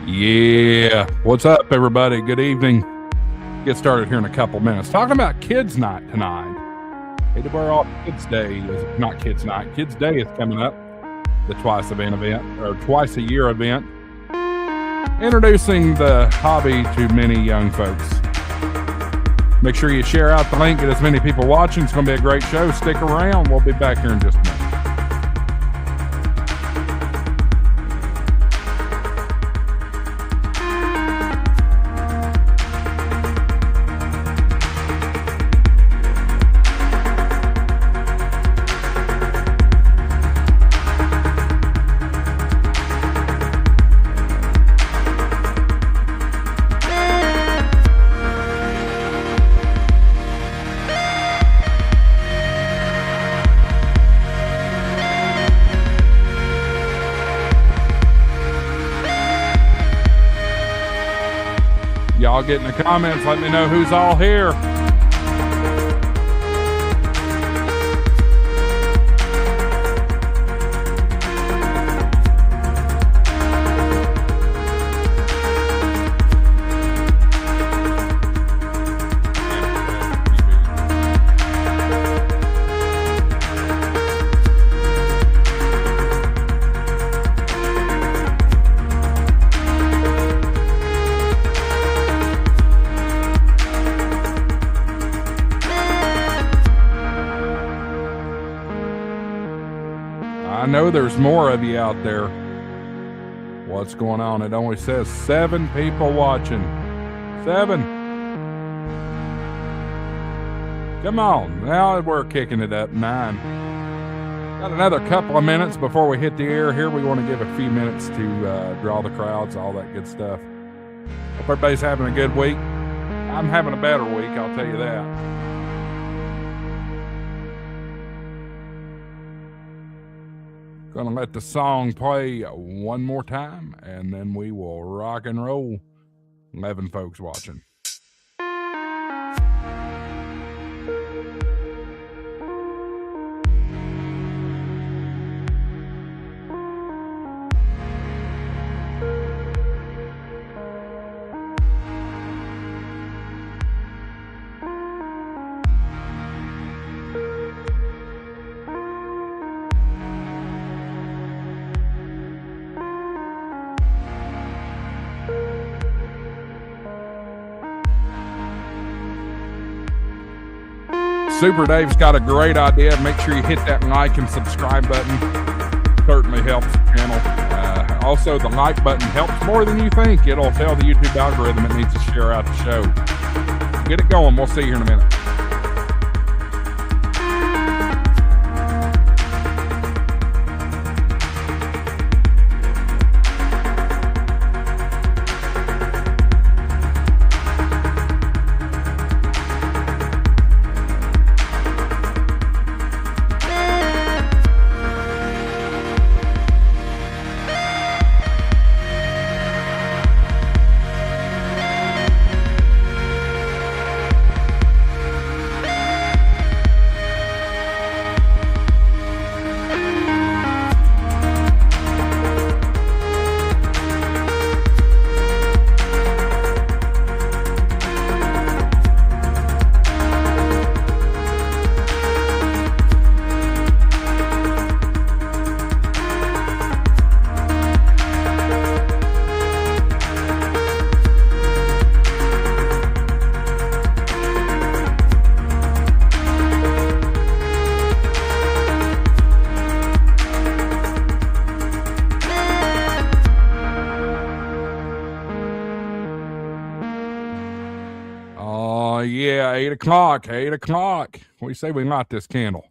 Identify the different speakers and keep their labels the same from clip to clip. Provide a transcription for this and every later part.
Speaker 1: Yeah. What's up, everybody? Good evening. Get started here in a couple minutes. Talking about Kids Night tonight. ARRL Kids Day is not Kids Night. Kids Day is coming up. The twice a year event. Introducing the hobby to many young folks. Make sure you share out the link. Get as many people watching. It's going to be a great show. Stick around. We'll be back here in just a minute. Y'all get in the comments. Let me know who's all here. I know there's more of you out there. What's going on? It only says 7 people watching. 7. Come on. Now we're kicking it up. 9. Got another couple of minutes before we hit the air here. We want to give a few minutes to draw the crowds, all that good stuff. Hope everybody's having a good week. I'm having a better week, I'll tell you that. Gonna let the song play one more time, and then we will rock and roll. 11 folks watching. Super Dave's got a great idea. Make sure you hit that like and subscribe button. Certainly helps the channel. Also, the like button helps more than you think. It'll tell the YouTube algorithm it needs to share out the show. Get it going. We'll see you here in a minute. Yeah, 8 o'clock. 8 o'clock. What do you say we light this candle?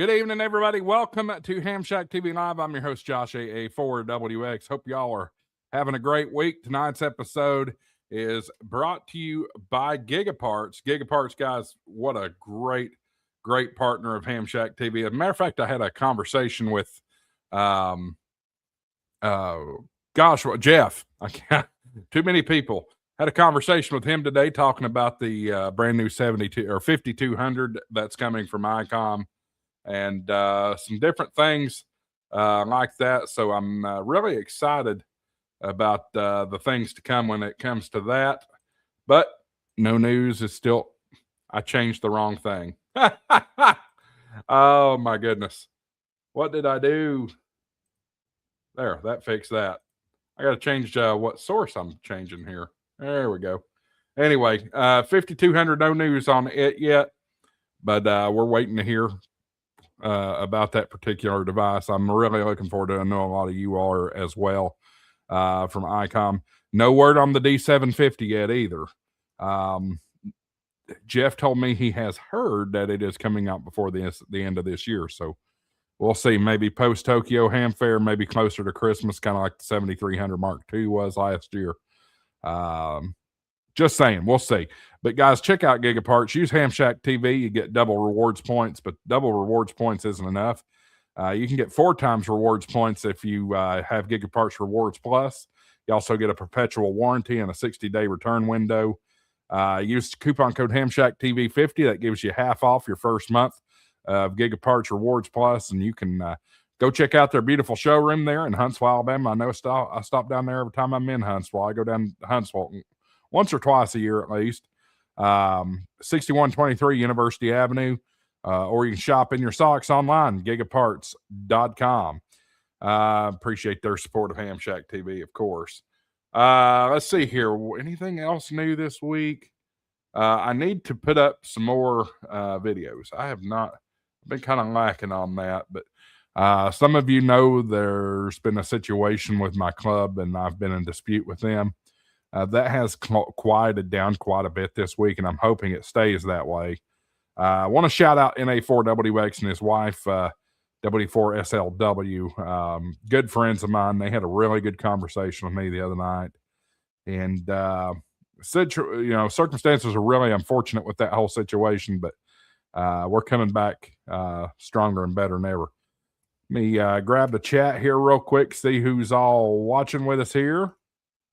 Speaker 1: Good evening, everybody. Welcome to HamShackTV Live. I'm your host, Josh, AA4WX. Hope y'all are having a great week. Tonight's episode is brought to you by Gigaparts. Gigaparts, guys, what a great partner of HamShackTV. As a matter of fact, I had a conversation with, Jeff. I can't, too many people. Had a conversation with him today talking about the brand new 72 or 5200 that's coming from ICOM. And some different things like that. So I'm really excited about the things to come when it comes to that. But no news is still, I changed the wrong thing. Oh, my goodness. What did I do? There, that fixed that. I got to change what source I'm changing here. There we go. Anyway, 5200, no news on it yet. But we're waiting to hear about that particular device. I'm really looking forward to it. I know a lot of you are as well from ICOM. No word on the D750 yet either. Jeff told me he has heard that it is coming out before the end of this year. So we'll see. Maybe post Tokyo Ham Fair, maybe closer to Christmas, kind of like the 7300 Mark II was last year. Just saying, we'll see. But guys, check out Gigaparts. Use HamShackTV. You get double rewards points, but double rewards points isn't enough. You can get 4 times rewards points if you have Gigaparts Rewards Plus. You also get a perpetual warranty and a 60-day return window. Use coupon code HamShackTV50. That gives you half off your first month of Gigaparts Rewards Plus, and you can go check out their beautiful showroom there in Huntsville, Alabama. I know I stop down there every time I'm in Huntsville. I go down to Huntsville once or twice a year at least. 6123 University Avenue, or you can shop in your socks online, gigaparts.com. Appreciate their support of HamShackTV, of course. Let's see here. Anything else new this week? I need to put up some more videos. I have not been kind of lacking on that, but some of you know there's been a situation with my club and I've been in dispute with them. That has quieted down quite a bit this week, and I'm hoping it stays that way. I want to shout out NA4WX and his wife, W4SLW. Good friends of mine. They had a really good conversation with me the other night. And, circumstances are really unfortunate with that whole situation, but we're coming back stronger and better than ever. Let me grab the chat here real quick, see who's all watching with us here.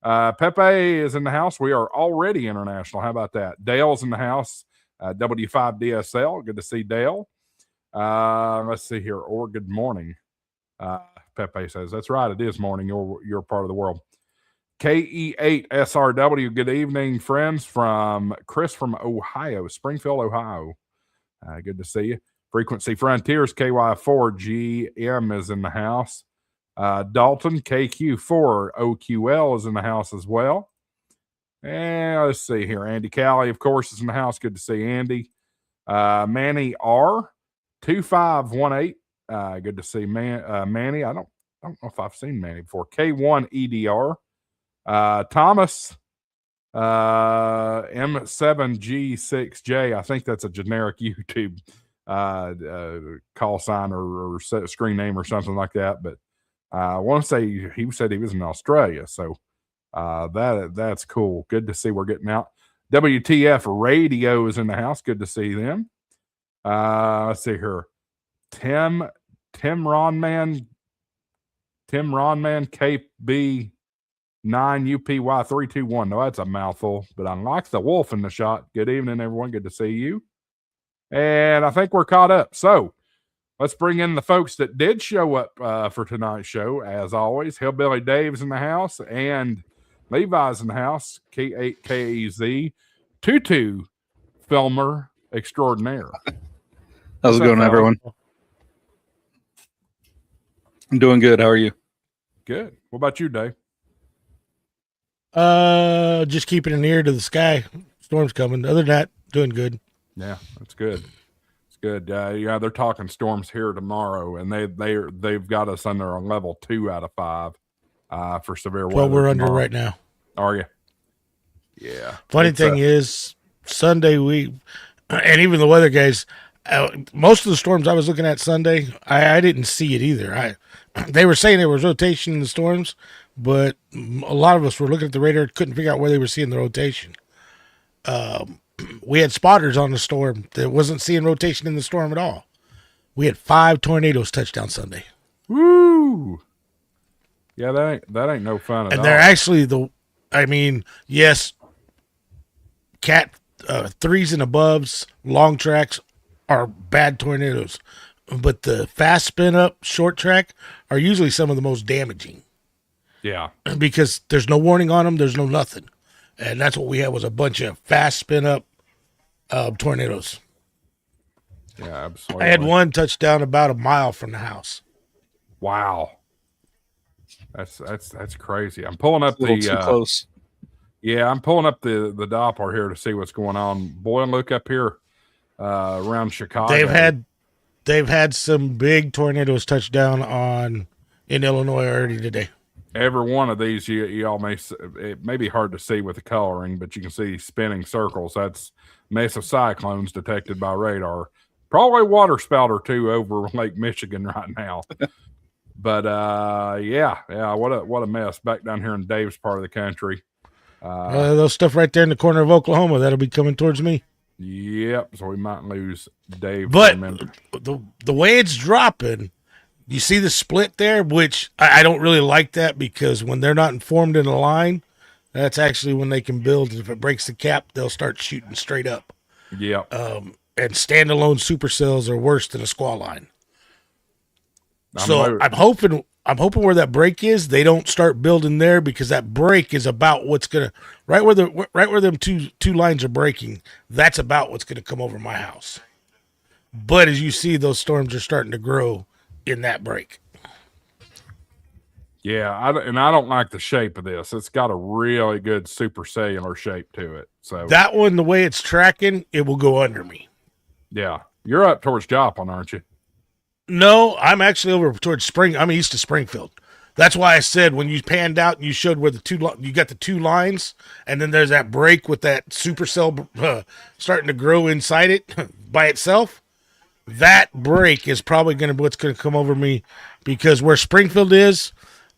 Speaker 1: Pepe is in the house. We are already international. How about that? Dale's in the house. W5DSL. Good to see Dale. Let's see here. Or good morning. Pepe says, that's right. It is morning. You're part of the world. KE8SRW. Good evening, friends. From Chris from Ohio, Springfield, Ohio. Good to see you. Frequency Frontiers, KY4GM is in the house. Dalton, KQ4OQL is in the house as well. And let's see here. Andy Calley, of course, is in the house. Good to see Andy. Manny R2518. Good to see Manny. I don't know if I've seen Manny before. K1EDR. Thomas M7G6J. I think that's a generic YouTube call sign or screen name or something like that. But I want to say he said he was in Australia. So that's cool. Good to see we're getting out. WTF Radio is in the house. Good to see them. Let's see here. Tim Ronman KB9 UPY 321. No, that's a mouthful, but I like the wolf in the shot. Good evening, everyone. Good to see you. And I think we're caught up. So let's bring in the folks that did show up for tonight's show. As always, Hillbilly Dave's in the house and Levi's in the house. K8KZ Tutu Filmer Extraordinaire.
Speaker 2: How's it going, everyone? I'm doing good. How are you?
Speaker 1: Good. What about you, Dave?
Speaker 3: Just keeping an ear to the sky. Storm's coming. Other than that, doing good.
Speaker 1: Yeah, that's good. It's good. Yeah, they're talking storms here tomorrow, and they've got us under a level 2 out of 5 for severe weather.
Speaker 3: Well, we're
Speaker 1: tomorrow.
Speaker 3: under right now.
Speaker 1: Are you? Yeah.
Speaker 3: Funny thing is, Sunday and even the weather guys, Most of the storms I was looking at Sunday, I didn't see it either. They were saying there was rotation in the storms, but a lot of us were looking at the radar, couldn't figure out where they were seeing the rotation. We had spotters on the storm that wasn't seeing rotation in the storm at all. We had 5 tornadoes touch down Sunday.
Speaker 1: Woo! Yeah, that ain't no fun at all.
Speaker 3: And they're actually yes, cat 3s and aboves, long tracks are bad tornadoes, but the fast spin up, short track are usually some of the most damaging.
Speaker 1: Yeah,
Speaker 3: because there's no warning on them, there's no nothing, and that's what we had was a bunch of fast spin up tornadoes.
Speaker 1: Yeah, absolutely.
Speaker 3: I had one touchdown about a mile from the house.
Speaker 1: Wow, that's crazy. I'm pulling up
Speaker 2: a little too close.
Speaker 1: Yeah, I'm pulling up the Doppler here to see what's going on. Boy, look up here around Chicago.
Speaker 3: They've had some big tornadoes touch down in Illinois already today.
Speaker 1: Every one of these, you all it may be hard to see with the coloring, but you can see spinning circles. That's massive cyclones detected by radar. Probably a water spout or two over Lake Michigan right now. But yeah, what a mess back down here in Dave's part of the country.
Speaker 3: Those stuff right there in the corner of Oklahoma that'll be coming towards me.
Speaker 1: Yep. So we might lose Dave.
Speaker 3: But the way it's dropping, you see the split there, which I don't really like that because when they're not informed in a line, that's actually when they can build. If it breaks the cap, they'll start shooting straight up.
Speaker 1: Yeah.
Speaker 3: And standalone supercells are worse than a squall line. I'm hoping where that break is, they don't start building there because that break is about what's gonna right where them two lines are breaking. That's about what's gonna come over my house. But as you see, those storms are starting to grow in that break.
Speaker 1: Yeah, I don't like the shape of this. It's got a really good supercellular shape to it. So
Speaker 3: that one, the way it's tracking, it will go under me.
Speaker 1: Yeah, you're up towards Joplin, aren't you?
Speaker 3: No, I'm actually over towards I'm east of Springfield. That's why I said when you panned out and you showed where you got the 2 lines, and then there's that break with that supercell starting to grow inside it by itself. That break is probably what's going to come over me because where Springfield is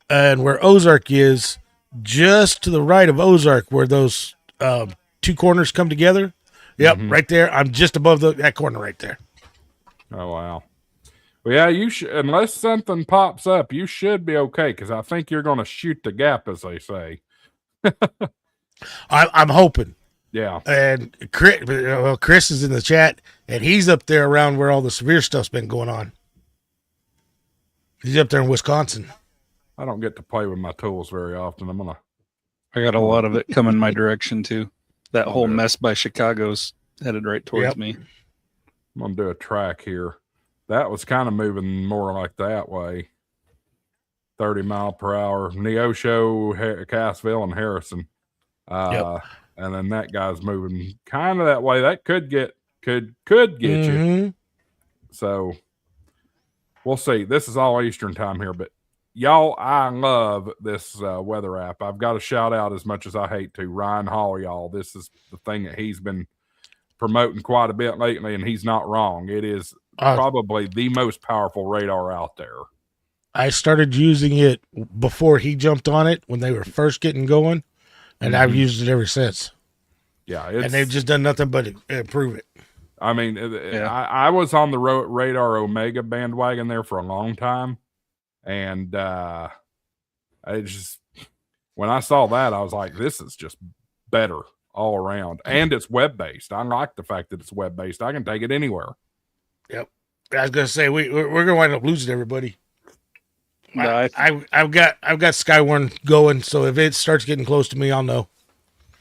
Speaker 3: and where Ozark is, just to the right of Ozark, where those 2 corners come together. Yep, right there. I'm just above that corner right there.
Speaker 1: Oh, wow. Well, yeah, you should, unless something pops up, you should be okay because I think you're going to shoot the gap, as they say.
Speaker 3: I'm hoping.
Speaker 1: Yeah.
Speaker 3: And Chris is in the chat, and he's up there around where all the severe stuff's been going on. He's up there in Wisconsin.
Speaker 1: I don't get to play with my tools very often.
Speaker 2: I got a lot of it coming my direction, too. That whole mess by Chicago's headed right towards me.
Speaker 1: I'm going to do a track here. That was kind of moving more like that way. 30 mile per hour. Neosho, Cassville, and Harrison. And then that guy's moving kind of that way. That could get you. So we'll see. This is all Eastern time here, but y'all, I love this weather app. I've got to shout out as much as I hate to Ryan Hall, y'all. This is the thing that he's been promoting quite a bit lately, and he's not wrong. It is probably the most powerful radar out there.
Speaker 3: I started using it before he jumped on it when they were first getting going, and I've used it ever since.
Speaker 1: Yeah,
Speaker 3: and they've just done nothing but improve it.
Speaker 1: I mean, I was on the Radar Omega bandwagon there for a long time, and I just when I saw that, I was like, this is just better all around, and it's web based. I like the fact that it's web based. I can take it anywhere.
Speaker 3: Yep. I was gonna say we're gonna wind up losing everybody. No, I've got Skywarn going, so if it starts getting close to me, I'll know.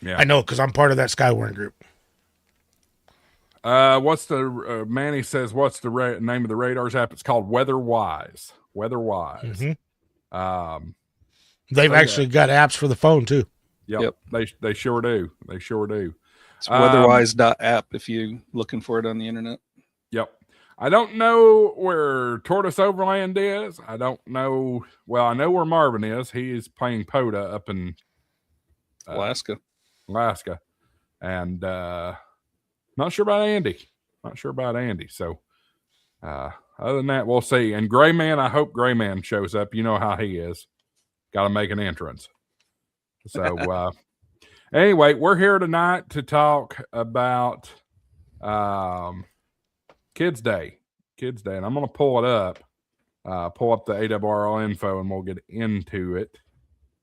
Speaker 3: Yeah, I know because I'm part of that Skywarn group.
Speaker 1: What's the Manny says? What's the name of the radars app? It's called WeatherWise. WeatherWise.
Speaker 3: They've actually got apps for the phone too.
Speaker 1: Yep. They sure do. They sure do.
Speaker 2: It's weatherwise.app if you're looking for it on the internet.
Speaker 1: Yep. I don't know where Tortoise Overland is. I don't know. Well, I know where Marvin is. He is playing POTA up in
Speaker 2: Alaska.
Speaker 1: And not sure about Andy. Not sure about Andy. So other than that, we'll see. And Gray Man, I hope Gray Man shows up. You know how he is. Got to make an entrance. So anyway, we're here tonight to talk about Kids Day. Kids Day. And I'm going to pull it up. Pull up the ARRL info and we'll get into it.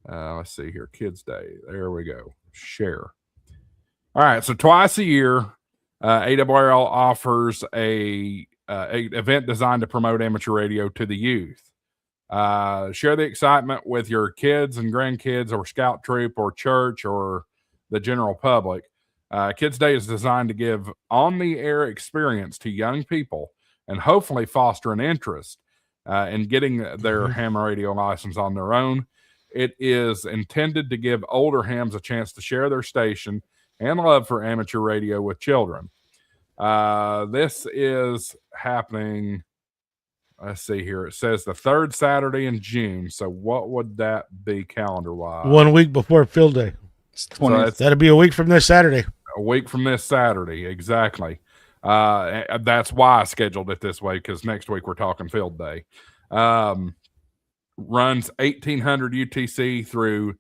Speaker 1: Let's see here. Kids Day. There we go. Share. All right. So twice a year, ARRL offers a event designed to promote amateur radio to the youth. Share the excitement with your kids and grandkids or scout troop or church or the general public. Kids Day is designed to give on-the-air experience to young people and hopefully foster an interest in getting their ham radio license on their own. It is intended to give older hams a chance to share their station and love for amateur radio with children. This is happening. Let's see here. It says the third Saturday in June. So what would that be calendar-wise?
Speaker 3: 1 week before field day.
Speaker 1: So
Speaker 3: that'll be a week from this Saturday.
Speaker 1: A week from this Saturday, exactly. That's why I scheduled it this way, because next week we're talking field day. Runs 1800 UTC through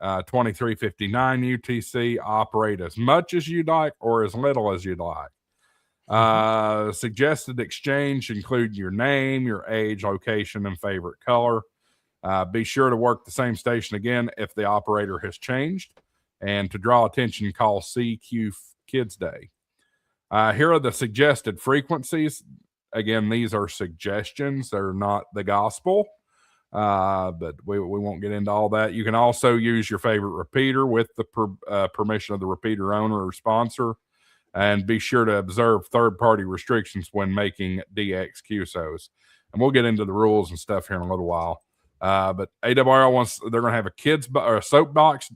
Speaker 1: 2359 UTC. Operate as much as you'd like or as little as you'd like. Suggested exchange include your name, your age, location, and favorite color. Be sure to work the same station again if the operator has changed. And to draw attention, call CQ Kids Day. Here are the suggested frequencies. Again, these are suggestions. They're not the gospel. But we won't get into all that. You can also use your favorite repeater with the permission of the repeater owner or sponsor. And be sure to observe third-party restrictions when making DX QSOs. And we'll get into the rules and stuff here in a little while. But ARRL they're going to have a a soapbox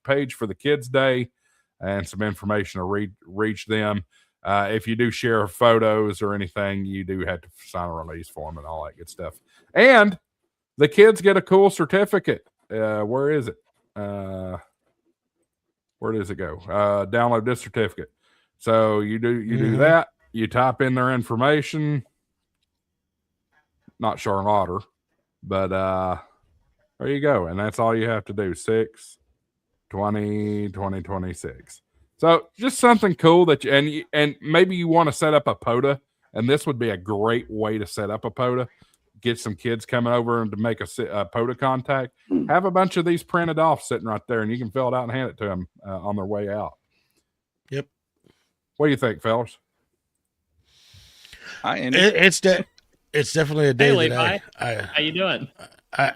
Speaker 1: page for the Kids Day and some information to reach them. If you do share photos or anything, you do have to sign a release form and all that good stuff. And the kids get a cool certificate. Where is it? Where does it go? Download this certificate. So you do that. You type in their information. Not Charlotte, but there you go. And that's all you have to do. 6/20/2026. So just something cool that and maybe you want to set up a POTA, and this would be a great way to set up a POTA. Get some kids coming over and to make a POTA contact. Have a bunch of these printed off sitting right there, and you can fill it out and hand it to them on their way out.
Speaker 3: Yep.
Speaker 1: What do you think, fellas?
Speaker 2: Hi, Andy.
Speaker 3: It's definitely a day.
Speaker 4: Hey,
Speaker 3: that
Speaker 4: Levi. How you doing?
Speaker 3: I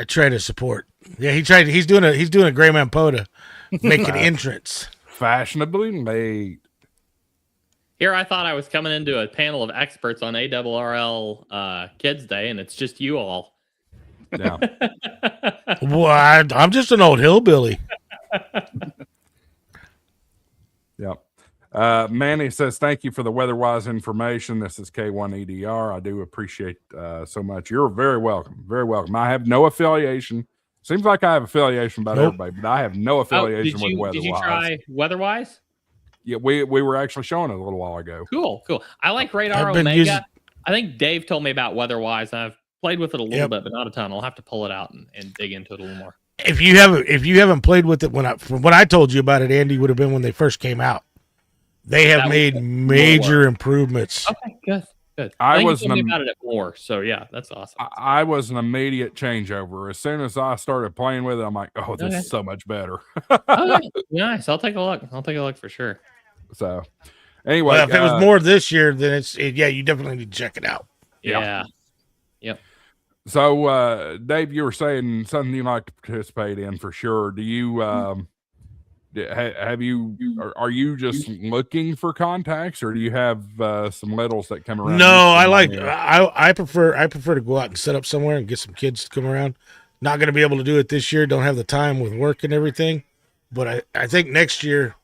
Speaker 3: try to support. Yeah, he's doing a Gray Man POTA, making entrance.
Speaker 1: Fashionably late.
Speaker 4: Here, I thought I was coming into a panel of experts on ARRL Kids Day, and it's just you all.
Speaker 1: Yeah.
Speaker 3: Well, I'm just an old hillbilly.
Speaker 1: Yep. Manny says, thank you for the weather-wise information. This is K1EDR. I do appreciate so much. You're very welcome. Very welcome. I have no affiliation. Seems like I have affiliation about everybody, but I have no affiliation with weather-wise.
Speaker 4: Did you try weather-wise?
Speaker 1: Yeah, we were actually showing it a little while ago.
Speaker 4: Cool. I like Radar Omega. I think Dave told me about weather-wise. I've played with it a little bit, but not a ton. I'll have to pull it out and dig into it a little more.
Speaker 3: If you haven't played with it, from what I told you about it, Andy, would have been when they first came out. They have made major improvements.
Speaker 4: Okay, good.
Speaker 1: I was
Speaker 4: told me about it more, so yeah, that's awesome.
Speaker 1: I was an immediate changeover. As soon as I started playing with it, I'm like, oh, this is so much better.
Speaker 4: Okay. Nice. I'll take a look for sure.
Speaker 1: So anyway,
Speaker 3: if it was more this year, then you definitely need to check it out.
Speaker 4: Yeah. Yep.
Speaker 1: So Dave, you were saying something you like to participate in for sure. Do you are you just looking for contacts, or do you have some littles that come around?
Speaker 3: No, I prefer to go out and set up somewhere and get some kids to come around. Not going to be able to do it this year. Don't have the time with work and everything. But I think next year,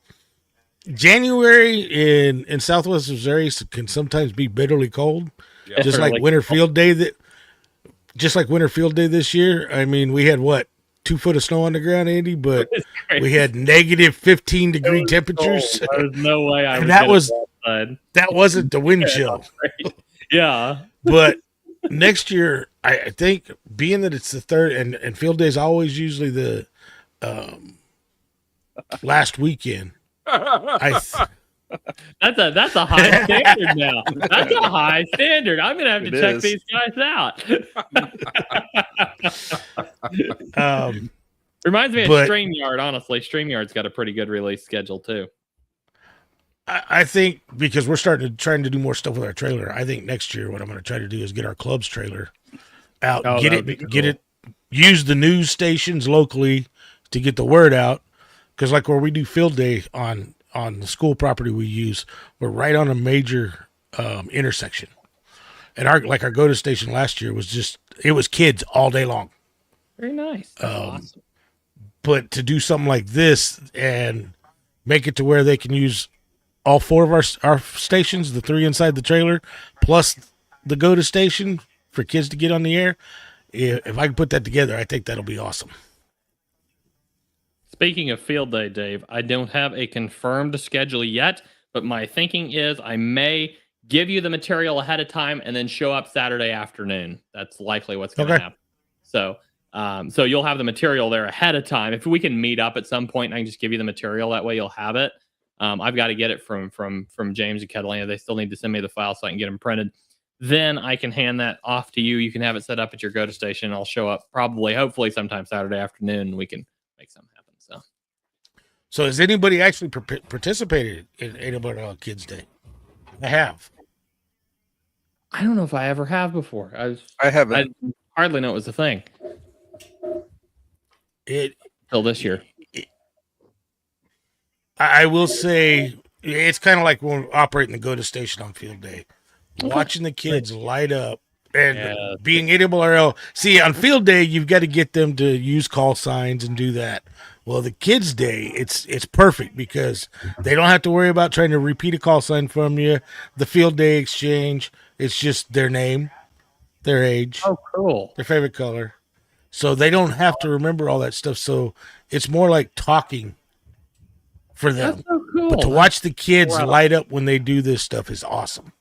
Speaker 3: January in Southwest Missouri can sometimes be bitterly cold, just like Winter Field Day. Just like Winter Field Day this year. I mean, we had 2 foot of snow on the ground, Andy, but we had negative 15-degree temperatures.
Speaker 4: There's no way I
Speaker 3: and that was
Speaker 4: outside.
Speaker 3: That wasn't the wind chill.
Speaker 4: Yeah.
Speaker 3: But next year, I think, being that it's the third, and field day is always usually the last weekend.
Speaker 4: That's a high standard now. That's a high standard. I'm gonna have to check these guys out. Reminds me of StreamYard. Honestly, StreamYard's got a pretty good release schedule too.
Speaker 3: I think because we're trying to do more stuff with our trailer. I think next year what I'm going to try to do is get our club's trailer out, get it, use the news stations locally to get the word out. Because like where we do field day on the school property we use, we're right on a major intersection, and our go-to station last year was it was kids all day long.
Speaker 4: Very nice. Awesome.
Speaker 3: But to do something like this and make it to where they can use all four of our stations, the three inside the trailer, plus the go-to station for kids to get on the air. If I can put that together, I think that'll be awesome.
Speaker 4: Speaking of field day, Dave, I don't have a confirmed schedule yet, but my thinking is I may give you the material ahead of time and then show up Saturday afternoon. That's likely what's going to happen. So you'll have the material there ahead of time. If we can meet up at some point and I can just give you the material, that way you'll have it. I've got to get it from James and Catalina. They still need to send me the file so I can get them printed. Then I can hand that off to you. You can have it set up at your go-to station. I'll show up hopefully sometime Saturday afternoon, and we can make something happen.
Speaker 3: So has anybody actually participated in ARRL Kids Day? I have.
Speaker 4: I don't know if I ever have before.
Speaker 2: I haven't.
Speaker 4: I hardly know it was a thing. Till this year.
Speaker 3: I will say it's kind of like when we're operating the go-to station on field day. Watching the kids light up and being ARRL. See, on field day, you've got to get them to use call signs and do that. Well, the kids' day, it's perfect because they don't have to worry about trying to repeat a call sign from you. The field day exchange, it's just their name, their age, their favorite color. So they don't have to remember all that stuff. So it's more like talking for them.
Speaker 4: That's so cool.
Speaker 3: But to watch the kids light up when they do this stuff is awesome.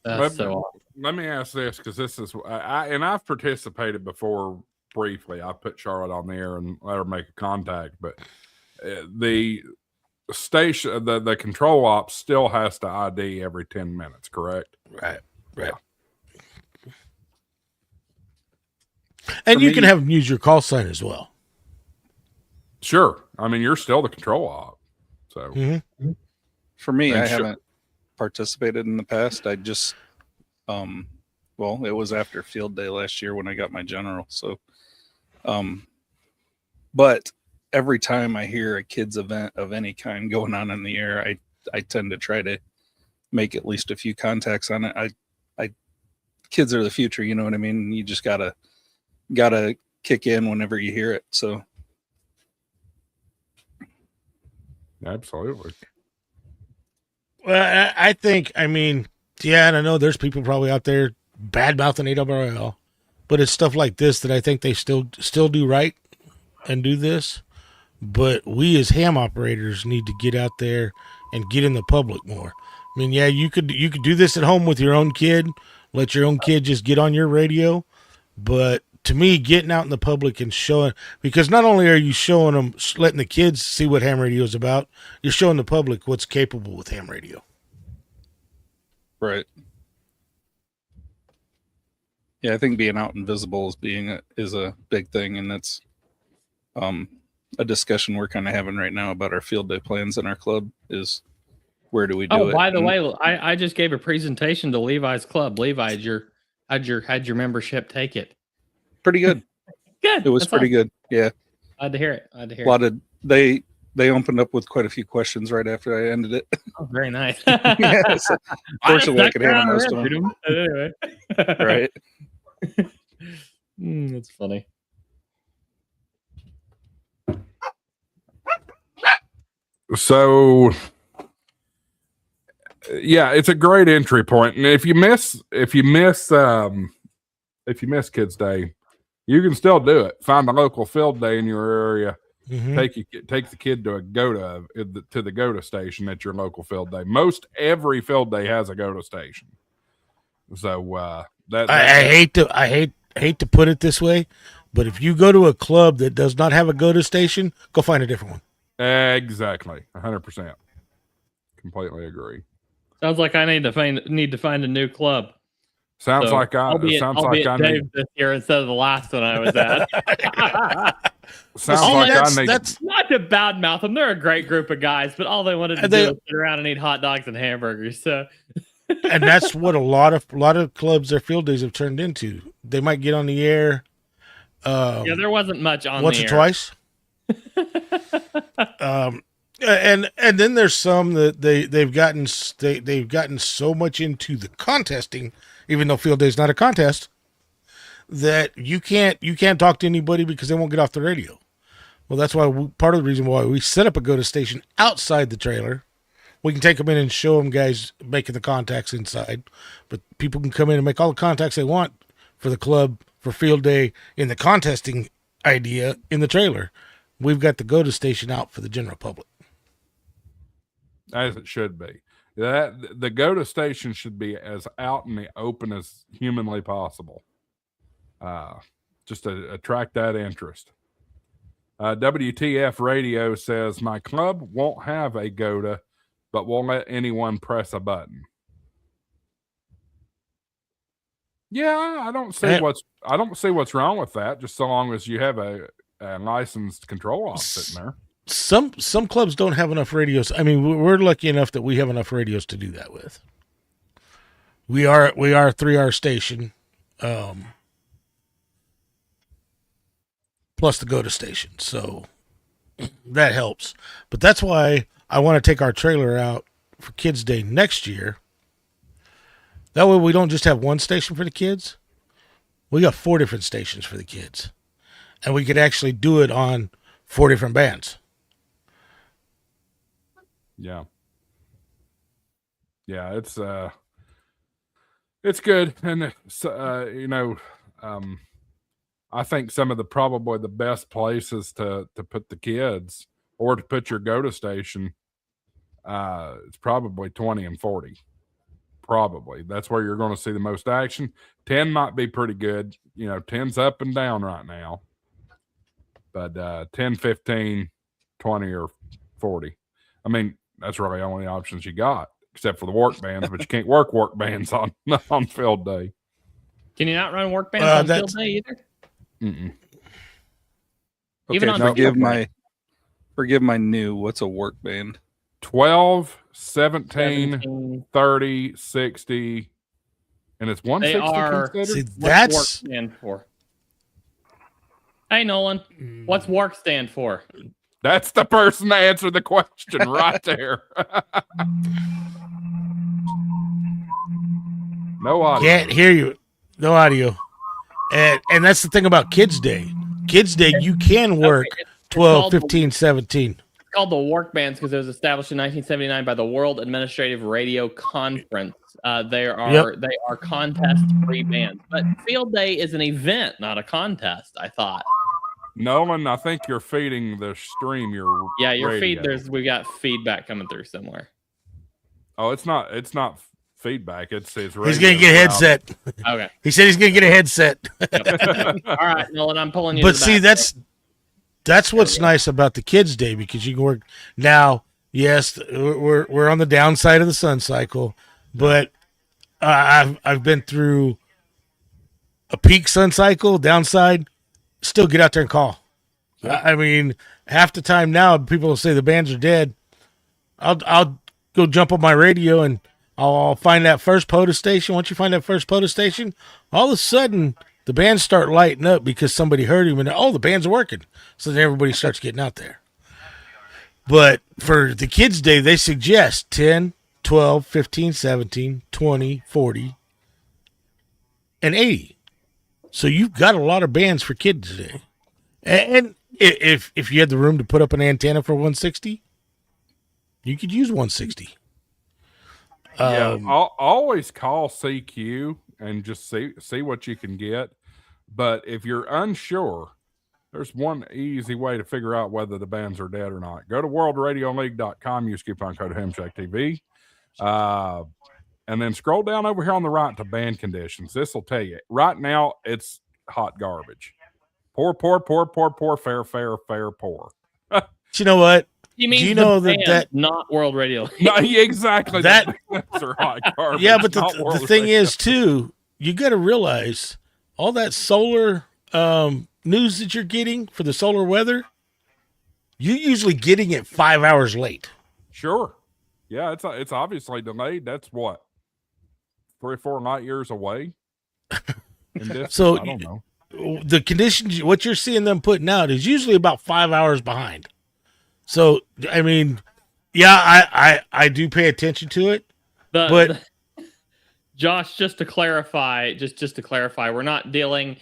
Speaker 4: That's so awesome.
Speaker 1: Let me ask this, because this is I've participated before briefly. I put Charlotte on the air and let her make a contact, but the station, the control ops still has to ID every 10 minutes, correct?
Speaker 3: Right. And you can have them use your call sign as well.
Speaker 1: Sure. I mean, you're still the control op. So
Speaker 2: for me, I haven't participated in the past. I just it was after field day last year when I got my general. So but every time I hear a kids event of any kind going on in the air, I tend to try to make at least a few contacts on it. I kids are the future, you know what I mean? You just gotta kick in whenever you hear it. So
Speaker 1: absolutely.
Speaker 3: Well, I think, and I know there's people probably out there bad mouthing ARRL, but it's stuff like this that I think they still do right and do this. But we as ham operators need to get out there and get in the public more. You could do this at home with your own kid, let your own kid just get on your radio. But to me, getting out in the public and showing, because not only are you showing them, letting the kids see what ham radio is about, you're showing the public what's capable with ham radio.
Speaker 2: Right. Yeah, I think being out and visible is a big thing, and that's a discussion we're kind of having right now about our field day plans in our club is where do we do it.
Speaker 4: By the way, I just gave a presentation to Levi's club. Levi, how'd your membership take it?
Speaker 2: Pretty good.
Speaker 4: Good.
Speaker 2: It was pretty good. Yeah.
Speaker 4: Glad to hear it.
Speaker 2: They opened up with quite a few questions right after I ended it.
Speaker 4: Oh, very nice.
Speaker 2: Yeah, so fortunately, I could handle most of them.
Speaker 4: Anyway.
Speaker 2: Right.
Speaker 4: That's funny.
Speaker 1: So, yeah, it's a great entry point. And if you miss Kids Day, you can still do it. Find a local field day in your area take the kid to the GOTA station at your local field day. Most every field day has a GOTA station. So
Speaker 3: I hate to put it this way, but if you go to a club that does not have a GOTA station, go find a different one.
Speaker 1: Exactly, 100%. Completely agree.
Speaker 4: Sounds like I need to find a new club.
Speaker 1: Sounds
Speaker 4: So
Speaker 1: like I
Speaker 4: Dave
Speaker 1: need
Speaker 4: this year instead of the last one I was at.
Speaker 1: sounds like I need.
Speaker 3: That's
Speaker 4: Not to badmouth them. They're a great group of guys, but all they wanted to do was sit around and eat hot dogs and hamburgers. So,
Speaker 3: and that's what a lot of clubs their field days have turned into. They might get on the air.
Speaker 4: Yeah, there wasn't much on
Speaker 3: once
Speaker 4: the
Speaker 3: or
Speaker 4: air.
Speaker 3: twice. And then there's some that they've gotten so much into the contesting, even though field day is not a contest, that you can't talk to anybody because they won't get off the radio. Well, that's why part of the reason why we set up a GOTA station outside the trailer. We can take them in and show them guys making the contacts inside, but people can come in and make all the contacts they want for the club for field day in the contesting idea in the trailer. We've got the GOTA station out for the general public.
Speaker 1: As it should be. The GOTA station should be as out in the open as humanly possible. Just to attract that interest. WTF Radio says, my club won't have a GOTA, but won't let anyone press a button. Yeah, I don't see what's wrong with that, just so long as you have a licensed control off sitting there.
Speaker 3: Some clubs don't have enough radios. I mean, we're lucky enough that we have enough radios to do that with. We are a 3-hour station, plus the GOTA station, so that helps. But that's why I want to take our trailer out for Kids Day next year. That way we don't just have one station for the kids. We got 4 different stations for the kids. And we could actually do it on 4 different bands.
Speaker 1: Yeah. Yeah, it's good. And I think some of probably the best places to put the kids or to put your GOTA station, it's probably 20 and 40. Probably. That's where you're going to see the most action. 10 might be pretty good. 10's up and down right now. But 10, 15, 20, or 40. I mean, that's really the only options you got, except for the work bands, but you can't work bands on field day.
Speaker 4: Can you not run work bands on field day either?
Speaker 1: Mm-mm.
Speaker 4: Even
Speaker 2: Okay, forgive my new, what's a work band? 12,
Speaker 1: 17, 30, 60, and it's 160 considered?
Speaker 3: See, that's
Speaker 4: work stand for. Hey, Nolan, what's work stand for?
Speaker 1: That's the person to answer the question right there. No audio.
Speaker 3: Can't hear you. No audio. And that's the thing about Kids Day. Kids Day, you can work 12, 15, 17.
Speaker 4: It's called the work bands because it was established in 1979 by the World Administrative Radio Conference. They are contest-free bands. But field day is an event, not a contest, I thought.
Speaker 1: Nolan, I think you're feeding the stream your radio.
Speaker 4: We got feedback coming through somewhere.
Speaker 1: Oh, it's not feedback. It's his radio.
Speaker 3: He's gonna get a headset.
Speaker 4: Okay.
Speaker 3: He said he's gonna get a headset.
Speaker 4: Yep. All right, Nolan, I'm pulling you.
Speaker 3: But
Speaker 4: to the
Speaker 3: see,
Speaker 4: back.
Speaker 3: that's what's nice about the Kids Day, because you can work now. Yes, we're on the downside of the sun cycle, but I've been through a peak sun cycle, downside. Still get out there and call. I mean, half the time now, people will say the bands are dead. I'll go jump on my radio and I'll find that first POTUS station. Once you find that first POTUS station, all of a sudden the bands start lighting up because somebody heard him and the band's are working. So then everybody starts getting out there. But for the Kids Day, they suggest 10, 12, 15, 17, 20, 40, and 80. So you've got a lot of bands for Kids Day. And if you had the room to put up an antenna for 160, you could use 160.
Speaker 1: I'll always call CQ and just see what you can get. But if you're unsure, There's one easy way to figure out whether the bands are dead or not. Go to worldradioleague.com, use coupon code HamShackTV. And then scroll down over here on the right to band conditions. This will tell you. Right now, it's hot garbage. Poor, fair, poor.
Speaker 3: You know what?
Speaker 4: He means
Speaker 3: do you know
Speaker 4: band,
Speaker 3: that
Speaker 4: not World Radio?
Speaker 1: No, exactly.
Speaker 3: That
Speaker 1: are hot garbage.
Speaker 3: Yeah, but the thing is, too, you got to realize all that solar news that you're getting for the solar weather, you're usually getting it 5 hours late.
Speaker 1: Sure. Yeah, it's obviously delayed. That's what, 3 or 4 light years away.
Speaker 3: So
Speaker 1: I don't know.
Speaker 3: The conditions, what you're seeing them putting out is usually about 5 hours behind. So, I mean, yeah, I do pay attention to it.
Speaker 4: Josh, just to clarify, we're not talking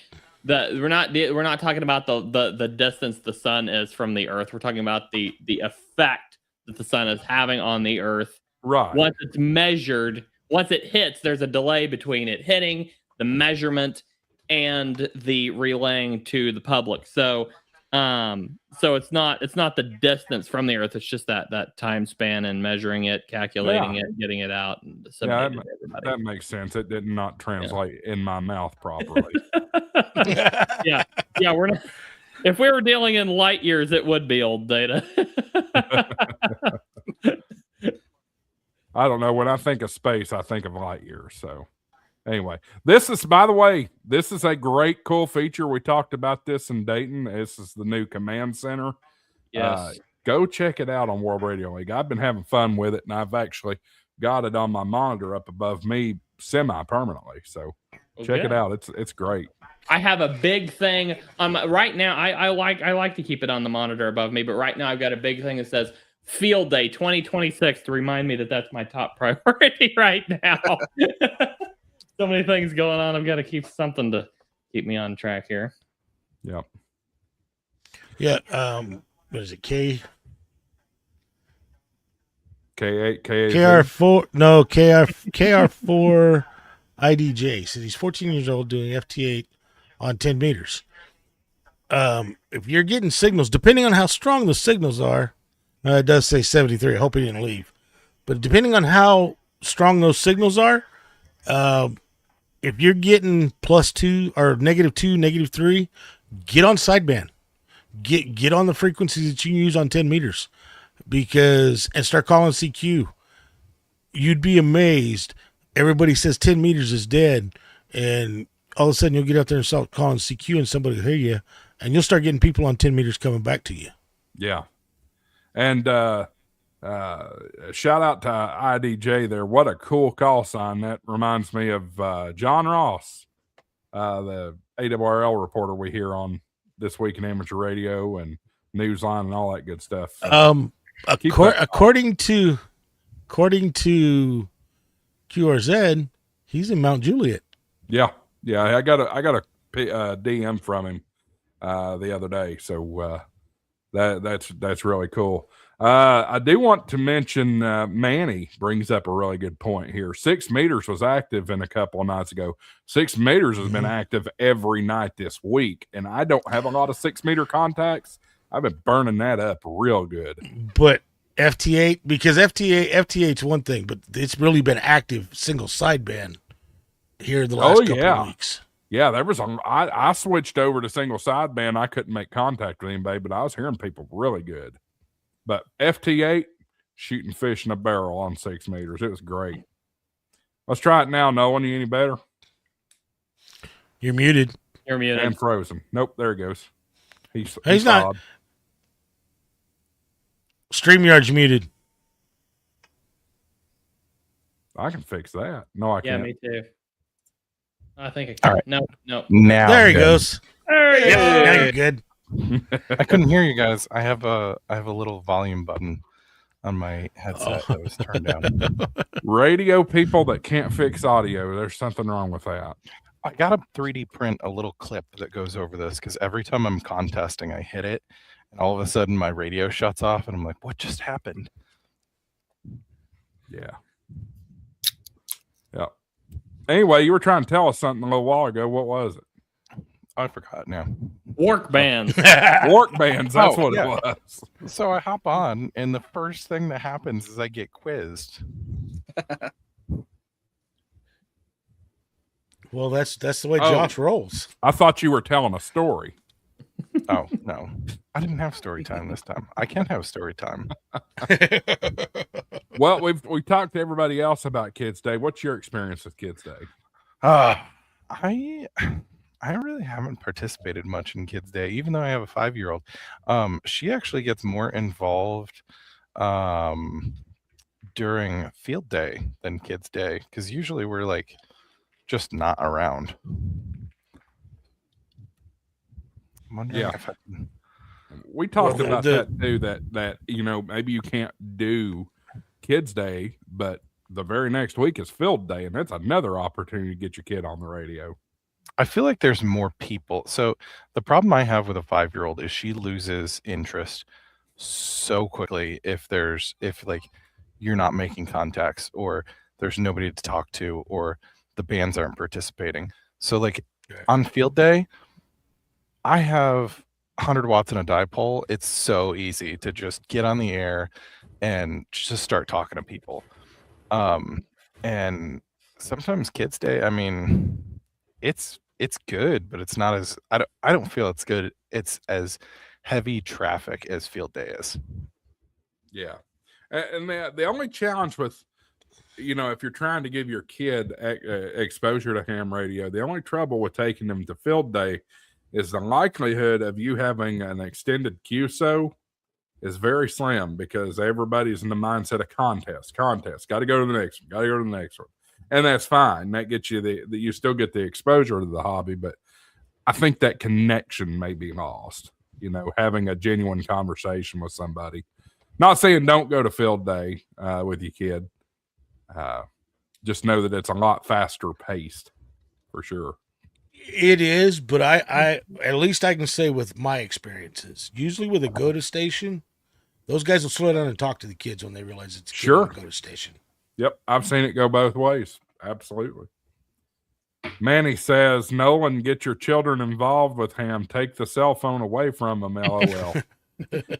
Speaker 4: about the distance the sun is from the Earth. We're talking about the effect that the sun is having on the Earth.
Speaker 1: Right.
Speaker 4: Once it's measured, once it hits, there's a delay between it hitting, the measurement, and the relaying to the public. So it's not the distance from the Earth. It's just that time span and measuring it, calculating it, getting it out, and disseminating it to everybody.
Speaker 1: That makes sense. It did not translate in my mouth properly.
Speaker 4: yeah, we're not. If we were dealing in light years, it would be old data.
Speaker 1: I don't know. When I think of space, I think of light years. So anyway, this is, by the way, this is a great, cool feature. We talked about this in Dayton. This is the new command center.
Speaker 4: Yes.
Speaker 1: Go check it out on World Radio League. I've been having fun with it, and I've actually got it on my monitor up above me semi-permanently. So check it out. It's great.
Speaker 4: I have a big thing right now. I like to keep it on the monitor above me, but right now I've got a big thing that says Field Day 2026 to remind me that that's my top priority right now. So many things going on. I've got to keep something to keep me on track here.
Speaker 1: Yep.
Speaker 3: Yeah. What is it?
Speaker 1: K8,
Speaker 3: KR4. No, KR4 IDJ. So he's 14 years old doing FT8 on 10 meters. If you're getting signals, depending on how strong the signals are, it does say 73. I hope he didn't leave. But depending on how strong those signals are, if you're getting +2 or -2, -3, get on sideband. Get on the frequencies that you use on 10 meters and start calling CQ. You'd be amazed. Everybody says 10 meters is dead, and all of a sudden you'll get out there and start calling CQ and somebody will hear you, and you'll start getting people on 10 meters coming back to you.
Speaker 1: Yeah. And shout out to IDJ there. What a cool call sign. That reminds me of John Ross, the ARRL reporter we hear on This Week in Amateur Radio and Newsline and all that good stuff. According to QRZ, he's in Mount Juliet. Yeah. I got a DM from him the other day, so that's really cool. I do want to mention Manny brings up a really good point here. 6 meters was active in a couple of nights ago. 6 meters has been active every night this week, and I don't have a lot of 6 meter contacts. I've been burning that up real good.
Speaker 3: But FT8, because FT8's one thing, but it's really been active single sideband here the last couple of weeks.
Speaker 1: Yeah, there was I switched over to single sideband. I couldn't make contact with anybody, but I was hearing people really good. But FT8, shooting fish in a barrel on 6 meters. It was great. Let's try it now, Nolan. You any better?
Speaker 3: You're muted.
Speaker 4: You're muted.
Speaker 1: And frozen. Nope, there he goes. He's
Speaker 3: not.
Speaker 1: odd.
Speaker 3: StreamYard's muted.
Speaker 1: I can fix that. No, I can't.
Speaker 4: Yeah, me too. I think I can.
Speaker 5: All right.
Speaker 4: No.
Speaker 5: Now
Speaker 3: there he goes.
Speaker 4: There he goes.
Speaker 3: Now you're good.
Speaker 5: I couldn't hear you guys. I have a little volume button on my headset that was turned down.
Speaker 1: Radio people that can't fix audio, there's something wrong with that.
Speaker 5: I got to 3D print a little clip that goes over this because every time I'm contesting, I hit it, and all of a sudden my radio shuts off, and I'm like, "What just happened?"
Speaker 1: Yeah. Anyway, you were trying to tell us something a little while ago. What was it?
Speaker 5: I forgot now.
Speaker 4: Work bands.
Speaker 1: Work bands. That's
Speaker 5: Oh,
Speaker 1: what
Speaker 5: yeah.
Speaker 1: it was.
Speaker 5: So I hop on, and the first thing that happens is I get quizzed.
Speaker 3: Well, that's the way
Speaker 1: Oh.
Speaker 3: Josh rolls.
Speaker 1: I thought you were telling a story.
Speaker 5: Oh no, I didn't have story time this time. I can't have story time.
Speaker 1: Well, we talked to everybody else about Kids Day. What's your experience with Kids Day?
Speaker 5: I really haven't participated much in Kids Day, even though I have a 5-year-old. She actually gets more involved during Field Day than Kids Day, because usually we're like just not around. I'm wondering if I can...
Speaker 1: We talked about that too, that maybe you can't do Kids Day, but the very next week is Field Day, and that's another opportunity to get your kid on the radio.
Speaker 5: I feel like there's more people. So the problem I have with a 5-year-old is she loses interest so quickly if like you're not making contacts, or there's nobody to talk to, or the bands aren't participating. So like on Field Day, I have 100 watts in a dipole. It's so easy to just get on the air and just start talking to people. And sometimes Kids Day, I mean, it's good, but it's not as I don't feel it's good. It's as heavy traffic as Field Day is.
Speaker 1: Yeah. And the only challenge with, if you're trying to give your kid exposure to ham radio, the only trouble with taking them to Field Day is the likelihood of you having an extended QSO is very slim, because everybody's in the mindset of contest. Got to go to the next one. And that's fine. That gets you you still get the exposure to the hobby, but I think that connection may be lost, having a genuine conversation with somebody. Not saying don't go to Field Day with your kid. Just know that it's a lot faster paced, for sure.
Speaker 3: It is, but I at least I can say with my experiences, usually with a go-to station, those guys will slow down and talk to the kids when they realize it's a go-to station.
Speaker 1: Yep, I've seen it go both ways. Absolutely. Manny says, Nolan, get your children involved with ham. Take the cell phone away from them, LOL.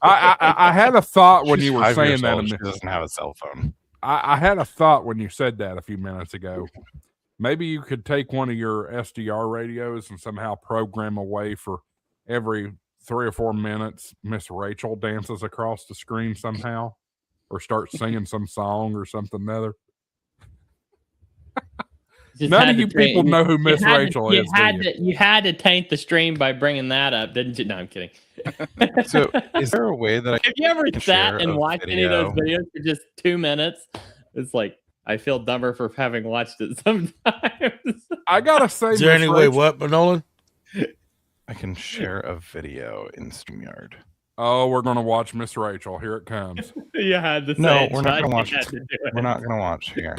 Speaker 1: I had a thought when you were saying that.
Speaker 5: She doesn't have a cell phone.
Speaker 1: I had a thought when you said that a few minutes ago. Maybe you could take one of your SDR radios and somehow program away for every 3 or 4 minutes Miss Rachel dances across the screen somehow, or start singing some song or something other. None of you people know who Miss Rachel is.
Speaker 4: You had to taint the stream by bringing that up, didn't you? No, I'm kidding.
Speaker 5: So is there a way that
Speaker 4: have you ever sat and watched any of those videos for just 2 minutes? It's like, I feel dumber for having watched it sometimes.
Speaker 1: I gotta say,
Speaker 3: is there any way what, Nolan?
Speaker 5: I can share a video in StreamYard.
Speaker 1: Oh, we're gonna watch Miss Rachel. Here it comes.
Speaker 4: You had to say
Speaker 5: no,
Speaker 4: it,
Speaker 5: we're not gonna watch.
Speaker 4: We're
Speaker 5: not gonna watch here.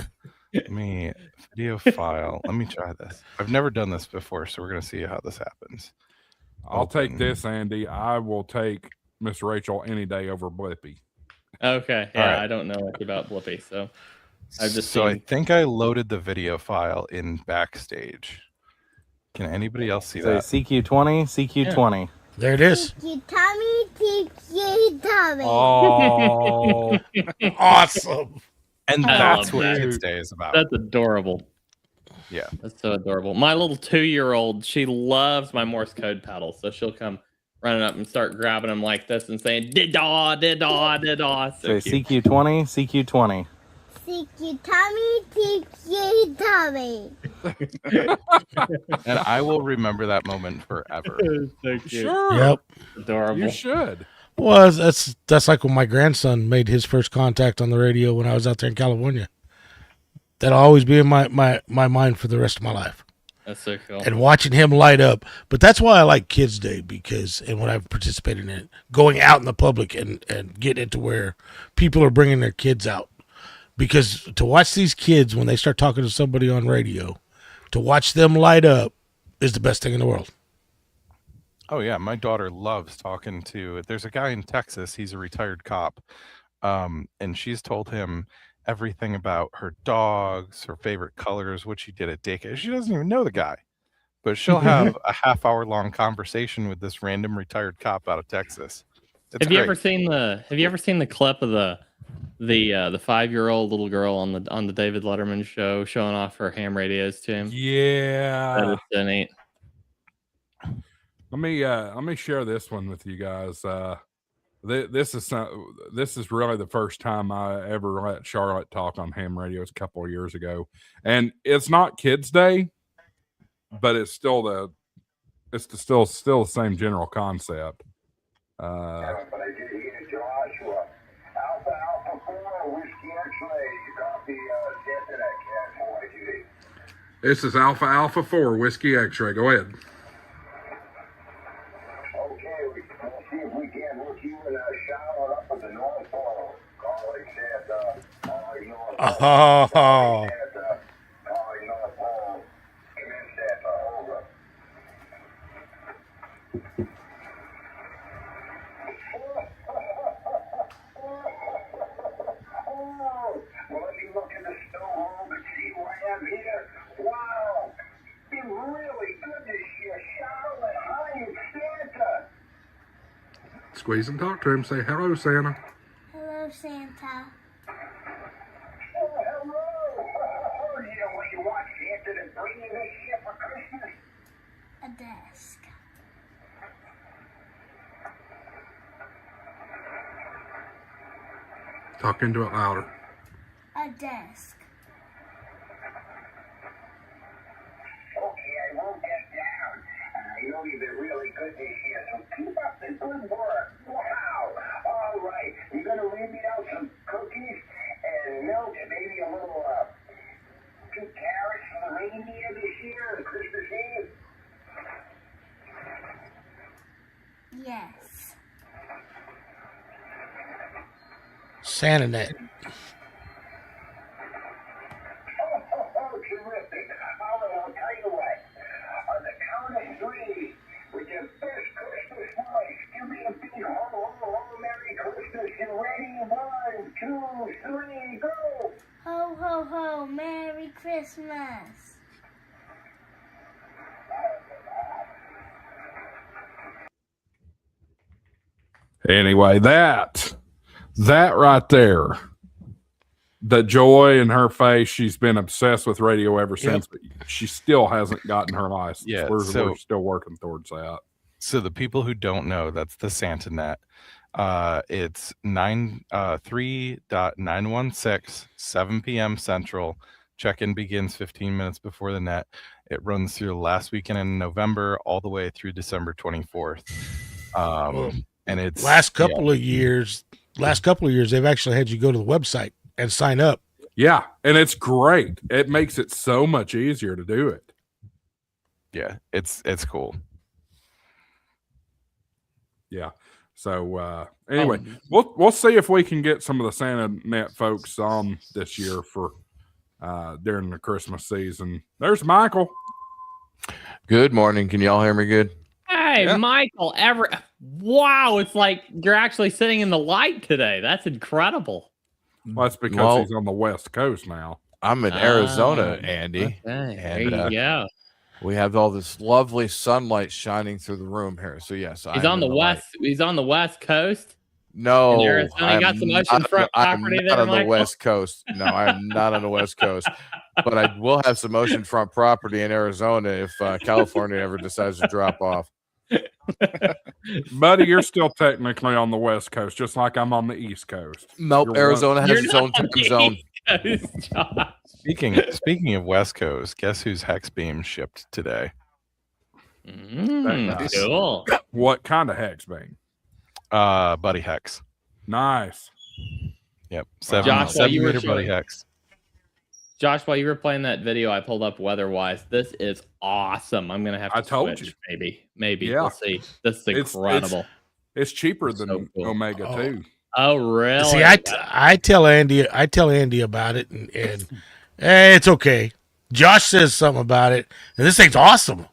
Speaker 5: Let me video file. Let me try this. I've never done this before, so we're gonna see how this happens.
Speaker 1: I'll take this, Andy. I will take Miss Rachel any day over Blippi.
Speaker 4: Okay, yeah, right. I don't know much about Blippi, so I've just seen...
Speaker 5: I think I loaded the video file in Backstage. Can anybody else see that?
Speaker 6: CQ20, CQ20.
Speaker 3: Yeah. There it is.
Speaker 6: CQ Tommy.
Speaker 1: Oh,
Speaker 3: awesome.
Speaker 5: And that's what Kids Day is about.
Speaker 4: That's adorable.
Speaker 5: Yeah.
Speaker 4: That's so adorable. My little 2-year-old, she loves my Morse code pedals, so she'll come running up and start grabbing them like this and saying, did-daw, did-daw, did-daw. So
Speaker 6: CQ20, CQ20.
Speaker 7: CQ Tommy,
Speaker 5: And I will remember that moment forever.
Speaker 4: So cute.
Speaker 1: Sure.
Speaker 3: Yep.
Speaker 4: Adorable.
Speaker 1: You should.
Speaker 3: Well, that's like when my grandson made his first contact on the radio when I was out there in California. That'll always be in my mind for the rest of my life.
Speaker 4: That's so cool.
Speaker 3: And watching him light up. But that's why I like Kids Day, and when I've participated in it, going out in the public and getting it to where people are bringing their kids out. Because to watch these kids when they start talking to somebody on radio, to watch them light up is the best thing in the world.
Speaker 5: Oh, yeah. My daughter loves talking to... There's a guy in Texas. He's a retired cop. And she's told him everything about her dogs, her favorite colors, what she did at daycare. She doesn't even know the guy. but she'll have a half-hour long conversation with this random retired cop out of Texas. It's
Speaker 4: Have you
Speaker 5: great.
Speaker 4: ever seen the clip of the 5-year-old little girl on the David Letterman show showing off her ham radios to him?
Speaker 1: Yeah.
Speaker 4: That is so neat.
Speaker 1: Let me share this one with you guys. This is really the first time I ever let Charlotte talk on ham radios a couple of years ago, and it's not Kids Day, but it's still the same general concept.
Speaker 7: But I did hear Joshua. Alpha 4, Whiskey X-Ray. You got the internet cat for Judy.
Speaker 1: This is Alpha 4 Whiskey X-Ray. Go ahead.
Speaker 7: Okay, we'll see if we can hook you in a shower up at the North Pole. Calling Santa. Calling North Pole.
Speaker 3: Oh,
Speaker 7: Calling North Pole. Come in, Santa. Over. Oh, well, let me look in the snow hole and see what I have here. Wow, been really good this year. Charlotte, hi, it's Santa.
Speaker 1: Squeeze and talk to him. Say hello, Santa.
Speaker 6: Hello, Santa.
Speaker 7: Oh, hello. Oh, you know what you want, Santa, to bring you this year for Christmas?
Speaker 6: A desk.
Speaker 1: Talk into it louder.
Speaker 6: A desk.
Speaker 7: Okay, I wrote that down. I know you've been really good this year, so keep up the good work. Wow. All right. You're going to read me out some cookies and milk and maybe a little 2 carrots for the reindeer this year on Christmas Eve?
Speaker 6: Yes.
Speaker 3: Santa Net.
Speaker 7: Oh, terrific. All right, I'll tell you what. On the count of 3, with your best Christmas voice, give me a big ho, ho, ho, Merry Christmas. You ready? 1, 2, 3, go.
Speaker 6: Ho, ho, ho. Merry Christmas.
Speaker 1: Anyway, that right there, the joy in her face. She's been obsessed with radio ever since, but she still hasn't gotten her license.
Speaker 5: Yeah,
Speaker 1: we're
Speaker 5: so-
Speaker 1: still working towards that.
Speaker 5: So the people who don't know, that's the Santa Net. It's 3.916, 7 p.m. Central. Check-in begins 15 minutes before the net. It runs through the last weekend in November all the way through December 24th. And it's
Speaker 3: Last couple of years, they've actually had you go to the website and sign up.
Speaker 1: Yeah, and it's great. It makes it so much easier to do it.
Speaker 5: Yeah, it's cool.
Speaker 1: Yeah. So anyway, we'll see if we can get some of the Santa Net folks on this year for during the Christmas season. There's Michael.
Speaker 8: Good morning. Can y'all hear me good?
Speaker 4: Hey,
Speaker 1: Yeah.
Speaker 4: Michael, wow, it's like you're actually sitting in the light today. That's incredible.
Speaker 1: Well, that's because
Speaker 8: Well-
Speaker 1: he's on the West Coast now.
Speaker 8: I'm in Arizona, Andy.
Speaker 4: Okay, there
Speaker 8: And,
Speaker 4: you go.
Speaker 8: We have all this lovely sunlight shining through the room here. So yes,
Speaker 4: He's
Speaker 8: I'm
Speaker 4: on the
Speaker 8: in light.
Speaker 4: west. He's on the West Coast.
Speaker 8: No,
Speaker 4: in Arizona. You got some oceanfront
Speaker 8: I'm
Speaker 4: property
Speaker 8: not
Speaker 4: there,
Speaker 8: on the
Speaker 4: Michael?
Speaker 8: West Coast. No, I'm not on the West Coast. But I will have some oceanfront property in Arizona if California ever decides to drop off.
Speaker 1: Buddy, you're still technically on the West Coast, just like I'm on the East Coast.
Speaker 8: Nope,
Speaker 1: You're
Speaker 8: Arizona has
Speaker 4: You're
Speaker 8: its
Speaker 4: not
Speaker 8: own time
Speaker 4: on the
Speaker 8: zone.
Speaker 4: East Coast, Josh.
Speaker 5: Speaking of West Coast, guess whose hex beam shipped today?
Speaker 1: Nice.
Speaker 4: Cool.
Speaker 1: What kind of hex bang?
Speaker 5: Buddy hex.
Speaker 1: Nice.
Speaker 5: Yep,
Speaker 4: Josh, while
Speaker 5: 7
Speaker 4: you were
Speaker 5: meter buddy
Speaker 4: showing-
Speaker 5: hex.
Speaker 4: Josh, while you were playing that video, I pulled up weather-wise. This is awesome. I'm gonna have to
Speaker 1: I told
Speaker 4: switch.
Speaker 1: you.
Speaker 4: Maybe.
Speaker 1: Yeah.
Speaker 4: We'll see. This is
Speaker 1: It's-
Speaker 4: incredible.
Speaker 1: It's cheaper than
Speaker 4: So cool.
Speaker 1: Omega
Speaker 3: Oh.
Speaker 1: 2.
Speaker 4: Oh, really?
Speaker 3: See, I tell Andy about it, and it's okay. Josh says something about it, and this thing's awesome.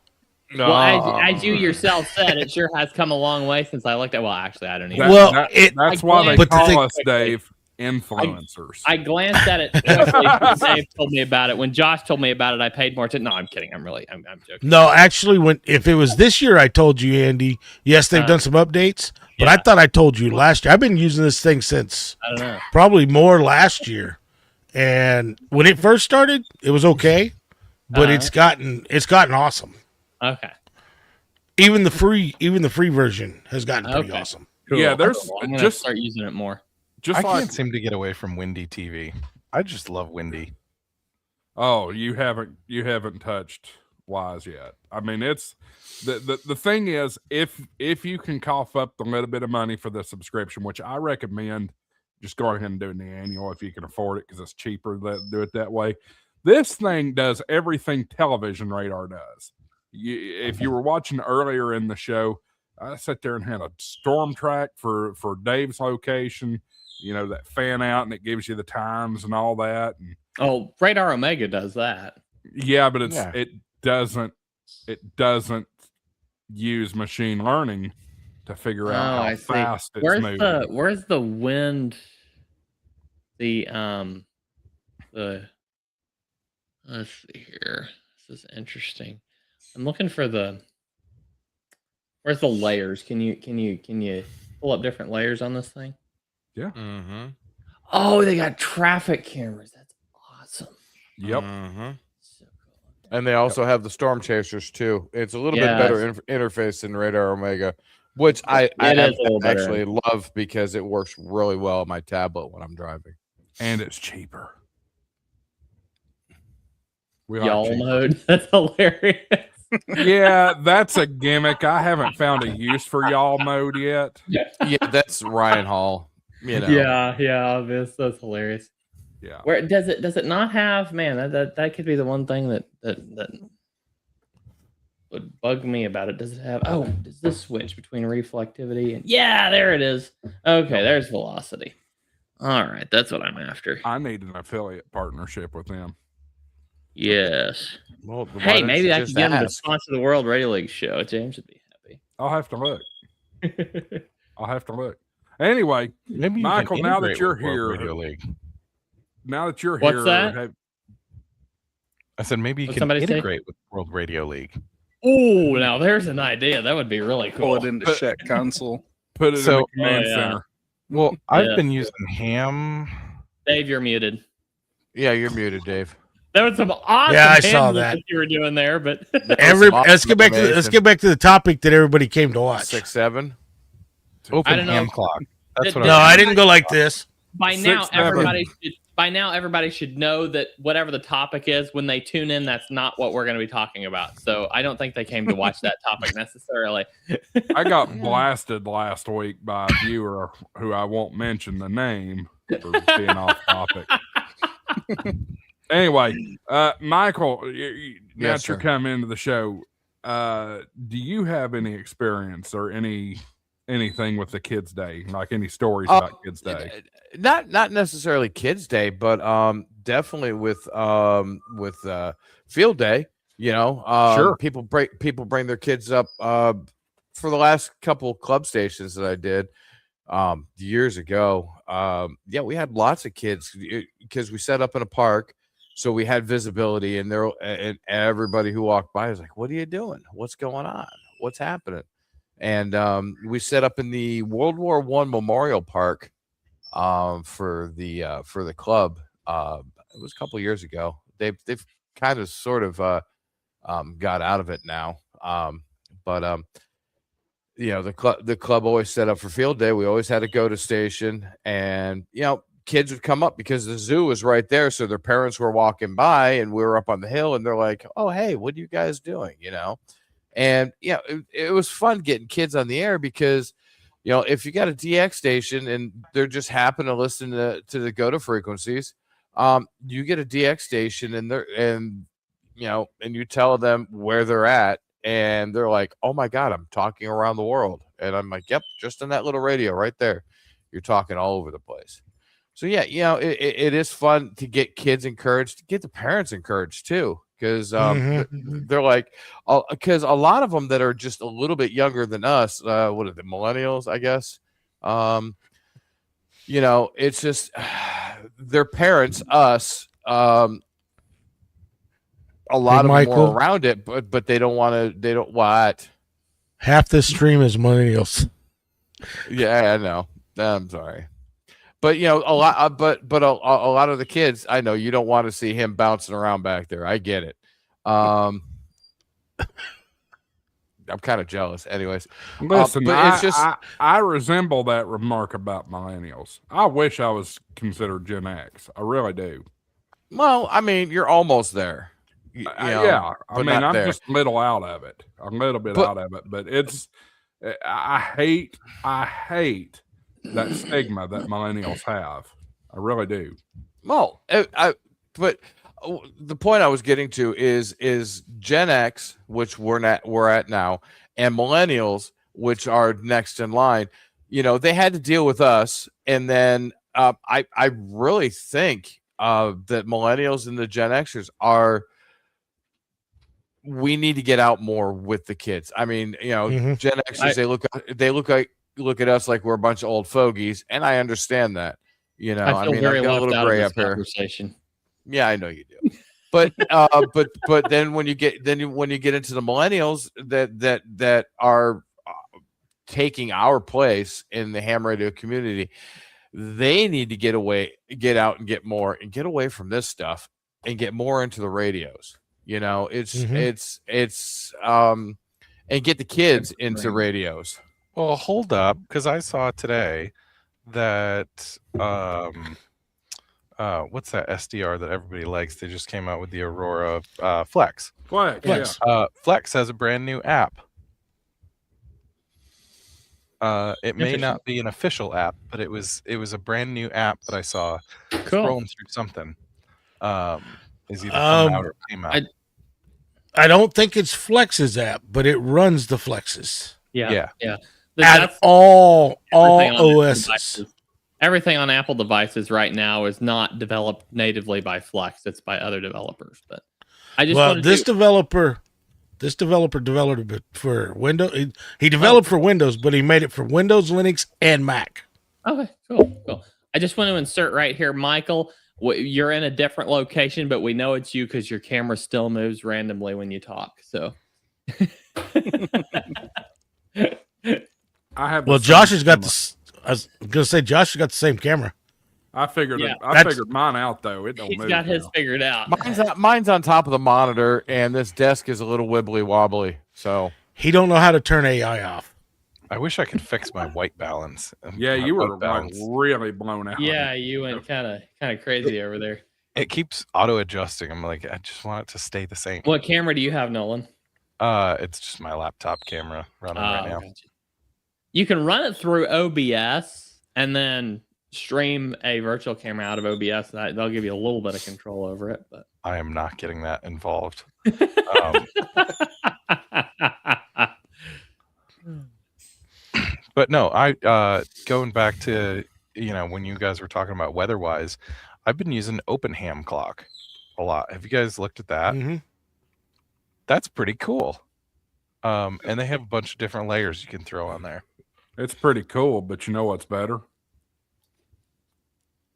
Speaker 8: No,
Speaker 4: Well, as you yourself said, it sure has come a long way since I looked at. Well, actually, I don't even.
Speaker 1: That-
Speaker 3: Well,
Speaker 1: that-
Speaker 3: it-
Speaker 1: that's
Speaker 4: I
Speaker 1: why they
Speaker 3: But the
Speaker 1: call
Speaker 3: thing-
Speaker 1: us, Dave, influencers.
Speaker 4: I glanced at it quickly. Dave told me about it. When Josh told me about it, I paid more attention. No, I'm kidding. I'm joking.
Speaker 3: No, actually, if it was this year, I told you, Andy. Yes, they've done some updates, but I thought I told you last year. I've been using this thing since
Speaker 4: I don't know.
Speaker 3: probably more last year. And when it first started, it was okay, but it's gotten awesome.
Speaker 4: Okay.
Speaker 3: Even the free version has gotten pretty awesome.
Speaker 4: Cool.
Speaker 1: Yeah, there's
Speaker 4: I'm gonna
Speaker 1: just
Speaker 4: start using it more.
Speaker 5: I can't seem to get away from Windy TV. I just love Windy.
Speaker 1: Oh, you haven't touched Wise yet. I mean, it's the thing is, if you can cough up the little bit of money for the subscription, which I recommend, just go ahead and do the annual if you can afford it, because it's cheaper to do it that way. This thing does everything Television Radar does. If you were watching earlier in the show, I sat there and had a storm track for Dave's location. You know, that fan out, and it gives you the times and all that. And
Speaker 4: Radar Omega does that.
Speaker 1: Yeah, but it doesn't use machine learning to figure out how fast it's moving.
Speaker 4: Where's the wind? The let's see here. This is interesting. I'm looking for where's the layers? Can you pull up different layers on this thing?
Speaker 1: Yeah.
Speaker 8: Mm-hmm.
Speaker 4: Oh, they got traffic cameras. That's awesome.
Speaker 1: Yep.
Speaker 8: Mm-hmm. So cool. And they also have the storm chasers too. It's a little bit better interface than Radar Omega, which I actually love because it works really well on my tablet when I'm driving.
Speaker 1: And it's cheaper.
Speaker 4: Y'all mode. That's hilarious.
Speaker 1: Yeah, that's a gimmick. I haven't found a use for y'all mode yet.
Speaker 8: Yeah, that's Ryan Hall. You know.
Speaker 4: Yeah, obvious. That's hilarious.
Speaker 1: Yeah.
Speaker 4: Where does it not have? Man, that could be the one thing that would bug me about it. Does it have? Oh, does this switch between reflectivity and? Yeah, there it is. Okay, there's velocity. All right, that's what I'm after.
Speaker 1: I need an affiliate partnership with them.
Speaker 4: Yes.
Speaker 8: Well,
Speaker 4: hey, maybe I can get them to sponsor the World Radio League show. James would be happy.
Speaker 1: I'll have to look. Anyway,
Speaker 5: maybe
Speaker 1: Michael, now that you're here,
Speaker 4: what's that?
Speaker 5: I said maybe you can integrate with World Radio League.
Speaker 4: Oh, now there's an idea. That would be really cool.
Speaker 2: Pull it into Shack console.
Speaker 1: Put it in the command center.
Speaker 5: Well, I've been using Ham.
Speaker 4: Dave, you're muted.
Speaker 8: Yeah, you're muted, Dave.
Speaker 4: That was some awesome.
Speaker 3: Yeah, I saw that
Speaker 4: you were doing there, but
Speaker 3: let's get back to the topic that everybody came to watch.
Speaker 8: 6-7.
Speaker 5: Open Ham clock. That's what.
Speaker 3: No, I didn't go like this.
Speaker 4: By now, everybody should know that whatever the topic is, when they tune in, that's not what we're going to be talking about. So I don't think they came to watch that topic necessarily.
Speaker 1: I got blasted last week by a viewer who I won't mention the name for being off topic. Anyway, Michael, now that you're coming into the show, do you have any experience or anything with the Kids Day, like any stories about Kids Day?
Speaker 8: Not necessarily Kids Day, but definitely with Field Day. You know,
Speaker 1: sure.
Speaker 8: People bring their kids up. For the last couple club stations that I did years ago, we had lots of kids because we set up in a park. So we had visibility, and everybody who walked by was like, "What are you doing? What's going on? What's happening?" And we set up in the World War I Memorial Park for the club. It was a couple years ago. They've kind of sort of got out of it now. But the club always set up for Field Day. We always had a go to station, and kids would come up because the zoo was right there. So their parents were walking by, and we were up on the hill, and they're like, "Oh, hey, what are you guys doing?" And it was fun getting kids on the air because, if you got a DX station and they're just happen to listen to the go to frequencies, you get a DX station and you tell them where they're at, and they're like, "Oh my God, I'm talking around the world." And I'm like, "Yep, just on that little radio right there, you're talking all over the place." So it is fun to get kids encouraged, to get the parents encouraged too, because they're like, because a lot of them that are just a little bit younger than us, what are the millennials, I guess, you know, it's just their parents, us, a lot of them
Speaker 3: Michael.
Speaker 8: are around it, but they don't want to. They don't what?
Speaker 3: Half this stream is millennials.
Speaker 8: Yeah, I know. I'm sorry, but you know, a lot. But a lot of the kids, I know you don't want to see him bouncing around back there. I get it. I'm kind of jealous, anyways.
Speaker 1: Listen,
Speaker 8: but it's just
Speaker 1: I resemble that remark about millennials. I wish I was considered Gen X. I really do.
Speaker 8: well, I mean, you're almost there. You know,
Speaker 1: Yeah, I
Speaker 8: but
Speaker 1: mean,
Speaker 8: not
Speaker 1: I'm
Speaker 8: there.
Speaker 1: just a little out of it. A little bit
Speaker 8: But-
Speaker 1: out of it, but it's. I hate that stigma that millennials have. I really do.
Speaker 8: Well, but the point I was getting to is Gen X, which we're at now, and millennials, which are next in line. You know, they had to deal with us, and then I really think that millennials and the Gen Xers are. We need to get out more with the kids. I mean, you know, Gen Xers, they look at us like we're a bunch of old fogies, and I understand that. You know,
Speaker 4: I feel
Speaker 8: mean,
Speaker 4: very
Speaker 8: I've got a
Speaker 4: left
Speaker 8: little
Speaker 4: out of
Speaker 8: gray
Speaker 4: this
Speaker 8: up here.
Speaker 4: conversation.
Speaker 8: Yeah, I know you do. But but then when you get into the millennials that are taking our place in the ham radio community, they need to get out and get away from this stuff and get more into the radios. You know, it's and get the kids into radios.
Speaker 5: Well, hold up, because I saw today that what's that SDR that everybody likes? They just came out with the Aurora Flex.
Speaker 1: Flex.
Speaker 5: Flex has a brand new app. It may not be an official app, but it was a brand new app that I saw scrolling through something. Is either come out or came out.
Speaker 3: I don't think it's Flex's app, but it runs the Flexes.
Speaker 4: Yeah.
Speaker 3: At all OSs.
Speaker 4: Everything on Apple devices right now is not developed natively by Flex. It's by other developers. But I just
Speaker 3: this developer developed it for Windows. He developed for Windows, but he made it for Windows, Linux, and Mac.
Speaker 4: Okay, cool. I just want to insert right here, Michael. You're in a different location, but we know it's you because your camera still moves randomly when you talk. So,
Speaker 1: I have.
Speaker 3: Well, Josh has got this. I was gonna say Josh has got the same camera.
Speaker 1: I figured.
Speaker 4: Yeah.
Speaker 1: I figured mine out though. It don't
Speaker 4: he's
Speaker 1: move.
Speaker 4: got his
Speaker 1: now.
Speaker 4: figured out.
Speaker 8: Mine's on top of the monitor, and this desk is a little wibbly wobbly. So
Speaker 3: He don't know how to turn AI off.
Speaker 5: I wish I could fix my white balance.
Speaker 1: Yeah,
Speaker 5: My
Speaker 1: you were
Speaker 5: white balance.
Speaker 1: really blown out.
Speaker 4: Yeah, you went kind of crazy over there.
Speaker 5: It keeps auto adjusting. I'm like, I just want it to stay the same.
Speaker 4: What camera do you have, Nolan?
Speaker 5: It's just my laptop camera running right now.
Speaker 4: Gotcha. You can run it through OBS and then stream a virtual camera out of OBS. They'll give you a little bit of control over it, but
Speaker 5: I am not getting that involved. But no, I going back to when you guys were talking about weather-wise, I've been using Open Ham Clock a lot. Have you guys looked at that?
Speaker 3: Mm-hmm.
Speaker 5: That's pretty cool. And they have a bunch of different layers you can throw on there.
Speaker 1: It's pretty cool, but you know what's better?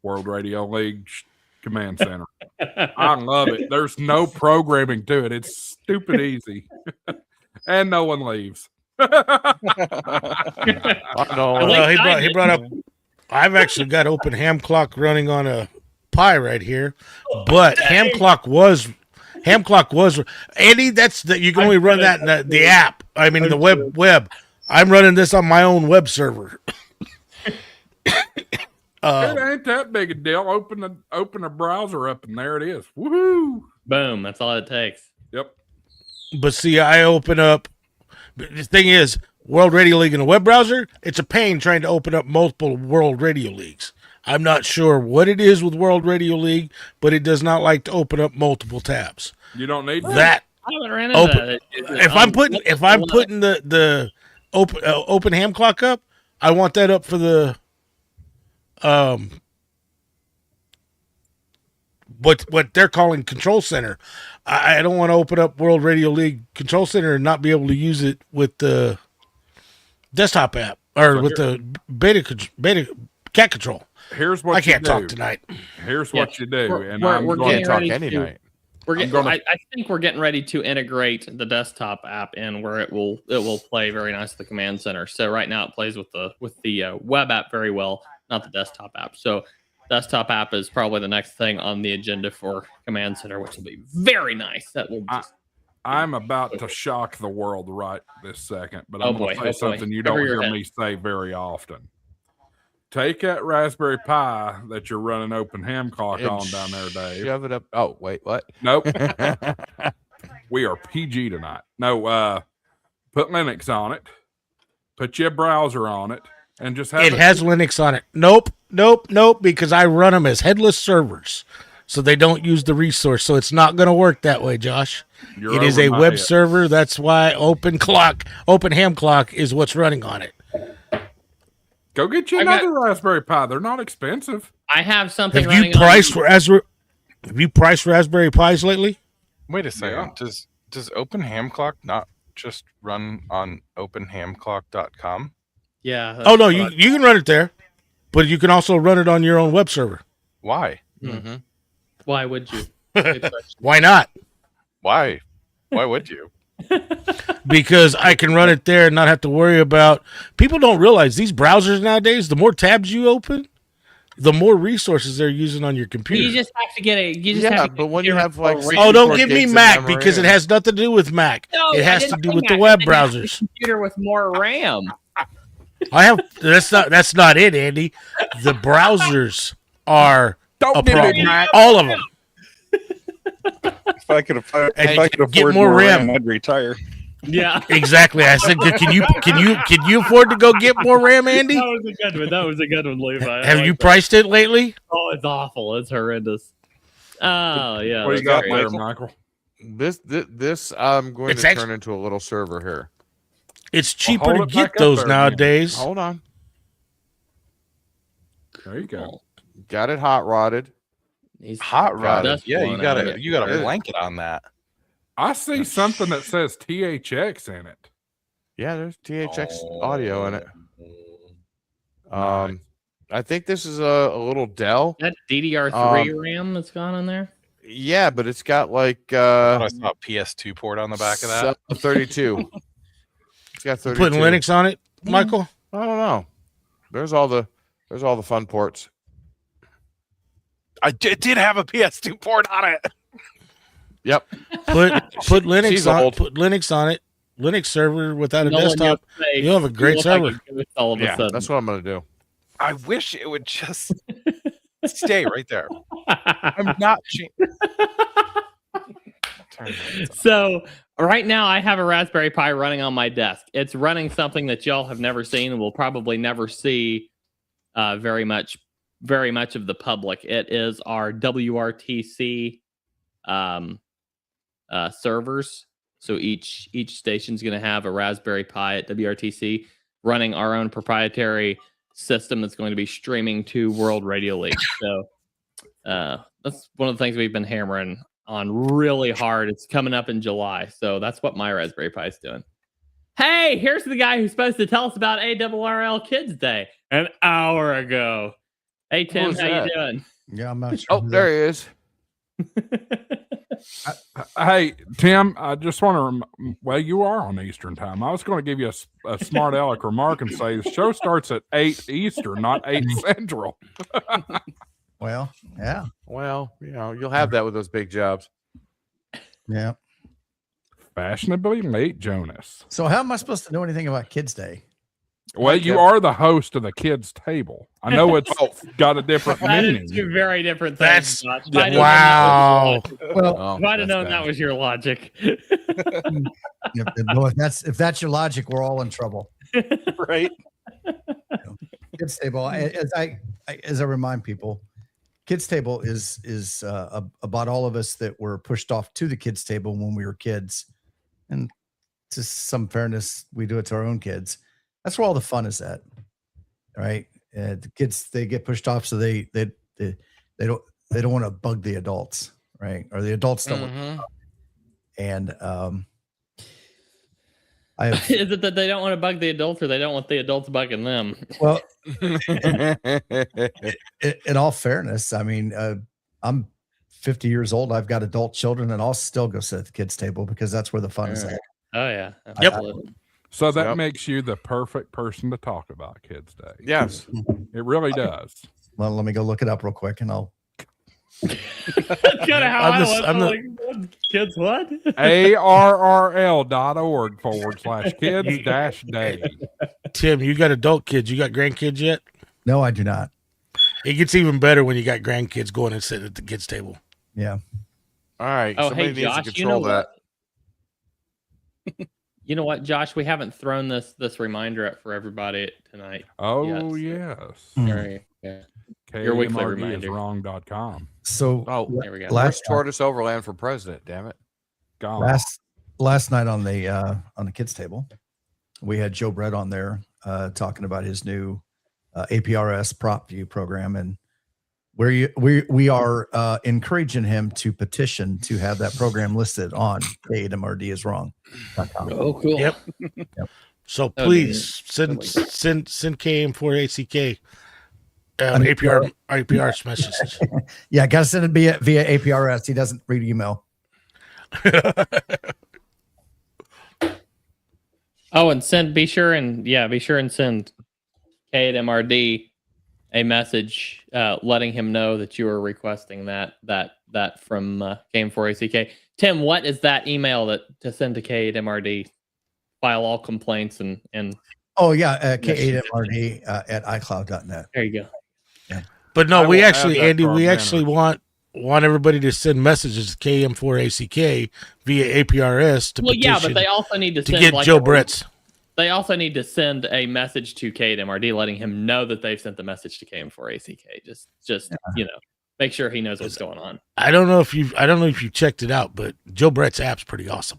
Speaker 1: World Radio League Command Center. I love it. There's no programming to it. It's stupid easy, and no one leaves.
Speaker 3: He brought up. I've actually got Open Ham Clock running on a Pi right here, but Ham Clock was Andy. You can only run that in the app. I mean, in the web. I'm running this on my own web server.
Speaker 1: It ain't that big a deal. Open a browser up, and there it is. Woohoo!
Speaker 4: boom. That's all it takes.
Speaker 1: Yep.
Speaker 3: But see, I open up. The thing is, World Radio League in a web browser, it's a pain trying to open up multiple World Radio Leagues. I'm not sure what it is with World Radio League, but it does not like to open up multiple tabs.
Speaker 1: You don't need
Speaker 3: that.
Speaker 4: I haven't ran into that.
Speaker 3: If I'm putting the open ham clock up, I want that up for the what they're calling Control Center. I don't want to open up World Radio League Control Center and not be able to use it with the desktop app or with the beta cat control.
Speaker 1: here's what
Speaker 3: I can't
Speaker 1: you do.
Speaker 3: talk tonight.
Speaker 1: Here's
Speaker 4: Yeah,
Speaker 1: what you do,
Speaker 4: we're-
Speaker 1: and
Speaker 4: we're-
Speaker 1: I'm
Speaker 4: we're
Speaker 1: going
Speaker 8: Can't
Speaker 4: getting
Speaker 8: talk
Speaker 4: ready
Speaker 8: any
Speaker 4: to-
Speaker 8: night.
Speaker 4: We're getting.
Speaker 1: gonna-
Speaker 4: I think we're getting ready to integrate the desktop app in where it will play very nice at the command center. So right now it plays with the web app very well, not the desktop app. So desktop app is probably the next thing on the agenda for command center, which will be very nice. That will.
Speaker 1: I'm about to shock the world right this second, but
Speaker 4: Oh
Speaker 1: I'm going
Speaker 4: boy,
Speaker 1: to say something you don't
Speaker 4: Cover your
Speaker 1: hear
Speaker 4: head.
Speaker 1: me say very often. Take that Raspberry Pi that you're running Open Ham Clock
Speaker 8: And
Speaker 1: on down there, Dave.
Speaker 8: Shove it up. Oh, wait, what?
Speaker 1: Nope. We are PG tonight. No, put Linux on it. Put your browser on it, and just have
Speaker 3: It has Linux on it. Nope, because I run them as headless servers, so they don't use the resource. So it's not going to work that way, Josh.
Speaker 1: You're
Speaker 3: It is
Speaker 1: over
Speaker 3: a
Speaker 1: my
Speaker 3: web
Speaker 1: head.
Speaker 3: server. That's why Open Ham Clock is what's running on it.
Speaker 1: Go get you
Speaker 4: I got-
Speaker 1: another Raspberry Pi. They're not expensive.
Speaker 4: I have something.
Speaker 3: Have you
Speaker 4: running on-
Speaker 3: priced Raspberry Pis lately?
Speaker 5: Wait a second.
Speaker 1: Yeah.
Speaker 5: Does Open Ham Clock not just run on openhamclock.com?
Speaker 4: Yeah.
Speaker 3: Oh no, you can run it there, but you can also run it on your own web server.
Speaker 5: Why?
Speaker 8: Mm-hmm.
Speaker 4: Why would you?
Speaker 3: Why not?
Speaker 5: Why? Why would you?
Speaker 3: Because I can run it there and not have to worry about. People don't realize these browsers nowadays. The more tabs you open, the more resources they're using on your computer.
Speaker 4: You just have to get a. You just
Speaker 8: Yeah,
Speaker 4: have to get
Speaker 8: but when you
Speaker 4: a-
Speaker 8: have, like,
Speaker 4: a-
Speaker 8: 64
Speaker 3: Oh, don't give me
Speaker 8: gigs of
Speaker 3: Mac
Speaker 8: memory
Speaker 3: because it
Speaker 8: and-
Speaker 3: has nothing to do with Mac.
Speaker 4: No,
Speaker 3: It
Speaker 4: I
Speaker 3: has
Speaker 4: didn't
Speaker 3: to do
Speaker 4: say
Speaker 3: with the
Speaker 4: Mac.
Speaker 3: web
Speaker 4: I said have a
Speaker 3: browsers.
Speaker 4: computer with more RAM.
Speaker 3: I have that's not it, Andy. The browsers are
Speaker 1: Don't
Speaker 3: a
Speaker 1: give me
Speaker 3: problem.
Speaker 1: Mac.
Speaker 3: All of them.
Speaker 2: If I could afford,
Speaker 3: Hey,
Speaker 2: if I could
Speaker 3: get
Speaker 2: afford
Speaker 3: more
Speaker 2: more
Speaker 3: RAM.
Speaker 2: RAM, I'd retire.
Speaker 4: Yeah.
Speaker 3: Exactly. I said, can you afford to go get more RAM, Andy?
Speaker 4: That was a good one. That was a good one, Levi. I
Speaker 3: Have
Speaker 4: like
Speaker 3: you
Speaker 4: that.
Speaker 3: priced it lately?
Speaker 4: Oh, it's awful. It's horrendous. Oh yeah.
Speaker 1: What do you
Speaker 4: that's
Speaker 1: got
Speaker 4: great.
Speaker 1: there, Michael?
Speaker 8: This I'm going
Speaker 3: It's
Speaker 8: to
Speaker 3: actu-
Speaker 8: turn into a little server here.
Speaker 3: It's cheaper
Speaker 1: hold
Speaker 3: to
Speaker 1: it
Speaker 3: get
Speaker 1: back up
Speaker 3: those
Speaker 1: there, man.
Speaker 3: nowadays.
Speaker 8: Hold on.
Speaker 1: There you go.
Speaker 8: Got it hot rodded.
Speaker 4: He's
Speaker 5: Hot rod.
Speaker 4: dust
Speaker 5: Yeah, you
Speaker 4: blowing
Speaker 5: got
Speaker 4: out of
Speaker 5: a
Speaker 4: it.
Speaker 5: you got a
Speaker 8: Yeah.
Speaker 5: blanket on that.
Speaker 1: I see something that says THX in it.
Speaker 8: Yeah, there's THX audio in it.
Speaker 1: Nice.
Speaker 8: I think this is a little Dell.
Speaker 4: That DDR3 RAM that's gone in there.
Speaker 8: Yeah, but it's got like
Speaker 5: I saw a PS2 port on the back of that.
Speaker 8: 32. It's got 32.
Speaker 3: Putting Linux on it, Michael.
Speaker 8: I don't know. There's all the fun ports.
Speaker 5: It did have a PS2 port on it.
Speaker 8: Yep.
Speaker 3: Put Linux
Speaker 8: She's
Speaker 3: on.
Speaker 8: old.
Speaker 3: Put Linux on it. Linux server without a
Speaker 4: No one
Speaker 3: desktop.
Speaker 4: knows they-
Speaker 3: You'll have a great
Speaker 4: look like
Speaker 3: server.
Speaker 4: a goose all of a
Speaker 8: Yeah,
Speaker 4: sudden.
Speaker 8: that's what I'm gonna do.
Speaker 5: I wish it would just stay right there. I'm not changing.
Speaker 4: So right now I have a Raspberry Pi running on my desk. It's running something that y'all have never seen and will probably never see very much of the public. It is our WRTC servers. So each station's going to have a Raspberry Pi at WRTC running our own proprietary system that's going to be streaming to World Radio League. So that's one of the things we've been hammering on really hard. It's coming up in July. So that's what my Raspberry Pi is doing. Hey, here's the guy who's supposed to tell us about ARRL Kids Day an hour ago. Hey, Tim,
Speaker 8: Who's
Speaker 4: how
Speaker 8: that?
Speaker 4: you doing?
Speaker 9: Yeah, I'm not sure.
Speaker 8: Oh,
Speaker 9: who
Speaker 8: there he is.
Speaker 1: Hey, Tim, I just want to, well, you are on Eastern time. I was going to give you a smart aleck remark and say the show starts at 8 Eastern, not 8 Central.
Speaker 9: Well, yeah,
Speaker 8: Well, you'll have that with those big jobs.
Speaker 9: yeah.
Speaker 1: Fashionably late, Jonas.
Speaker 9: So how am I supposed to know anything about Kids Day?
Speaker 1: Well, you are the host of the kids' table. I know it's got a different
Speaker 4: That
Speaker 1: meaning.
Speaker 4: is two very different
Speaker 3: That's-
Speaker 4: things. Josh. If I'd have known
Speaker 3: Wow.
Speaker 4: that was your logic-
Speaker 9: Well,
Speaker 8: Oh,
Speaker 4: If I'd have
Speaker 8: that's
Speaker 4: known
Speaker 8: bad.
Speaker 4: that was your logic.
Speaker 9: if that's your logic, we're all in trouble.
Speaker 2: Right?
Speaker 9: Kids Table, as I remind people, Kids Table is about all of us that were pushed off to the Kids Table when we were kids, and to some fairness, we do it to our own kids. That's where all the fun is at, right? The kids, they get pushed off, so they don't want to bug the adults, right? Or the adults don't.
Speaker 8: Mhm.
Speaker 9: And I have,
Speaker 4: Is it that they don't want to bug the adults, or they don't want the adults bugging them?
Speaker 9: well, in all fairness, I mean, I'm 50 years old. I've got adult children, and I'll still go sit at the kids' table because that's where the fun is at.
Speaker 4: Oh yeah.
Speaker 3: Yep.
Speaker 4: Absolutely.
Speaker 1: So that
Speaker 8: Yep.
Speaker 1: makes you the perfect person to talk about Kids Day.
Speaker 8: Yes.
Speaker 1: It really does.
Speaker 9: Well, let me go look it up real quick, and I'll.
Speaker 4: That's kind of how
Speaker 3: I'm
Speaker 4: I
Speaker 3: the-
Speaker 4: was.
Speaker 3: I'm the-
Speaker 4: Like, what? Kids, what?
Speaker 1: ARRL.org/kids-day.
Speaker 3: Tim, you got adult kids. You got grandkids yet?
Speaker 9: No, I do not.
Speaker 3: It gets even better when you got grandkids going and sitting at the kids' table.
Speaker 9: Yeah.
Speaker 8: All right.
Speaker 4: Oh,
Speaker 8: Somebody
Speaker 4: hey,
Speaker 8: needs
Speaker 4: Josh,
Speaker 8: to
Speaker 4: you know
Speaker 8: control that.
Speaker 4: what? You know what, Josh? We haven't thrown this reminder up for everybody tonight.
Speaker 1: Oh,
Speaker 4: Yes.
Speaker 1: yes.
Speaker 9: Hmm.
Speaker 4: Very, yeah. Your weekly reminder.
Speaker 1: KMRDiswrong.com.
Speaker 9: So
Speaker 8: Oh,
Speaker 4: There we go.
Speaker 8: Where's Tortoise Overland for president? Damn it.
Speaker 1: Gone.
Speaker 9: last night on the kids' table, we had Joe Brett on there talking about his new APRS prop view program, and we are encouraging him to petition to have that program listed on KMRDiswrong.com.
Speaker 4: Oh, cool.
Speaker 3: Yep. So
Speaker 4: That would be
Speaker 3: please send KM4ACK
Speaker 9: An
Speaker 3: APR messages.
Speaker 9: Yeah, gotta send it via APRS. He doesn't read email.
Speaker 4: Oh, and be sure and send K at MRD a message letting him know that you are requesting that from Game4ACK. Tim, what is that email to send to K at MRD? File all complaints and
Speaker 9: Oh yeah, K8MRD at iCloud.net.
Speaker 4: there you go.
Speaker 3: But no,
Speaker 1: I
Speaker 3: we
Speaker 1: will
Speaker 3: actually,
Speaker 1: add that
Speaker 3: Andy,
Speaker 1: to our
Speaker 3: we
Speaker 1: banner.
Speaker 3: actually want everybody to send messages to KM4ACK via APRS to
Speaker 4: Well, yeah,
Speaker 3: petition
Speaker 4: but they also need to
Speaker 3: to
Speaker 4: send
Speaker 3: get
Speaker 4: like
Speaker 3: Joe Brett's.
Speaker 4: They also need to send a message to K at MRD letting him know that they've sent the message to KM4ACK. Just make sure he knows what's going on.
Speaker 3: I don't know if you checked it out, but Joe Brett's app's pretty awesome.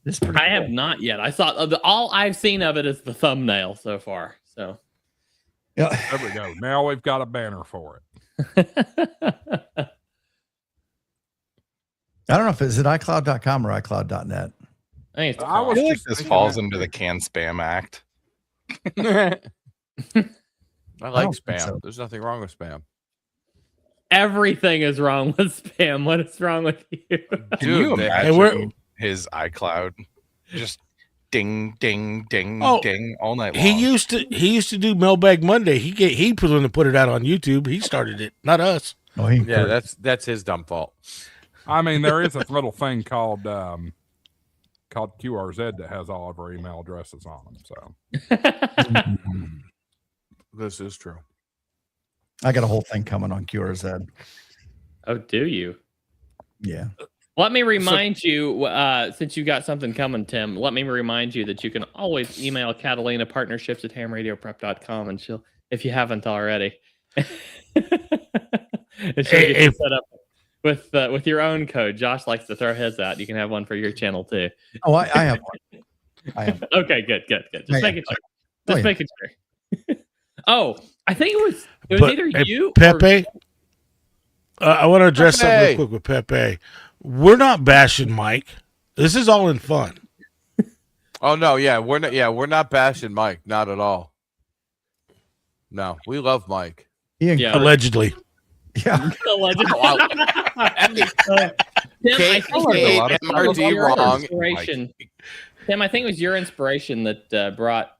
Speaker 9: This is pretty
Speaker 4: I
Speaker 9: cool.
Speaker 4: have not yet. I saw all I've seen of it is the thumbnail so far. So
Speaker 9: Yeah.
Speaker 1: There we go. Now we've got a banner for it.
Speaker 9: I don't know if it's at iCloud.com or iCloud.net.
Speaker 4: I think it's
Speaker 1: I
Speaker 5: I
Speaker 1: was
Speaker 5: feel like
Speaker 1: just
Speaker 5: this
Speaker 1: thinking
Speaker 5: falls
Speaker 1: that-
Speaker 5: into the can spam act.
Speaker 8: I like
Speaker 9: don't think
Speaker 8: spam.
Speaker 9: so.
Speaker 8: There's nothing wrong with spam.
Speaker 4: everything is wrong with spam. What is wrong with you?
Speaker 5: Can
Speaker 8: Dude,
Speaker 5: you
Speaker 8: they-
Speaker 3: And we're-
Speaker 5: imagine his iCloud just ding, ding, ding,
Speaker 3: Oh,
Speaker 5: ding all night long?
Speaker 3: He used to do Mailbag Monday. He put in to put it out on YouTube. He started it, not us.
Speaker 9: Oh, he
Speaker 8: Yeah, that's his dumb fault.
Speaker 1: I mean, there is a little thing called QRZ that has all of our email addresses on them. So
Speaker 8: This is true.
Speaker 9: I got a whole thing coming on QRZ.
Speaker 4: Oh, do you?
Speaker 9: Yeah.
Speaker 4: Let me remind you, since you got something coming, Tim, let me remind you that you can always email Catalina Partnerships at hamradioprep.com, and she'll, if you haven't already, and she'll get you set up with your own code. Josh likes to throw his out. You can have one for your channel too.
Speaker 9: Oh, I have one. I have.
Speaker 4: Okay, good. Just
Speaker 9: Yeah,
Speaker 4: making sure.
Speaker 9: Oh,
Speaker 4: Just
Speaker 9: yeah.
Speaker 4: making sure. Oh, I think it was
Speaker 3: But,
Speaker 4: either
Speaker 3: hey,
Speaker 4: you or
Speaker 3: Pepe. I want to address something
Speaker 8: Pepe.
Speaker 3: real quick with Pepe. We're not bashing Mike. This is all in fun.
Speaker 8: Oh no, we're not bashing Mike, not at all. No, we love Mike.
Speaker 9: He
Speaker 4: Yeah.
Speaker 3: Allegedly.
Speaker 9: Yeah.
Speaker 4: Allegedly.
Speaker 8: Wow.
Speaker 4: Tim, I think
Speaker 8: K-
Speaker 5: a lot of
Speaker 4: it was
Speaker 8: MRD
Speaker 4: your
Speaker 8: wrong.
Speaker 4: inspiration. Tim, I think it was your inspiration that brought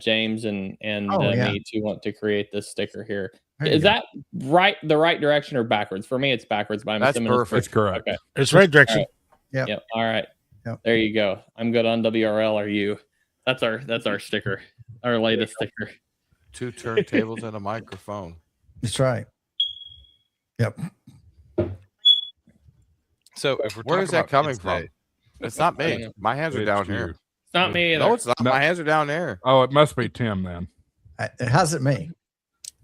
Speaker 4: James and
Speaker 9: Oh, yeah.
Speaker 4: me to want to create this sticker here.
Speaker 9: There you
Speaker 4: Is
Speaker 9: go.
Speaker 4: that the right direction or backwards? For me, it's backwards. But I'm
Speaker 8: That's
Speaker 4: assuming it's
Speaker 8: perfect.
Speaker 1: that's correct.
Speaker 4: Okay.
Speaker 3: It's right direction.
Speaker 9: Yep.
Speaker 4: Yep. All right.
Speaker 9: Yep.
Speaker 4: There you go. I'm good on WRL. Are you? That's our sticker. Our latest sticker.
Speaker 8: 2 turntables and a microphone.
Speaker 9: That's right. Yep.
Speaker 5: So if we're
Speaker 8: Where
Speaker 5: talking
Speaker 8: is that
Speaker 5: about
Speaker 8: coming
Speaker 5: Kids
Speaker 8: from?
Speaker 5: Day,
Speaker 8: It's not
Speaker 4: I don't
Speaker 8: me.
Speaker 4: know.
Speaker 8: My hands are
Speaker 1: It's
Speaker 8: down
Speaker 1: you.
Speaker 8: here.
Speaker 4: It's not me either.
Speaker 8: No, it's not.
Speaker 1: No.
Speaker 8: My hands are down there.
Speaker 1: Oh, it must be Tim then.
Speaker 9: How's it me?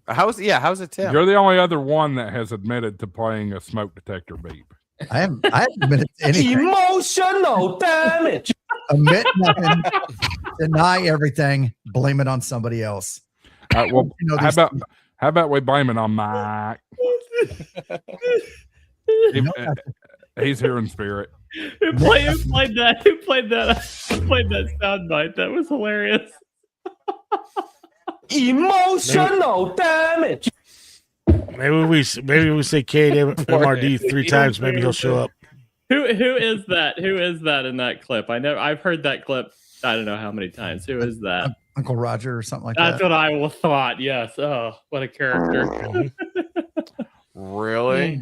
Speaker 8: How's it Tim?
Speaker 1: You're the only other one that has admitted to playing a smoke detector beep.
Speaker 9: I haven't admitted to anything.
Speaker 10: Emotional damage.
Speaker 9: Admit nothing. Deny everything. Blame it on somebody else.
Speaker 1: Well,
Speaker 9: You know,
Speaker 1: how
Speaker 9: these-
Speaker 1: about we blame it on Mike? He's here in spirit.
Speaker 4: Who played that? Who played that soundbite? That was hilarious.
Speaker 10: Emotional damage.
Speaker 3: Maybe we say KMRD 3 times. Maybe he'll show up.
Speaker 4: Who is that? Who is that in that clip? I've heard that clip. I don't know how many times. Who is that?
Speaker 9: Uncle Roger or something like that.
Speaker 4: That's what I thought. Yes. Oh, what a character.
Speaker 8: Really?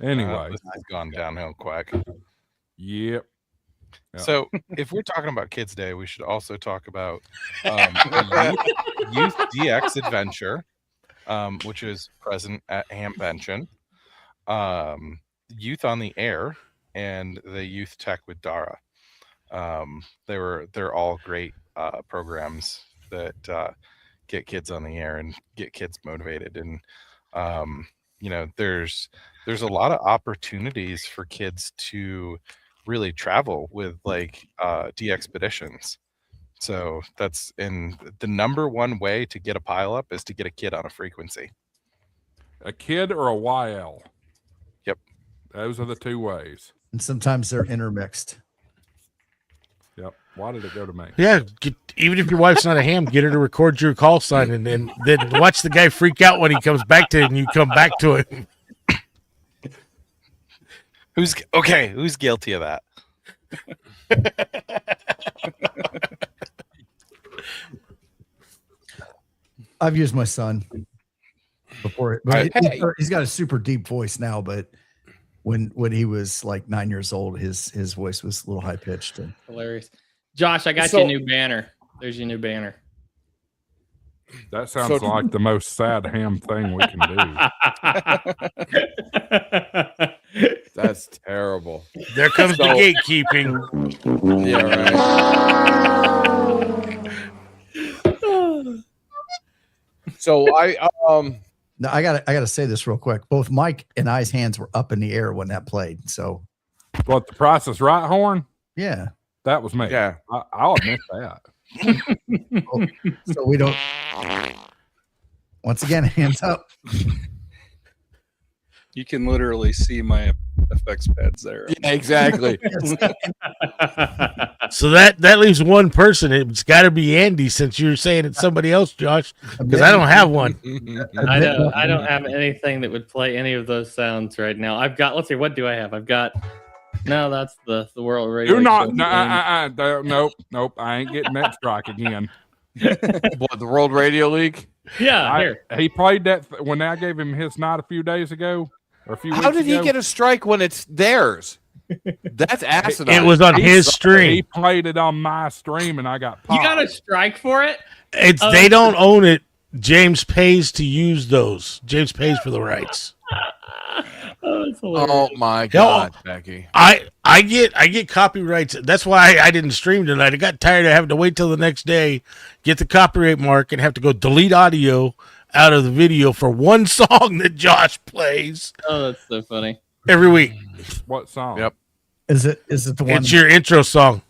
Speaker 1: Anyway,
Speaker 5: this has gone downhill quick.
Speaker 1: Yep.
Speaker 5: So, if we're talking about Kids Day, we should also talk about Youth DX Adventure, which is present at Hamvention, Youth on the Air, and the Youth Tech with Dara. They're all great programs that get kids on the air and get kids motivated. And there's a lot of opportunities for kids to really travel with DXpeditions. So that's the number one way to get a pile up is to get a kid on a frequency.
Speaker 1: A kid or a YL?
Speaker 5: Yep.
Speaker 1: Those are the two ways.
Speaker 9: And sometimes they're intermixed.
Speaker 1: Yep. Why did it go to me?
Speaker 3: Yeah, even if your wife's not a ham, get her to record your call sign and then watch the guy freak out when he comes back to it and you come back to him.
Speaker 5: Who's guilty of that?
Speaker 9: I've used my son before, but he's got a super deep voice now. But when he was like 9 years old, his voice was a little high pitched.
Speaker 4: Hilarious. Josh, I got you a new banner. There's your new banner.
Speaker 1: That sounds like the most sad ham thing we can do.
Speaker 8: That's terrible.
Speaker 3: There comes the gatekeeping.
Speaker 8: Yeah, right. So
Speaker 9: now I gotta say this real quick. Both Mike and I's hands were up in the air when that played. So,
Speaker 1: What, the Price is Right horn?
Speaker 9: yeah.
Speaker 1: That was me.
Speaker 8: Yeah.
Speaker 1: I'll admit that.
Speaker 9: So we don't. Once again, hands up.
Speaker 2: You can literally see my effects pads there.
Speaker 8: Yeah, exactly.
Speaker 3: So that leaves one person. It's got to be Andy, since you're saying it's somebody else, Josh, because I don't have one.
Speaker 4: I don't have anything that would play any of those sounds right now. I've got. Let's see. What do I have? I've got. No, that's the World Radio.
Speaker 1: Do not. Nope. I ain't getting that strike again.
Speaker 8: What, the World Radio League?
Speaker 4: Yeah, here.
Speaker 1: He played that when I gave him his night a few days ago. Or a few
Speaker 8: How
Speaker 1: weeks
Speaker 8: did he
Speaker 1: ago.
Speaker 8: get a strike when it's theirs? That's asinine.
Speaker 3: It was on his stream.
Speaker 1: He played it on my stream, and I got popped.
Speaker 4: You got a strike for it?
Speaker 3: They don't own it. James pays to use those. James pays for the rights.
Speaker 8: Oh my God, Becky!
Speaker 3: I get copyrights. That's why I didn't stream tonight. I got tired of having to wait till the next day, get the copyright mark, and have to go delete audio out of the video for one song that Josh plays.
Speaker 4: Oh, that's so funny.
Speaker 3: Every week.
Speaker 1: What song?
Speaker 8: Yep.
Speaker 9: Is it the one?
Speaker 3: It's your intro song.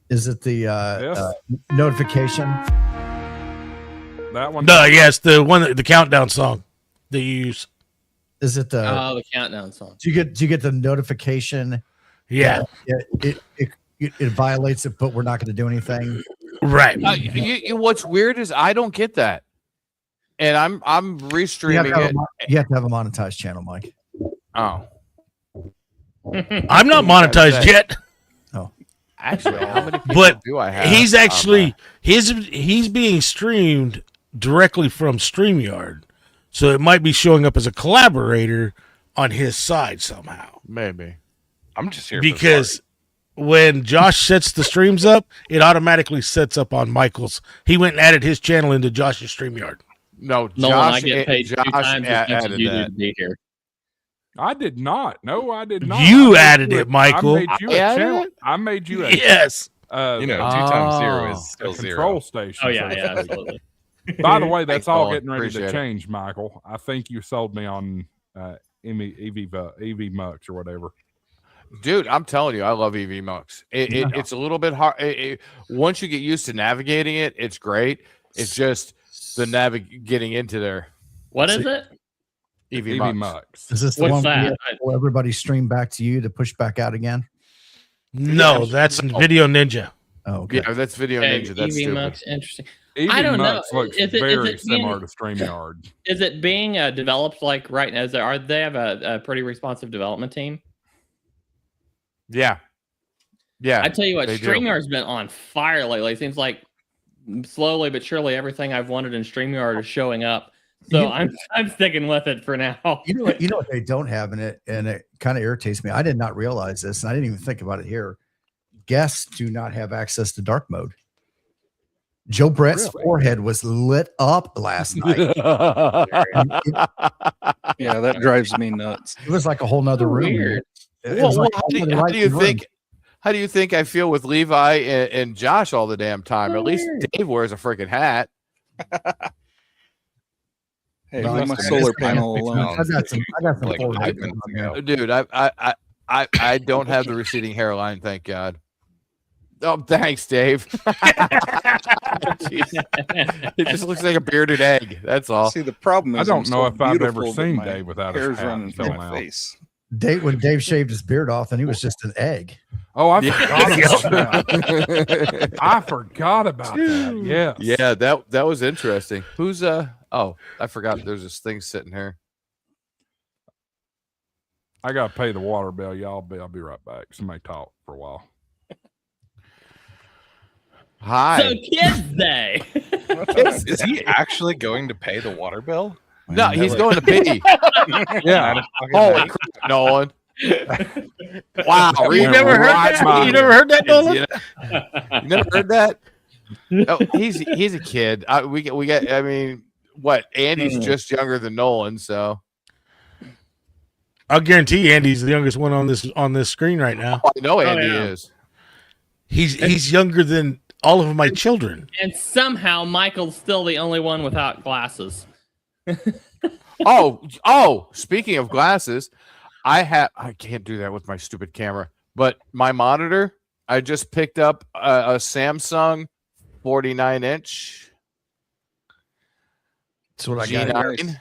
Speaker 9: Is it the notification?
Speaker 1: That one?
Speaker 3: No, yes, the one, the countdown song that you use.
Speaker 9: Is it the?
Speaker 4: The countdown song.
Speaker 9: Do you get the notification?
Speaker 3: Yeah.
Speaker 9: It violates it, but we're not going to do anything.
Speaker 3: Right.
Speaker 8: What's weird is I don't get that, and I'm restreaming it.
Speaker 9: You have to have a monetized channel, Mike.
Speaker 8: Oh,
Speaker 3: I'm not monetized yet.
Speaker 9: Oh,
Speaker 8: actually, how many people
Speaker 3: But
Speaker 8: do I have?
Speaker 3: he's actually he's being streamed directly from StreamYard, so it might be showing up as a collaborator on his side somehow.
Speaker 8: Maybe.
Speaker 5: I'm just here
Speaker 3: Because when Josh sets the streams up, it automatically sets up on Michael's. He went and added his channel into Josh's StreamYard.
Speaker 8: No,
Speaker 4: Nolan, I
Speaker 8: Josh,
Speaker 4: get paid 2 times as much as
Speaker 8: added
Speaker 4: you
Speaker 8: that.
Speaker 4: do to be here.
Speaker 1: I did not. No, I did not.
Speaker 3: You added it, Michael.
Speaker 1: I made you a channel. I made you a
Speaker 3: Yes.
Speaker 5: 2 times 0 is still
Speaker 1: a
Speaker 5: 0.
Speaker 1: control station.
Speaker 4: Oh, yeah, absolutely.
Speaker 1: By the way, that's
Speaker 8: Thanks,
Speaker 1: all
Speaker 8: Nolan.
Speaker 1: getting ready
Speaker 8: Appreciate
Speaker 1: to
Speaker 8: it.
Speaker 1: change, Michael. I think you sold me on EV Mux or whatever.
Speaker 8: Dude, I'm telling you, I love EV Mux. It's a little bit hard. Once you get used to navigating it, it's great. It's just the getting into there.
Speaker 4: What is it?
Speaker 8: EV
Speaker 1: EV
Speaker 8: Mux.
Speaker 1: Mux.
Speaker 9: Is this the
Speaker 4: What's
Speaker 9: one where you
Speaker 4: that?
Speaker 9: will everybody stream back to you to push back out again?
Speaker 3: No, that's Video Ninja.
Speaker 9: Oh, okay.
Speaker 8: Yeah, that's Video
Speaker 4: Okay,
Speaker 8: Ninja. That's
Speaker 4: EV
Speaker 8: stupid.
Speaker 4: Mux, interesting.
Speaker 1: EV
Speaker 4: I don't know.
Speaker 1: Mux looks
Speaker 4: Is it
Speaker 1: very
Speaker 4: being-
Speaker 1: similar to StreamYard.
Speaker 4: Is it being developed like right now? Are they have a pretty responsive development team?
Speaker 8: Yeah. Yeah.
Speaker 4: I tell you what,
Speaker 8: they do.
Speaker 4: StreamYard's been on fire lately. It seems like slowly but surely everything I've wanted in StreamYard is showing up. So I'm sticking with it for now.
Speaker 9: You know what they don't have in it, and it kind of irritates me. I did not realize this, and I didn't even think about it here. Guests do not have access to dark mode. Joe Brett's forehead was lit up last night.
Speaker 2: Yeah, that drives me nuts.
Speaker 9: It was like a whole nother room.
Speaker 4: Weird.
Speaker 9: It was like
Speaker 8: how
Speaker 9: all
Speaker 8: do
Speaker 9: the
Speaker 8: you
Speaker 9: lights in the room.
Speaker 8: think? How do you think I feel with Levi and Josh all the damn time? At least Dave wears a freaking hat.
Speaker 2: Hey,
Speaker 9: No,
Speaker 2: leave my
Speaker 9: it's-
Speaker 2: solar
Speaker 9: it's-
Speaker 2: panel
Speaker 9: it's-
Speaker 2: alone.
Speaker 9: I got some
Speaker 5: Like
Speaker 9: forehead
Speaker 5: 5
Speaker 9: on
Speaker 5: minutes
Speaker 9: there.
Speaker 5: ago.
Speaker 8: Dude, I don't have the receding hairline, thank God. Oh, thanks, Dave. Jeez. It just looks like a bearded egg. That's all.
Speaker 2: See, the problem is
Speaker 1: I don't
Speaker 2: I'm
Speaker 1: know
Speaker 2: so
Speaker 1: if I've ever
Speaker 2: beautiful that
Speaker 1: seen
Speaker 2: my
Speaker 1: Dave without his
Speaker 2: hair's
Speaker 1: hat
Speaker 2: running through
Speaker 1: filling
Speaker 2: my
Speaker 1: out.
Speaker 2: face.
Speaker 9: When Dave shaved his beard off, and he was just an egg.
Speaker 1: Oh, I
Speaker 8: Yeah.
Speaker 1: forgot about that. I forgot about that. Yeah.
Speaker 8: Yeah, that was interesting. Who's oh, I forgot there's this thing sitting here.
Speaker 1: I gotta pay the water bill. I'll be right back. Somebody talk for a while.
Speaker 8: Hi.
Speaker 4: So Kids Day.
Speaker 5: Is he actually going to pay the water bill?
Speaker 8: No, he's going to pee.
Speaker 1: Yeah.
Speaker 8: Holy crap, Nolan. Wow.
Speaker 3: You never heard that? You never heard that, Nolan?
Speaker 8: You never heard that? Oh, he's a kid. We get. I mean, what? Andy's just younger than Nolan, so
Speaker 3: I'll guarantee Andy's the youngest one on this screen right now.
Speaker 8: I know Andy
Speaker 4: yeah.
Speaker 8: is.
Speaker 3: He's younger than all of my children.
Speaker 4: And somehow Michael's still the only one without glasses.
Speaker 8: Oh! Speaking of glasses, I can't do that with my stupid camera. But my monitor, I just picked up a Samsung 49-inch.
Speaker 9: That's what I got.
Speaker 8: G9.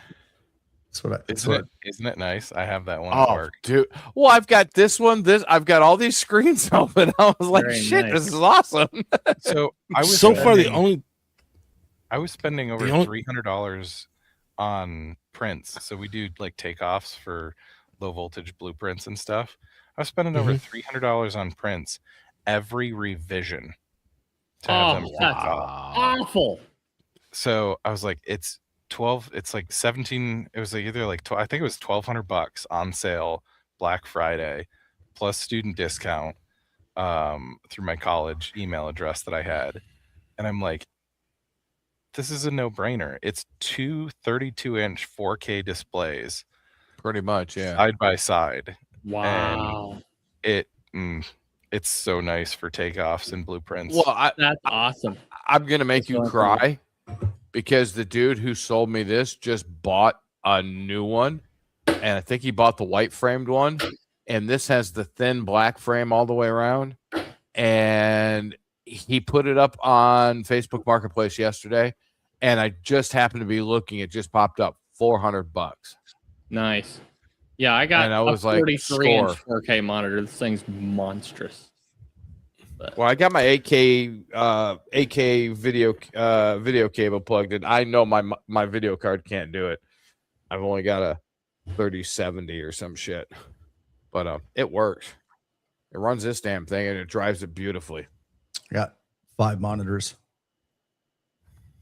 Speaker 5: Isn't it nice? I have that one at
Speaker 8: Oh,
Speaker 5: work.
Speaker 8: dude. Well, I've got this one. I've got all these screens open. I was like,
Speaker 4: Very
Speaker 8: shit,
Speaker 4: nice.
Speaker 8: this is awesome.
Speaker 5: So I was
Speaker 3: So far, the
Speaker 5: spending-
Speaker 3: only
Speaker 5: I was spending over
Speaker 3: The only-
Speaker 5: $300 on prints. So we do like takeoffs for low voltage blueprints and stuff. I was spending over $300 on prints every revision to have
Speaker 4: Oh,
Speaker 5: them printed
Speaker 4: that's
Speaker 5: off.
Speaker 4: awful.
Speaker 5: So I was like, it's 12, it's like 17, it was like either like I think it was $1,200 on sale Black Friday plus student discount through my college email address that I had. And I'm like, this is a no-brainer. It's two 32-inch 4K displays
Speaker 8: Pretty much, yeah.
Speaker 5: side by side.
Speaker 4: Wow.
Speaker 5: It's so nice for takeoffs and blueprints.
Speaker 8: Well,
Speaker 4: That's awesome.
Speaker 8: I'm gonna make you
Speaker 4: That's
Speaker 8: cry because the dude who sold me this just bought a new one, and I think he bought the white framed one, and this has the thin black frame all the way around, and he put it up on Facebook Marketplace yesterday, and I just happened to be looking. It just popped up, $400.
Speaker 4: Nice. Yeah, I got
Speaker 8: And I
Speaker 4: a
Speaker 8: was like,
Speaker 4: 43-inch 4K monitor. This thing's monstrous.
Speaker 8: Well, I got my 8K video cable plugged in. I know my video card can't do it. I've only got a 3070 or some shit, but it works. It runs this damn thing and it drives it beautifully.
Speaker 9: Got 5 monitors.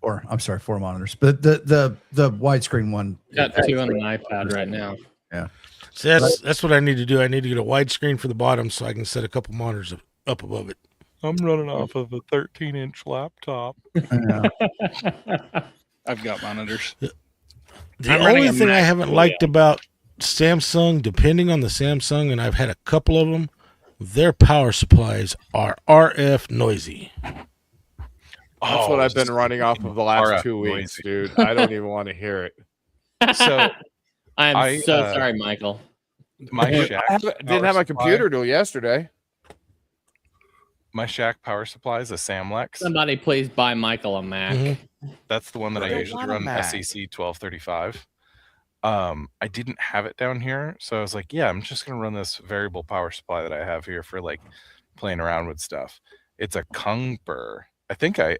Speaker 9: Or I'm sorry, 4 monitors. But the widescreen one.
Speaker 4: Got 2 on the iPad right now.
Speaker 9: Yeah.
Speaker 3: So that's what I need to do. I need to get a widescreen for the bottom so I can set a couple monitors up above it.
Speaker 5: I'm running off of a 13-inch laptop.
Speaker 2: I've got monitors.
Speaker 3: The
Speaker 4: I'm running
Speaker 3: only
Speaker 4: a
Speaker 3: thing I
Speaker 4: Mac
Speaker 3: haven't
Speaker 4: Studio.
Speaker 3: liked about Samsung, depending on the Samsung, and I've had a couple of them, their power supplies are RF noisy.
Speaker 8: That's what I've been running off of the last
Speaker 5: RF
Speaker 8: 2 weeks,
Speaker 5: noisy.
Speaker 8: dude. I don't even want to hear it.
Speaker 5: So
Speaker 4: I'm so sorry, Michael.
Speaker 5: my
Speaker 8: I
Speaker 5: Shack
Speaker 8: didn't have my computer till yesterday.
Speaker 5: My Shack power supply is a Samlex.
Speaker 4: Somebody please buy Michael a Mac.
Speaker 3: Mhm.
Speaker 5: That's the one that I
Speaker 8: don't
Speaker 5: usually
Speaker 8: want a
Speaker 5: run
Speaker 8: Mac.
Speaker 5: SEC 1235. I didn't have it down here, so I was like, yeah, I'm just gonna run this variable power supply that I have here for like playing around with stuff. It's a Kungber. I think Kay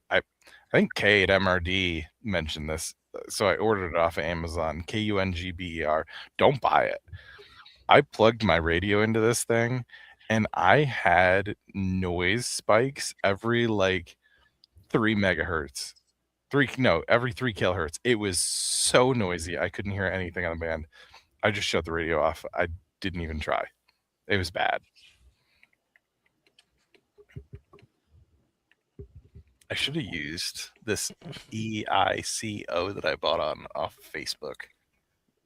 Speaker 5: at MRD mentioned this, so I ordered it off of Amazon. KUNGBER. Don't buy it. I plugged my radio into this thing, and I had noise spikes every like 3 megahertz. Every 3 kilohertz. It was so noisy. I couldn't hear anything on the band. I just shut the radio off. I didn't even try. It was bad. I should have used this EICO that I bought off Facebook.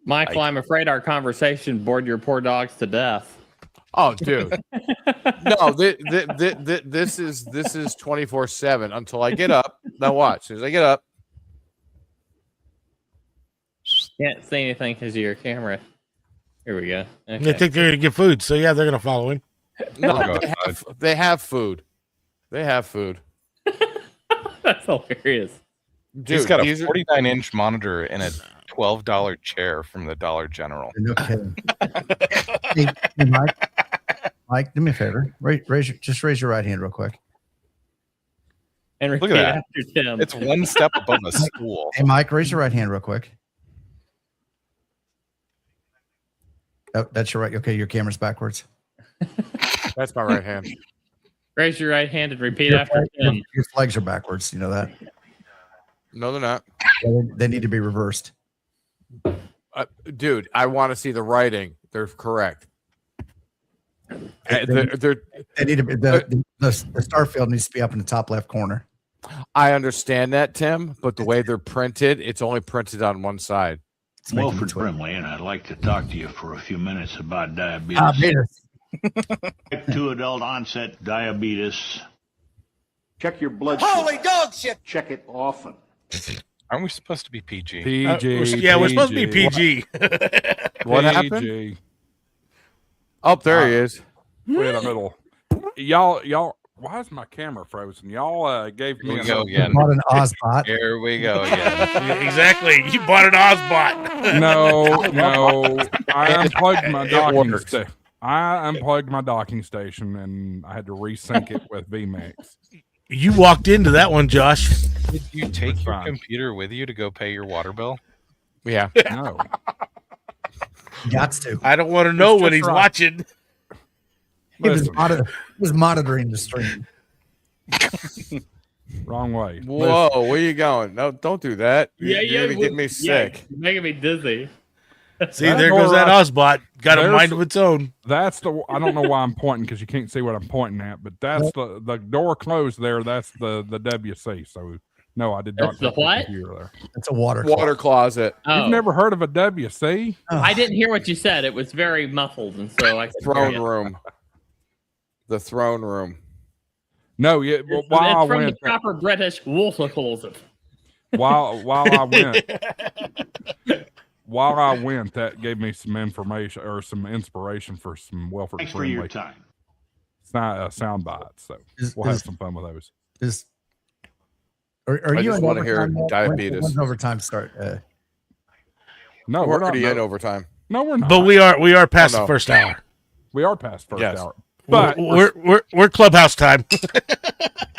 Speaker 4: Michael, I'm afraid our conversation bored your poor dogs to death.
Speaker 8: Oh, dude. No, this is 24/7 until I get up. Now watch. As soon as I get up.
Speaker 4: Can't say anything because of your camera. Here we go.
Speaker 3: They think they're going to get food, so yeah, they're going to follow him.
Speaker 8: No, they have food. They have food.
Speaker 4: That's hilarious.
Speaker 8: Dude,
Speaker 5: he's got a 49-inch monitor and a $12 chair from the Dollar General.
Speaker 9: No kidding. hey, Mike, do me a favor. Just raise your right hand real quick.
Speaker 4: And
Speaker 5: look at that.
Speaker 4: After Tim.
Speaker 5: It's one step above a stool.
Speaker 9: Hey, Mike, raise your right hand real quick. Oh, that's your right. Okay, your camera's backwards.
Speaker 8: That's my right hand.
Speaker 4: Raise your right hand and repeat after Tim.
Speaker 9: Your flags are backwards. You know that?
Speaker 8: No, they're not.
Speaker 9: They need to be reversed.
Speaker 8: Dude, I want to see the writing. They're correct.
Speaker 9: They need to be, the star field needs to be up in the top left corner.
Speaker 8: I understand that, Tim, but the way they're printed, it's only printed on one side.
Speaker 11: Wilford Brimley, and I'd like to talk to you for a few minutes about diabetes. Type 2 adult onset diabetes. Check your blood sugar.
Speaker 10: Holy dog shit!
Speaker 11: Check it often.
Speaker 5: Aren't we supposed to be PG?
Speaker 3: We're supposed to be PG.
Speaker 8: What happened? Oh, there he is.
Speaker 1: Way in the middle. Y'all. Why is my camera frozen? Y'all gave me.
Speaker 5: Here we go again.
Speaker 9: Bought an Ozbot.
Speaker 5: Here we go again.
Speaker 3: Exactly. You bought an Ozbot.
Speaker 1: No. I unplugged my docking station. I unplugged my docking station and I had to resync it with VMAX.
Speaker 3: You walked into that one, Josh.
Speaker 5: Did you take your computer with you to go pay your water bill?
Speaker 8: Yeah.
Speaker 1: No.
Speaker 9: Gots to.
Speaker 3: I don't want to know when he's watching.
Speaker 9: He was monitoring the stream.
Speaker 1: Wrong way.
Speaker 8: Whoa, where you going? No, don't do that. You're gonna get me sick.
Speaker 4: You're making me dizzy.
Speaker 3: See, there goes that Ozbot. Got a mind of its own.
Speaker 1: That's the. I don't know why I'm pointing because you can't see what I'm pointing at, but that's the door closed there. That's the WC. So no, I did not.
Speaker 4: That's the what?
Speaker 1: There.
Speaker 9: It's a water
Speaker 8: closet.
Speaker 4: Oh.
Speaker 1: You've never heard of a WC?
Speaker 4: I didn't hear what you said. It was very muffled, and so I
Speaker 8: throne room. The throne room.
Speaker 1: No, yeah. Well, while
Speaker 4: it's from
Speaker 1: I went,
Speaker 4: the proper British water closet.
Speaker 1: While I went, that gave me some information or some inspiration for some Wilford.
Speaker 11: Thanks for your time.
Speaker 1: Sound bites, so we'll have some fun with those.
Speaker 8: Are you just want to hear diabetes?
Speaker 9: When's overtime start?
Speaker 1: No,
Speaker 8: we're already in overtime.
Speaker 1: No, we're not.
Speaker 3: But we are past the first hour.
Speaker 1: We are past first hour.
Speaker 3: But we're clubhouse time.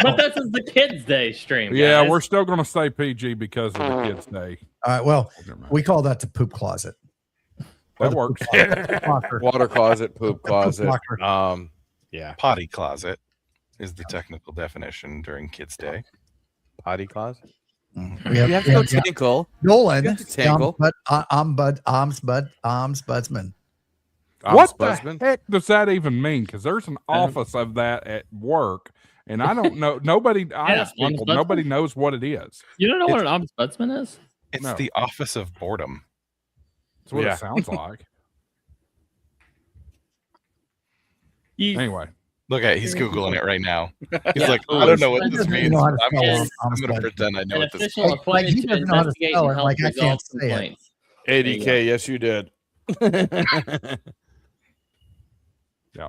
Speaker 4: But this is the Kids Day stream.
Speaker 1: Yeah,
Speaker 4: guys.
Speaker 1: we're still going to say PG because of the Kids Day.
Speaker 9: All right. Well, we call that the poop closet.
Speaker 1: That works.
Speaker 8: Water closet, poop closet.
Speaker 5: Yeah. Potty closet is the technical definition during Kids Day.
Speaker 8: Potty closet.
Speaker 9: We have
Speaker 8: to tinkle.
Speaker 9: Nolan, ombudsman.
Speaker 1: What the heck does that even mean? Because there's an office of that at work, and I don't know. Nobody knows what it is.
Speaker 4: You don't know what an ombudsman is?
Speaker 5: It's the office of boredom.
Speaker 1: That's what it sounds like. Anyway.
Speaker 5: Look at he's Googling it right now. He's like, I don't know what this means. I'm going to pretend I know what this means.
Speaker 9: Like, he doesn't know how to spell it. Like, I can't say it.
Speaker 8: 80K, yes, you did.
Speaker 1: Yeah.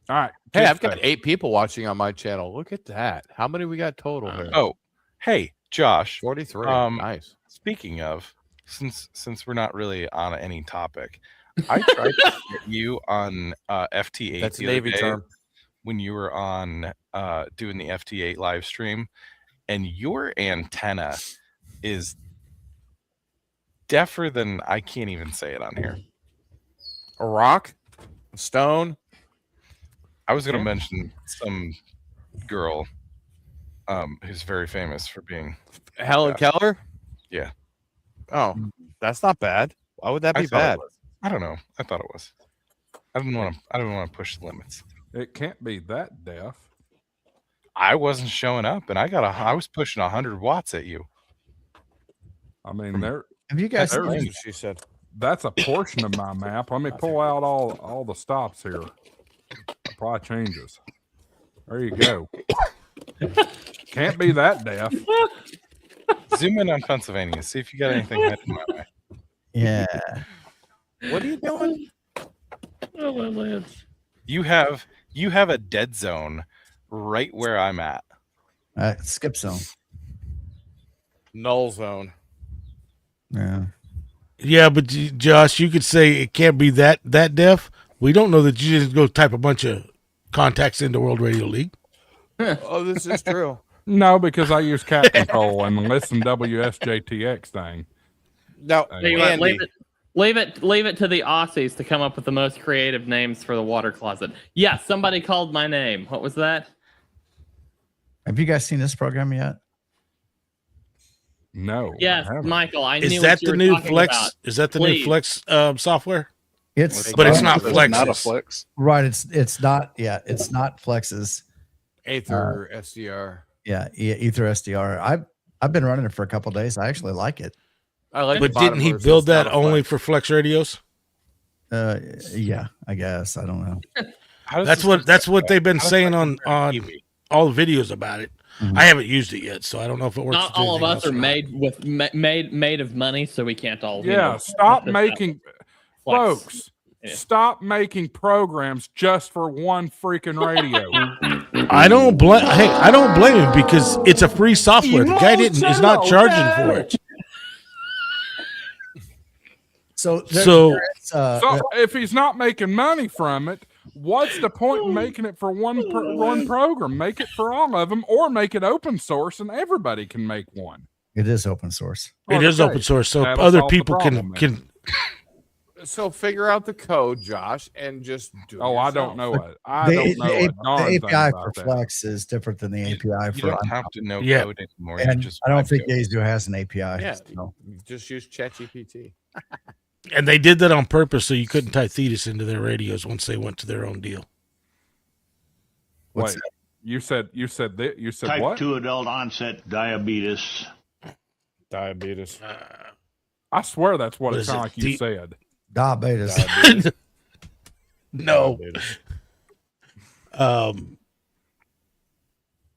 Speaker 1: All right.
Speaker 8: Hey, I've got 8 people watching on my channel. Look at that. How many we got total here?
Speaker 5: Oh, hey, Josh.
Speaker 8: 43. Nice.
Speaker 5: Speaking of, since we're not really on any topic, I tried to get you on FT8.
Speaker 8: That's a
Speaker 5: the other
Speaker 8: Navy
Speaker 5: day
Speaker 8: term.
Speaker 5: when you were on doing the FT8 live stream, and your antenna is deafer than I can't even say it on here.
Speaker 8: A rock, a stone.
Speaker 5: I was going to mention some girl who's very famous for being
Speaker 8: Helen Keller.
Speaker 5: Yeah.
Speaker 8: Oh, that's not bad. Why would that
Speaker 5: I
Speaker 8: be
Speaker 5: thought it
Speaker 8: bad?
Speaker 5: was. I don't know. I thought it was. I didn't want to push the limits.
Speaker 1: It can't be that deaf.
Speaker 5: I wasn't showing up, and I was pushing 100 watts at you.
Speaker 1: I mean, there.
Speaker 9: Have you guys?
Speaker 1: There-
Speaker 8: That's what she said.
Speaker 1: That's a portion of my map. Let me pull out all the stops here. Apply changes. There you go. Can't be that deaf.
Speaker 5: Zoom in on Pennsylvania. See if you got anything headed my way.
Speaker 9: Yeah.
Speaker 8: What are you doing?
Speaker 4: Oh, my lands.
Speaker 5: You have a dead zone right where I'm at.
Speaker 9: Skip zone.
Speaker 8: Null zone.
Speaker 9: Yeah.
Speaker 3: Yeah, but Josh, you could say it can't be that deaf. We don't know that you didn't go type a bunch of contacts into World Radio League.
Speaker 8: Oh, this is true.
Speaker 1: No, because I use cat control and listen WSJTX thing.
Speaker 8: Now,
Speaker 4: Tell you what, leave it to the Aussies to come up with the most creative names for the water closet. Yeah, somebody called my name. What was that?
Speaker 9: Have you guys seen this program yet?
Speaker 1: No.
Speaker 4: Yes, Michael. I knew
Speaker 3: Is
Speaker 4: what
Speaker 3: that
Speaker 4: you
Speaker 3: the
Speaker 4: were
Speaker 3: new
Speaker 4: talking
Speaker 3: Flex?
Speaker 4: about.
Speaker 3: Is that the
Speaker 4: Please.
Speaker 3: new Flex software?
Speaker 9: But
Speaker 3: it's not Flex.
Speaker 2: Not a Flex.
Speaker 9: Right. It's not. Yeah. It's not Flex's.
Speaker 8: Aether SDR.
Speaker 9: Yeah. Ether SDR. I've been running it for a couple of days. I actually like it.
Speaker 8: I like.
Speaker 3: But didn't he build that only for Flex radios?
Speaker 9: Yeah. I guess. I don't know.
Speaker 3: That's what they've been saying on all the videos about it.
Speaker 9: Mm-hmm.
Speaker 3: I haven't used it yet, so I don't know if it works.
Speaker 4: Not all of us are made of money, so we can't all.
Speaker 1: Yeah. Stop making,
Speaker 4: Flex.
Speaker 1: folks.
Speaker 4: Yeah.
Speaker 1: Stop making programs just for one freaking radio.
Speaker 3: I don't blame him because it's a free software. The guy is not charging for it.
Speaker 9: So
Speaker 1: So if he's not making money from it, what's the point in making it for one program? Make it for all of them, or make it open source and everybody can make one.
Speaker 9: it is open source.
Speaker 3: It is
Speaker 1: Okay.
Speaker 3: open source, so
Speaker 1: That'll
Speaker 3: other
Speaker 1: solve the
Speaker 3: people
Speaker 1: problem,
Speaker 3: can.
Speaker 8: So figure out the code, Josh, and just do it
Speaker 1: Oh, I
Speaker 8: yourself.
Speaker 1: don't know it. I don't know a darn
Speaker 9: The
Speaker 1: thing
Speaker 9: API
Speaker 1: about
Speaker 9: for
Speaker 1: that.
Speaker 9: Flex is different than the API
Speaker 5: You
Speaker 9: for.
Speaker 5: don't have to know
Speaker 3: Yeah.
Speaker 5: code anymore. You
Speaker 9: And
Speaker 5: just
Speaker 9: I don't
Speaker 5: write
Speaker 9: think
Speaker 5: code.
Speaker 9: Yazo has an API.
Speaker 8: Yeah,
Speaker 9: so.
Speaker 8: just use ChatGPT.
Speaker 3: And they did that on purpose so you couldn't tie Thetis into their radios once they went to their own deal.
Speaker 9: What's
Speaker 1: Wait, you said
Speaker 11: Type
Speaker 1: what?
Speaker 11: 2 adult onset diabetes.
Speaker 8: Diabetes.
Speaker 1: I swear that's what
Speaker 3: What
Speaker 1: it
Speaker 3: is
Speaker 1: sounded
Speaker 3: it?
Speaker 1: like you said.
Speaker 9: Diabetes.
Speaker 3: No.
Speaker 8: Diabetes.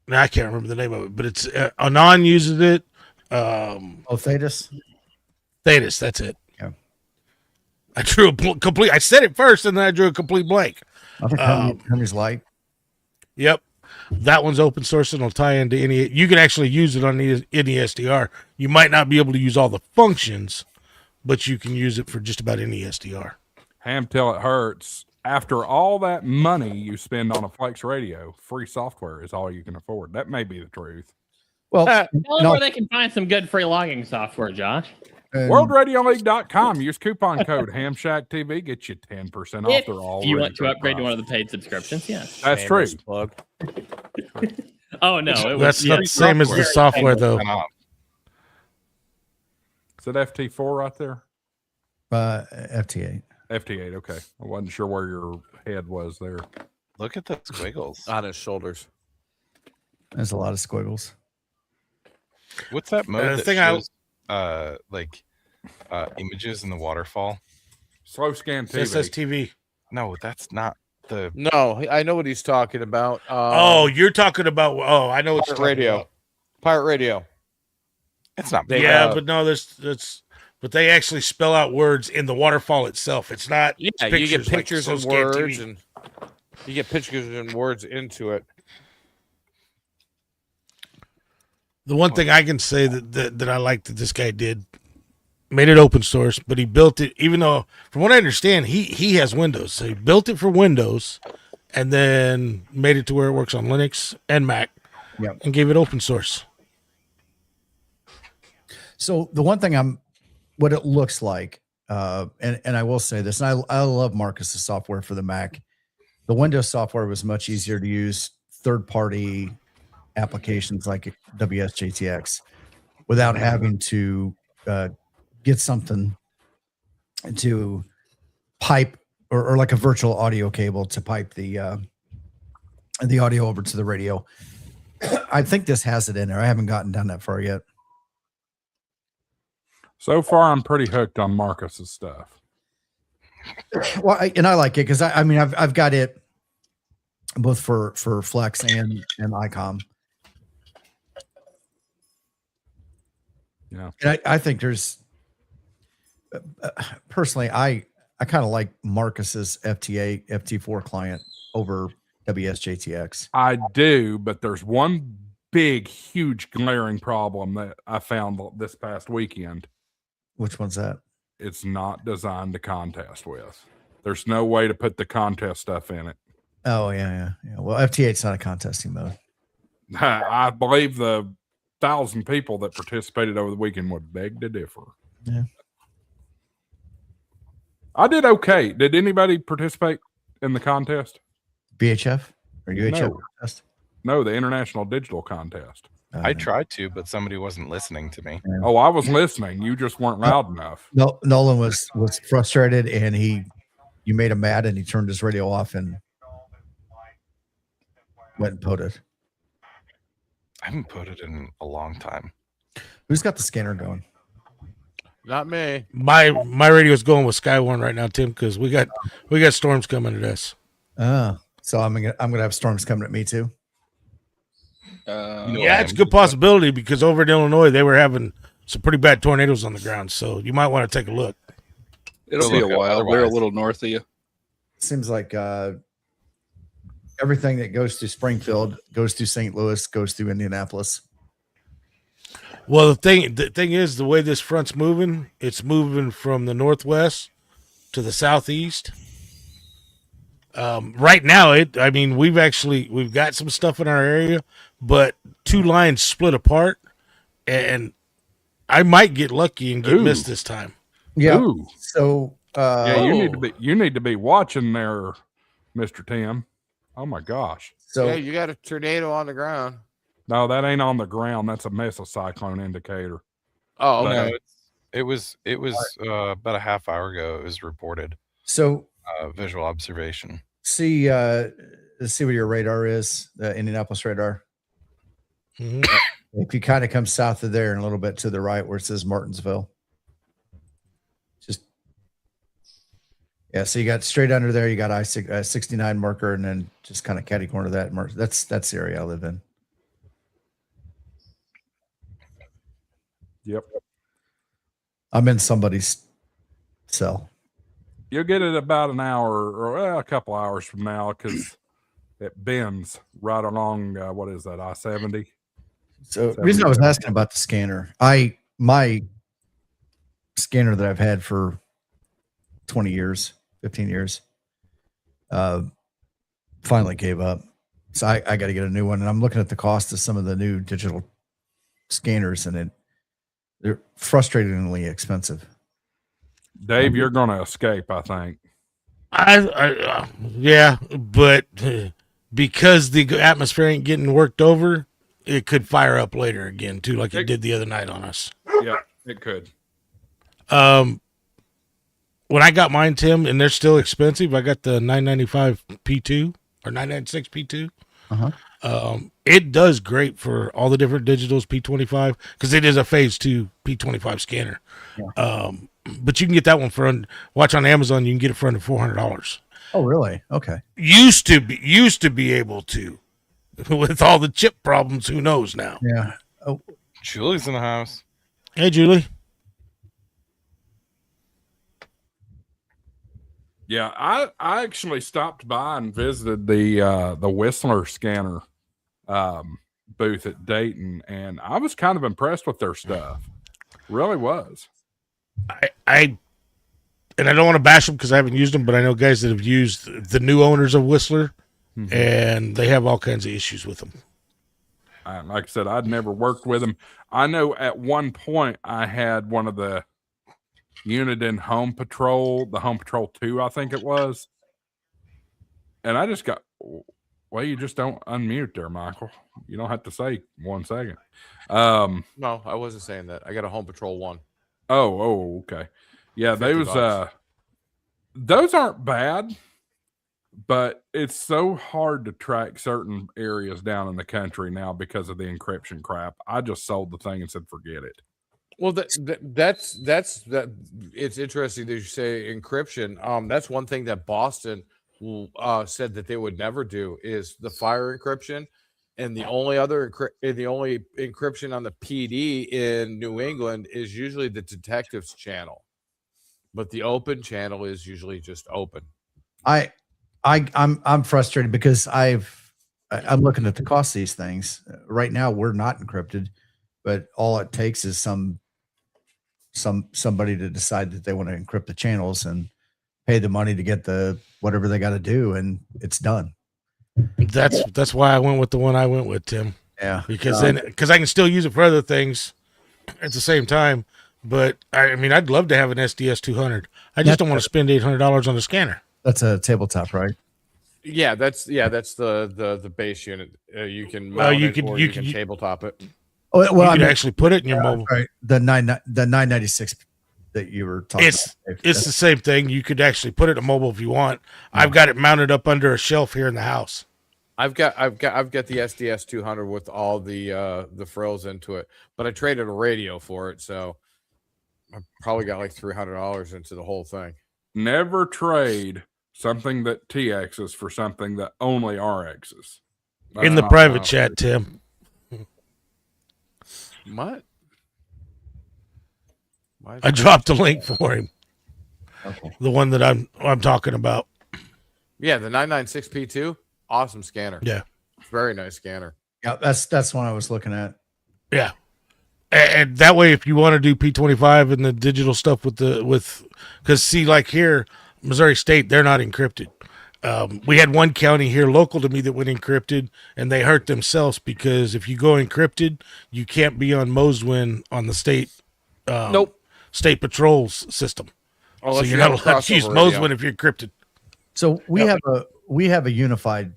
Speaker 3: I can't remember the name of it, but it's Anon uses it.
Speaker 9: Thetis.
Speaker 3: Thetis, that's it.
Speaker 9: Yeah.
Speaker 3: I drew a complete. I said it first, and then I drew a complete blank.
Speaker 9: I think Hermes Light.
Speaker 3: Yep, that one's open source and will tie into any. You can actually use it on any SDR. You might not be able to use all the functions, but you can use it for just about any SDR.
Speaker 1: Ham till it hurts. After all that money you spend on a Flex radio, free software is all you can afford. That may be the truth.
Speaker 9: Well,
Speaker 4: Tell them
Speaker 9: no,
Speaker 4: where they can find some good free logging software, Josh.
Speaker 1: WorldRadioLeague.com. Use coupon code HamShackTV. Get you 10% off. They're all.
Speaker 4: If you want to upgrade to one of the paid subscriptions, yes.
Speaker 1: That's true.
Speaker 8: Shameless plug.
Speaker 4: Oh no, it was,
Speaker 3: That's not the same as the software, though.
Speaker 1: Is it FT4 right there?
Speaker 9: FT8.
Speaker 1: FT8. Okay, I wasn't sure where your head was there.
Speaker 5: Look at the squiggles
Speaker 8: On his shoulders.
Speaker 9: There's a lot of squiggles.
Speaker 5: What's that mode
Speaker 3: the
Speaker 5: that
Speaker 3: thing
Speaker 5: shows images in the waterfall?
Speaker 1: Slow scan TV.
Speaker 3: SSTV.
Speaker 5: No, that's not the.
Speaker 8: No, I know what he's talking about.
Speaker 3: You're talking about. Oh, I know what you're
Speaker 8: Pirate
Speaker 3: talking
Speaker 8: Radio.
Speaker 3: about.
Speaker 8: Pirate Radio.
Speaker 5: It's not.
Speaker 8: They,
Speaker 3: Yeah, but no, that's. But they actually spell out words in the waterfall itself. It's not.
Speaker 8: Yeah,
Speaker 3: pictures,
Speaker 8: you get pictures
Speaker 3: like
Speaker 8: and
Speaker 3: SoScan
Speaker 8: words,
Speaker 3: TV.
Speaker 8: and you get pictures and words into it.
Speaker 3: The one thing I can say that I like that this guy did made it open source, but he built it, even though, from what I understand, he has Windows. So he built it for Windows and then made it to where it works on Linux and Mac and gave it open source.
Speaker 9: So the one thing what it looks like, and I will say this, and I love Marcus's software for the Mac. The Windows software was much easier to use, third-party applications like WSJTX, without having to get something to pipe or like a virtual audio cable to pipe the audio over to the radio. I think this has it in there. I haven't gotten down that far yet.
Speaker 1: So far, I'm pretty hooked on Marcus's stuff.
Speaker 9: Well, I like it because I mean I've got it both for Flex and ICOM.
Speaker 1: Yeah,
Speaker 9: and I think there's personally I kind of like Marcus's FT4 client over WSJTX.
Speaker 1: I do, but there's one big, huge, glaring problem that I found this past weekend.
Speaker 9: Which one's that?
Speaker 1: It's not designed to contest with. There's no way to put the contest stuff in it.
Speaker 9: Oh, yeah. Well, FT8's not a contesting mode.
Speaker 1: I believe the 1,000 people that participated over the weekend would beg to differ.
Speaker 9: Yeah.
Speaker 1: I did okay. Did anybody participate in the contest?
Speaker 9: BHF or UHF contest?
Speaker 1: No, the International Digital Contest.
Speaker 5: I tried to, but somebody wasn't listening to me.
Speaker 9: Yeah.
Speaker 1: Oh, I was listening. You just weren't loud enough.
Speaker 9: No, Nolan was frustrated, and you made him mad, and he turned his radio off and went and put
Speaker 5: I haven't put it in a long time.
Speaker 9: Who's got the scanner going?
Speaker 8: Not me.
Speaker 3: My radio's going with Skywarn right now, Tim, because we got storms coming at us.
Speaker 9: So I'm gonna have storms coming at me too.
Speaker 3: Yeah, it's a good possibility because over in Illinois they were having some pretty bad tornadoes on the ground, so you might want to take a look.
Speaker 2: It'll be a while. They're a little north of you.
Speaker 9: Seems like everything that goes through Springfield goes through St. Louis, goes through Indianapolis.
Speaker 3: Well, the thing is, the way this front's moving, it's moving from the northwest to the southeast. Right now, we've got some stuff in our area, but two lines split apart, and I might get lucky and get missed this time.
Speaker 9: Yeah.
Speaker 1: Ooh.
Speaker 9: So
Speaker 1: yeah, you need to be watching there, Mr. Tim. Oh my gosh.
Speaker 9: So
Speaker 8: yeah, you got a tornado on the ground.
Speaker 1: No, that ain't on the ground. That's a mesocyclone indicator.
Speaker 8: Oh,
Speaker 5: No,
Speaker 8: okay.
Speaker 5: it was about a half hour ago. It was reported.
Speaker 9: So
Speaker 5: visual observation.
Speaker 9: see what your radar is, the Indianapolis radar.
Speaker 3: Mm-hmm.
Speaker 9: If you kind of come south of there and a little bit to the right where it says Martinsville. So you got straight under there, you got I-69 marker, and then just kind of catty corner that marker. That's the area I live in.
Speaker 1: Yep.
Speaker 9: I'm in somebody's cell.
Speaker 1: You'll get it about an hour or a couple hours from now because it bends right along, what is that, I-70?
Speaker 9: So the reason I was asking about the scanner, my scanner that I've had for 20 years, 15 years, finally gave up. So I got to get a new one. And I'm looking at the cost of some of the new digital scanners, and they're frustratingly expensive.
Speaker 1: Dave, you're going to escape, I think.
Speaker 3: Yeah, but because the atmosphere ain't getting worked over, it could fire up later again too, like it did the other night on us.
Speaker 1: Yeah, it could.
Speaker 3: When I got mine, Tim, and they're still expensive, I got the 995 P2 or 996 P2. It does great for all the different digitals, P25, because it is a phase 2 P25 scanner.
Speaker 9: Yeah.
Speaker 3: But you can get that one watch on Amazon. You can get it for under $400.
Speaker 9: Oh, really? Okay.
Speaker 3: Used to be able to, with all the chip problems. Who knows now?
Speaker 9: Yeah. Oh,
Speaker 5: Julie's in the house.
Speaker 3: Hey, Julie.
Speaker 1: Yeah, I actually stopped by and visited the Whistler scanner booth at Dayton, and I was kind of impressed with their stuff. Really was.
Speaker 3: I and I don't want to bash them because I haven't used them, but I know guys that have used the new owners of Whistler, and they have all kinds of issues with them.
Speaker 1: Like I said, I'd never worked with them. I know at one point I had one of the Uniden Home Patrol, the Home Patrol 2, I think it was. And I just got, well, you just don't unmute there, Michael. You don't have to say 1 second.
Speaker 8: No, I wasn't saying that. I got a Home Patrol 1.
Speaker 1: Oh, okay. Yeah,
Speaker 8: $50.
Speaker 1: Those aren't bad, but it's so hard to track certain areas down in the country now because of the encryption crap. I just sold the thing and said, forget it.
Speaker 8: Well, that's it's interesting that you say encryption. That's one thing that Boston said that they would never do is the fire encryption, and the only other encryption on the PD in New England is usually the detectives channel, but the open channel is usually just open.
Speaker 9: I'm frustrated because I'm looking at the cost of these things. Right now, we're not encrypted, but all it takes is somebody to decide that they want to encrypt the channels and pay the money to get the whatever they got to do, and it's done.
Speaker 3: That's why I went with the one I went with, Tim.
Speaker 9: Yeah,
Speaker 3: because I can still use it for other things at the same time. But I mean, I'd love to have an SDS 200. I just don't want to spend $800 on the scanner.
Speaker 9: That's a tabletop, right?
Speaker 8: Yeah, that's the base unit. You can mount you can tabletop it.
Speaker 9: Oh, well,
Speaker 3: you can actually put it in your mobile.
Speaker 9: Right. The 996 that you were talking
Speaker 3: about. It's the same thing. You could actually put it in a mobile if you want. I've got it mounted up under a shelf here in the house.
Speaker 8: I've got the SDS 200 with all the frills into it, but I traded a radio for it, so I probably got like $300 into the whole thing.
Speaker 1: Never trade something that TXs for something that only RXs.
Speaker 3: In the private chat, Tim.
Speaker 8: What?
Speaker 3: I dropped a link for him. Okay. The one that I'm talking about.
Speaker 8: Yeah, the 996P2, awesome scanner.
Speaker 3: Yeah,
Speaker 8: very nice scanner.
Speaker 9: Yeah, that's one I was looking at.
Speaker 3: Yeah, and that way, if you want to do P25 and the digital stuff because see, like here, Missouri State, they're not encrypted. We had one county here local to me that went encrypted, and they hurt themselves because if you go encrypted, you can't be on Moswin on the state state patrols system. So you're not allowed to use Moswin if you're encrypted.
Speaker 9: So we have a unified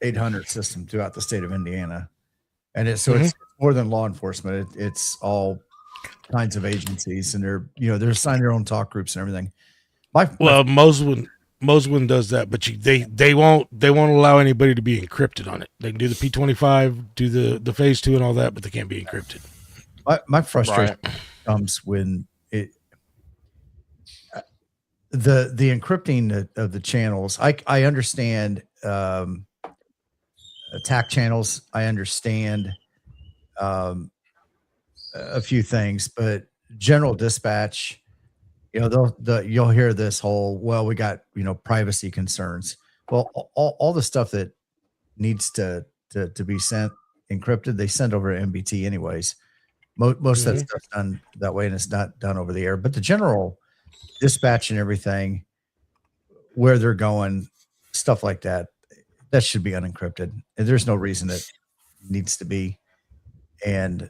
Speaker 9: 800 system throughout the state of Indiana, and it's more than law enforcement. It's all kinds of agencies, and they're assigned their own talk groups and everything.
Speaker 3: Moswin does that, but they won't allow anybody to be encrypted on it. They can do the P25, do the phase 2 and all that, but they can't be encrypted.
Speaker 9: My frustration comes when the encrypting of the channels. I understand attack channels. I understand a few things, but general dispatch, you'll hear this whole, well, we got, privacy concerns. Well, all the stuff that needs to be sent encrypted, they send over to MBT anyways. Most of that stuff's done that way, and it's not done over the air. But the general dispatch and everything, where they're going, stuff like that, that should be unencrypted. And there's no reason it needs to be. And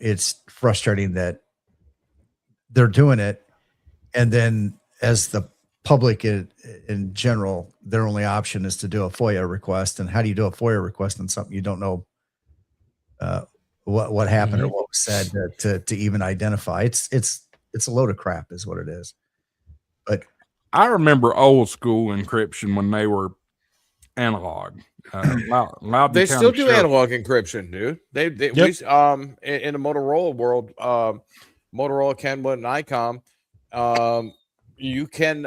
Speaker 9: it's frustrating that they're doing it. And then as the public in general, their only option is to do a FOIA request. And how do you do a FOIA request on something you don't know what happened or what was said to even identify? It's a load of crap is what it is. But
Speaker 1: I remember old school encryption when they were analog.
Speaker 8: They still do analog encryption, dude. They in the Motorola world, Motorola, Kenwood, and ICOM, you can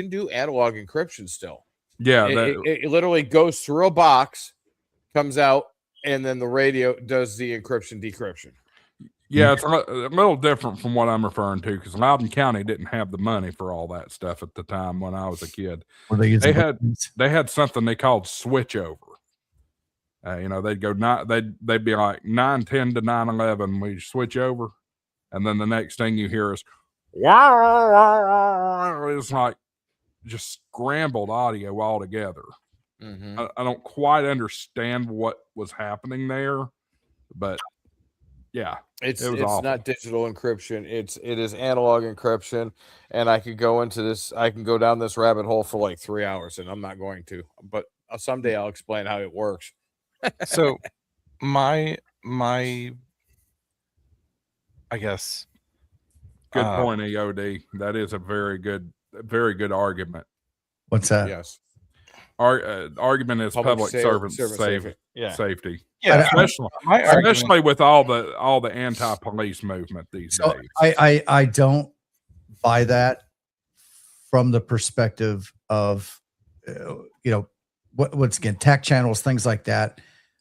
Speaker 8: do analog encryption still.
Speaker 1: Yeah,
Speaker 8: it literally goes through a box, comes out, and then the radio does the encryption decryption.
Speaker 1: Yeah, it's a little different from what I'm referring to because Loudoun County didn't have the money for all that stuff at the time when I was a kid. They had something they called switchover. They'd go they'd be like 910 to 911. We switch over. and then the next thing you hear is wow. It's like just scrambled audio altogether. I don't quite understand what was happening there, but yeah,
Speaker 8: It's
Speaker 1: it was awful.
Speaker 8: not digital encryption. It is analog encryption, and I could go into this. I can go down this rabbit hole for like 3 hours, and I'm not going to. But someday I'll explain how it works.
Speaker 5: So my I guess
Speaker 1: good point, EOD. That is a very good argument.
Speaker 9: What's that?
Speaker 8: Yes.
Speaker 1: Argument is public servant
Speaker 8: safety.
Speaker 1: Safety.
Speaker 5: Yeah,
Speaker 1: especially with all the anti-police movement these days.
Speaker 9: I don't buy that from the perspective of once again, tech channels, things like that,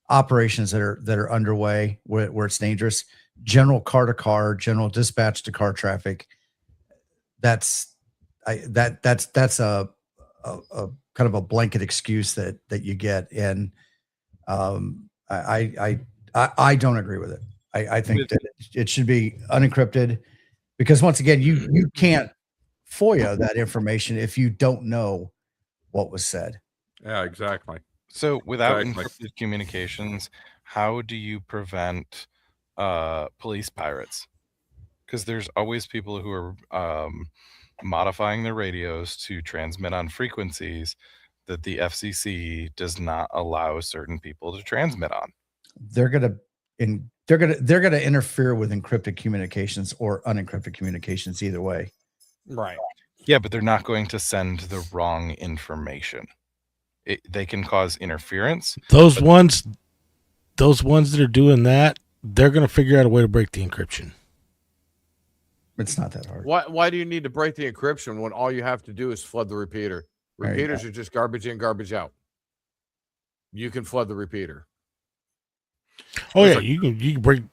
Speaker 9: operations that are underway where it's dangerous, general car to car, general dispatch to car traffic. That's a kind of a blanket excuse that you get, and I don't agree with it. I think that it should be unencrypted, because once again, you can't FOIA that information if you don't know what was said.
Speaker 1: Yeah, exactly.
Speaker 5: So without encrypted communications, how do you prevent police pirates? Because there's always people who are modifying their radios to transmit on frequencies that the FCC does not allow certain people to transmit on.
Speaker 9: They're gonna interfere with encrypted communications or unencrypted communications either way.
Speaker 8: Right.
Speaker 5: Yeah, but they're not going to send the wrong information. They can cause interference.
Speaker 3: Those ones that are doing that, they're going to figure out a way to break the encryption.
Speaker 9: It's not that hard.
Speaker 8: Why do you need to break the encryption when all you have to do is flood the repeater? Repeaters are just garbage in, garbage out. You can flood the repeater.
Speaker 3: Oh yeah, you can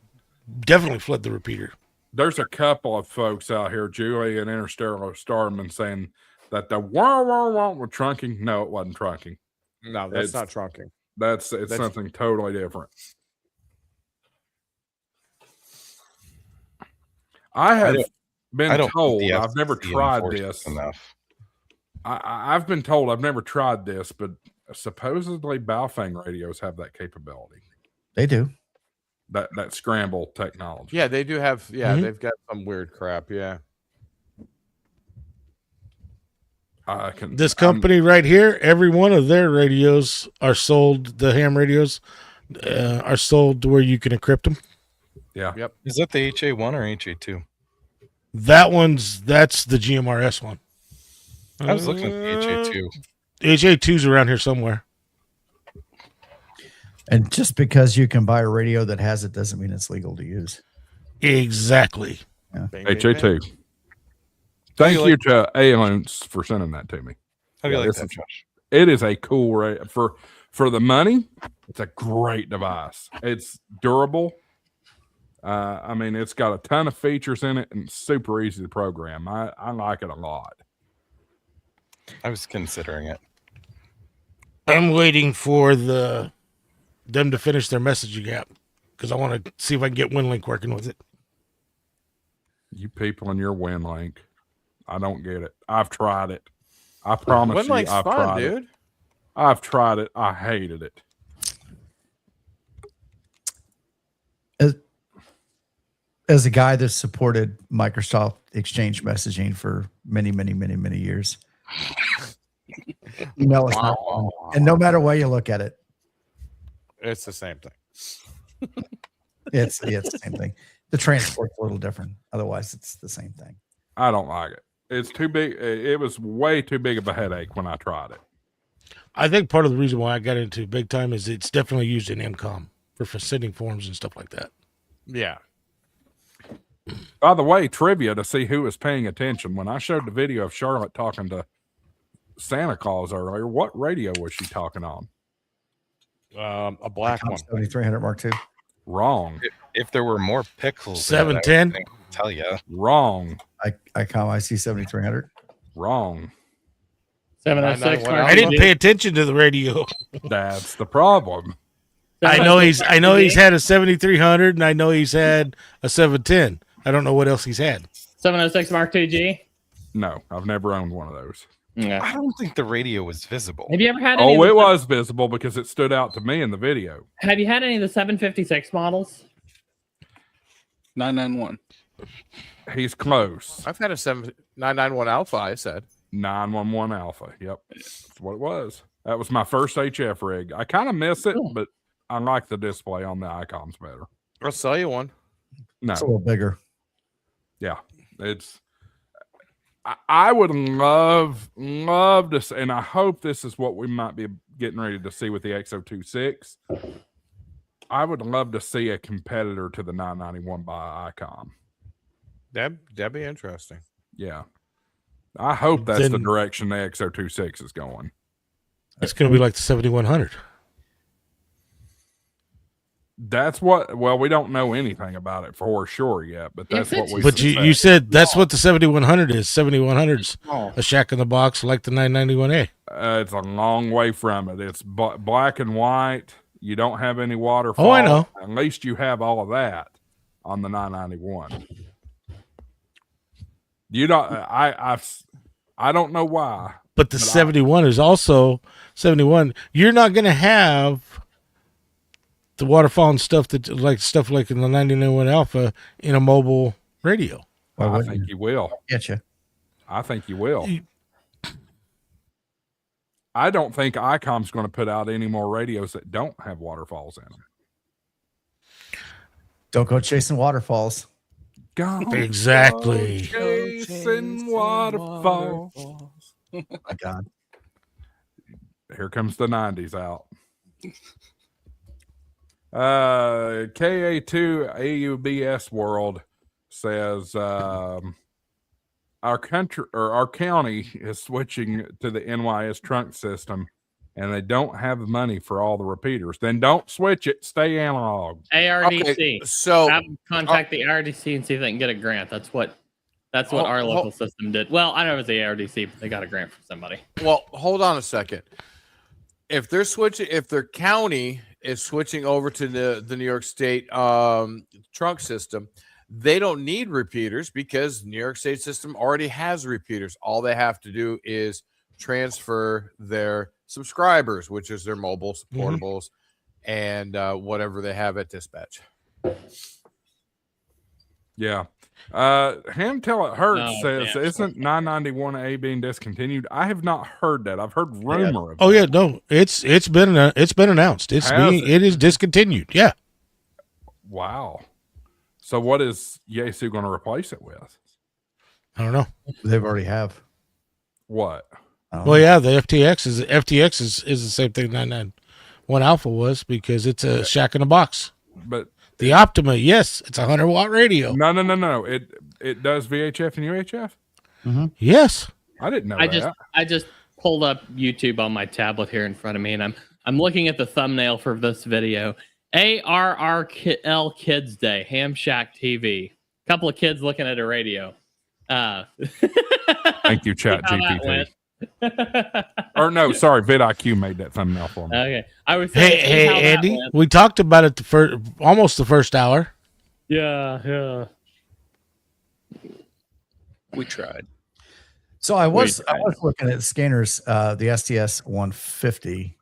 Speaker 3: definitely flood the repeater.
Speaker 1: There's a couple of folks out here, Julie and Interstellar Starman, saying that the wah were trunking. No, it wasn't trunking.
Speaker 8: No, that's not trunking.
Speaker 1: That's something totally different. I have been told, I've never tried this. I've been told I've never tried this, but supposedly Baofeng radios have that capability.
Speaker 9: They do.
Speaker 1: That scramble technology.
Speaker 8: Yeah, they do have. Yeah, they've got some weird crap. Yeah.
Speaker 3: This company right here, every one of their radios are sold. The ham radios are sold to where you can encrypt them.
Speaker 1: Yeah.
Speaker 8: Yep.
Speaker 5: Is that the HA1 or HA2?
Speaker 3: That's the GMRS one.
Speaker 5: I was looking at the HA2.
Speaker 3: HA2's around here somewhere.
Speaker 9: And just because you can buy a radio that has it doesn't mean it's legal to use.
Speaker 3: Exactly.
Speaker 9: Yeah.
Speaker 1: HA2. Thank you to Aliens for sending that to me.
Speaker 5: How do you like that, Josh?
Speaker 1: It is a cool for the money. It's a great device. It's durable. I mean, it's got a ton of features in it and super easy to program. I like it a lot.
Speaker 5: I was considering it.
Speaker 3: I'm waiting for them to finish their messaging app because I want to see if I can get WinLink working with it.
Speaker 1: You people in your WinLink. I don't get it. I've tried it. I promise
Speaker 8: WinLink's
Speaker 1: I've
Speaker 8: fun,
Speaker 1: tried
Speaker 8: dude.
Speaker 1: it. I've tried it. I hated it.
Speaker 9: As a guy that supported Microsoft Exchange messaging for many, many, many, many years, it's not fun. And no matter way you look at it,
Speaker 8: it's the same thing.
Speaker 9: It's the same thing. The transport's a little different. Otherwise, it's the same thing.
Speaker 1: I don't like it. It's too big. It was way too big of a headache when I tried it.
Speaker 3: I think part of the reason why I got into big time is it's definitely used in MCOM for sending forms and stuff like that.
Speaker 8: Yeah.
Speaker 1: By the way, trivia to see who was paying attention. When I showed the video of Charlotte talking to Santa Claus earlier, what radio was she talking on?
Speaker 8: A black one.
Speaker 9: 7300 Mark II.
Speaker 1: Wrong.
Speaker 5: If there were more pixels,
Speaker 3: 710.
Speaker 5: Tell you.
Speaker 1: Wrong.
Speaker 9: ICOM IC 7300.
Speaker 1: Wrong.
Speaker 4: 706.
Speaker 3: I didn't pay attention to the radio.
Speaker 1: That's the problem.
Speaker 3: I know he's had a 7300 and I know he's had a 710. I don't know what else he's had.
Speaker 4: 706 Mark II-G.
Speaker 1: No, I've never owned one of those.
Speaker 4: Yeah.
Speaker 5: I don't think the radio was visible.
Speaker 4: Have you ever had any?
Speaker 1: Oh, it was visible because it stood out to me in the video.
Speaker 4: Have you had any of the 756 models?
Speaker 2: 991.
Speaker 1: He's close.
Speaker 8: I've had a 991 Alpha, I said.
Speaker 1: 911 Alpha. Yep. That's what it was. That was my first HF rig. I kind of miss it, but I like the display on the icons better.
Speaker 8: I'll sell you one.
Speaker 1: No.
Speaker 9: It's a little bigger.
Speaker 1: Yeah. It's I would love to see, and I hope this is what we might be getting ready to see with the X026. I would love to see a competitor to the 991 by Icon.
Speaker 8: That'd be interesting.
Speaker 1: Yeah. I hope that's the
Speaker 3: Then-
Speaker 1: direction the X026 is going.
Speaker 3: It's going to be like the 7100.
Speaker 1: That's what, well, we don't know anything about it for sure yet, but that's what we
Speaker 3: But you said that's what the 7100 is. 7100's
Speaker 4: Oh.
Speaker 3: a shack in the box like the 991A.
Speaker 1: It's a long way from it. It's black and white. You don't have any waterfall.
Speaker 3: Oh, I know.
Speaker 1: At least you have all of that on the 991. You don't. I don't know why.
Speaker 3: But the 71 is also 71. You're not going to have the waterfall and stuff like in the 991 Alpha in a mobile radio.
Speaker 1: I think you will.
Speaker 9: Get you.
Speaker 1: I think you will. I don't think ICOM's going to put out any more radios that don't have waterfalls in them.
Speaker 9: Don't go chasing waterfalls.
Speaker 3: Exactly.
Speaker 1: Chasing waterfalls.
Speaker 9: My God.
Speaker 1: Here comes the 90s out. KA2 AUBS World says our county is switching to the NYS trunk system and they don't have money for all the repeaters. Then don't switch it. Stay analog.
Speaker 4: ARDC.
Speaker 8: Okay, so
Speaker 4: have them contact the ARDC and see if they can get a grant. That's what our local system did. Well, I don't know if it's the ARDC, but they got a grant from somebody.
Speaker 8: well, hold on a second. If they're switching, if their county is switching over to the New York State trunk system, they don't need repeaters because New York State system already has repeaters. All they have to do is transfer their subscribers, which is their mobile portables, and whatever they have at dispatch.
Speaker 1: Yeah. Ham Till It Hurts
Speaker 4: Oh,
Speaker 1: says,
Speaker 4: damn.
Speaker 1: isn't 991A being discontinued? I have not heard that. I've heard rumor of
Speaker 3: Oh
Speaker 1: that.
Speaker 3: yeah, no, it's been announced. It is discontinued. Yeah.
Speaker 1: Wow. So what is Yaesu going to replace it with?
Speaker 3: I don't know.
Speaker 9: They've already have.
Speaker 1: What?
Speaker 3: Well, yeah, the FTX is the same thing 991 Alpha was because it's a shack in a box.
Speaker 1: But
Speaker 3: The Optima, yes, it's a 100-watt radio.
Speaker 1: no. It does VHF and UHF?
Speaker 3: Yes.
Speaker 1: I didn't know
Speaker 4: I
Speaker 1: that.
Speaker 4: just pulled up YouTube on my tablet here in front of me, and I'm looking at the thumbnail for this video. ARRL Kids Day, HamShackTV. A couple of kids looking at a radio.
Speaker 1: Thank you, Chat
Speaker 4: how that
Speaker 1: GPT.
Speaker 4: went.
Speaker 1: Or no, sorry, vidIQ made that thumbnail for me.
Speaker 4: Okay, I was saying,
Speaker 3: Hey,
Speaker 4: how that
Speaker 3: Andy,
Speaker 4: went.
Speaker 3: we talked about it almost the first hour.
Speaker 4: Yeah.
Speaker 2: We tried.
Speaker 9: So I was looking at scanners, the STS 150.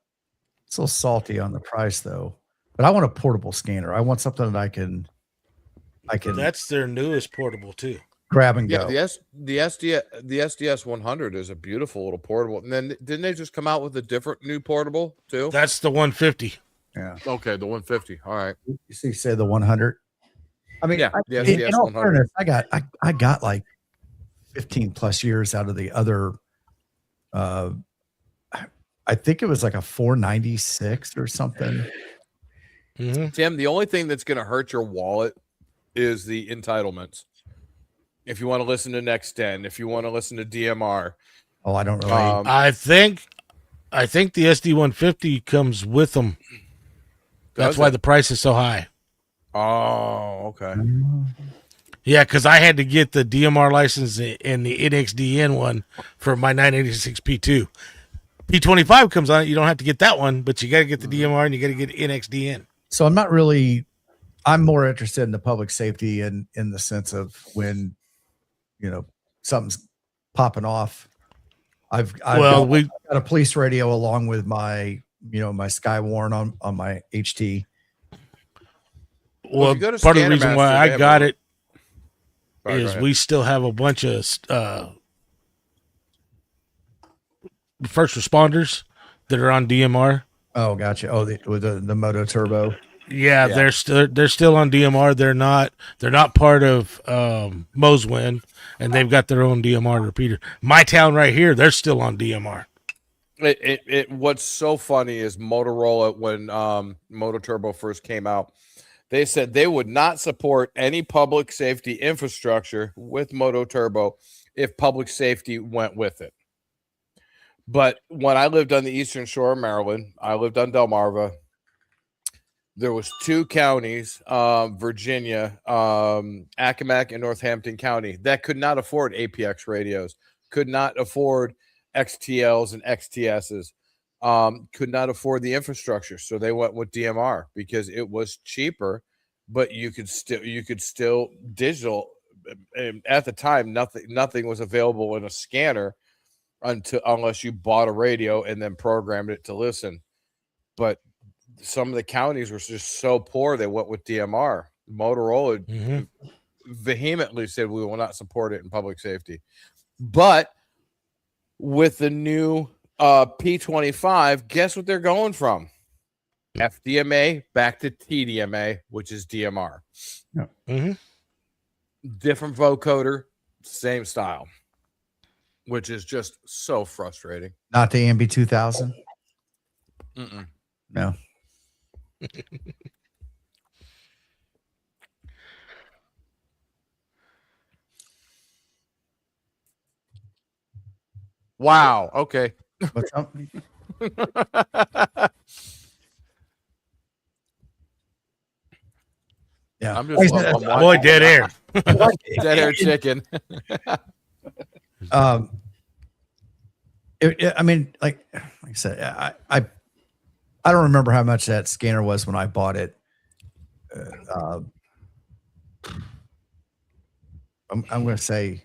Speaker 9: It's a little salty on the price though, but I want a portable scanner. I want something that I can
Speaker 3: That's their newest portable too.
Speaker 9: grab and
Speaker 8: Yeah,
Speaker 9: go.
Speaker 8: the SDS 100 is a beautiful little portable. And then didn't they just come out with a different new portable too?
Speaker 3: That's the 150.
Speaker 9: Yeah.
Speaker 8: Okay, the 150. All right.
Speaker 9: You see, say the 100. I mean,
Speaker 8: Yeah, the
Speaker 9: in
Speaker 8: SDS
Speaker 9: all
Speaker 8: 100.
Speaker 9: fairness, I got like 15 plus years out of the other. I think it was like a 496 or something.
Speaker 8: Tim, the only thing that's going to hurt your wallet is the entitlements. If you want to listen to Nextend, if you want to listen to DMR.
Speaker 9: Oh, I don't really.
Speaker 3: I think the SD 150 comes with them. That's
Speaker 8: Does
Speaker 3: why
Speaker 8: it?
Speaker 3: the price is so high.
Speaker 8: Oh, okay.
Speaker 3: Yeah, because I had to get the DMR license and the NXDN one for my 986 P2. P25 comes on it. You don't have to get that one, but you got to get the DMR and you got to get NXDN.
Speaker 9: So I'm not really I'm more interested in the public safety and in the sense of when, something's popping off. I've got a police radio along with my, my Skywarn on my HT.
Speaker 3: Well, part of the reason why I got it is we still have a bunch of first responders that are on DMR.
Speaker 9: Oh, gotcha. Oh, with the Moto Turbo.
Speaker 3: Yeah, they're still on DMR. They're not part of Moswin, and they've got their own DMR repeater. My town right here, they're still on DMR.
Speaker 8: What's so funny is Motorola, when Moto Turbo first came out, they said they would not support any public safety infrastructure with Moto Turbo if public safety went with it. But when I lived on the eastern shore of Maryland, I lived on Delmarva. There was 2 counties, Virginia, Accomack and Northampton County, that could not afford APX radios, could not afford XTLs and XTSs, could not afford the infrastructure. So they went with DMR because it was cheaper, but you could still digital. And at the time, nothing was available in a scanner unless you bought a radio and then programmed it to listen. But some of the counties were just so poor, they went with DMR. Motorola vehemently said we will not support it in public safety. But with the new P25, guess what they're going from? FDMA back to TDMA, which is DMR.
Speaker 9: Yeah.
Speaker 8: Different vocoder, same style, which is just so frustrating.
Speaker 9: Not the AMB 2000? No.
Speaker 8: Wow. Okay.
Speaker 9: What's up? Yeah.
Speaker 8: I'm just
Speaker 3: boy, dead air.
Speaker 8: Dead air chicken.
Speaker 9: I mean, like I said, I don't remember how much that scanner was when I bought it. I'm going to say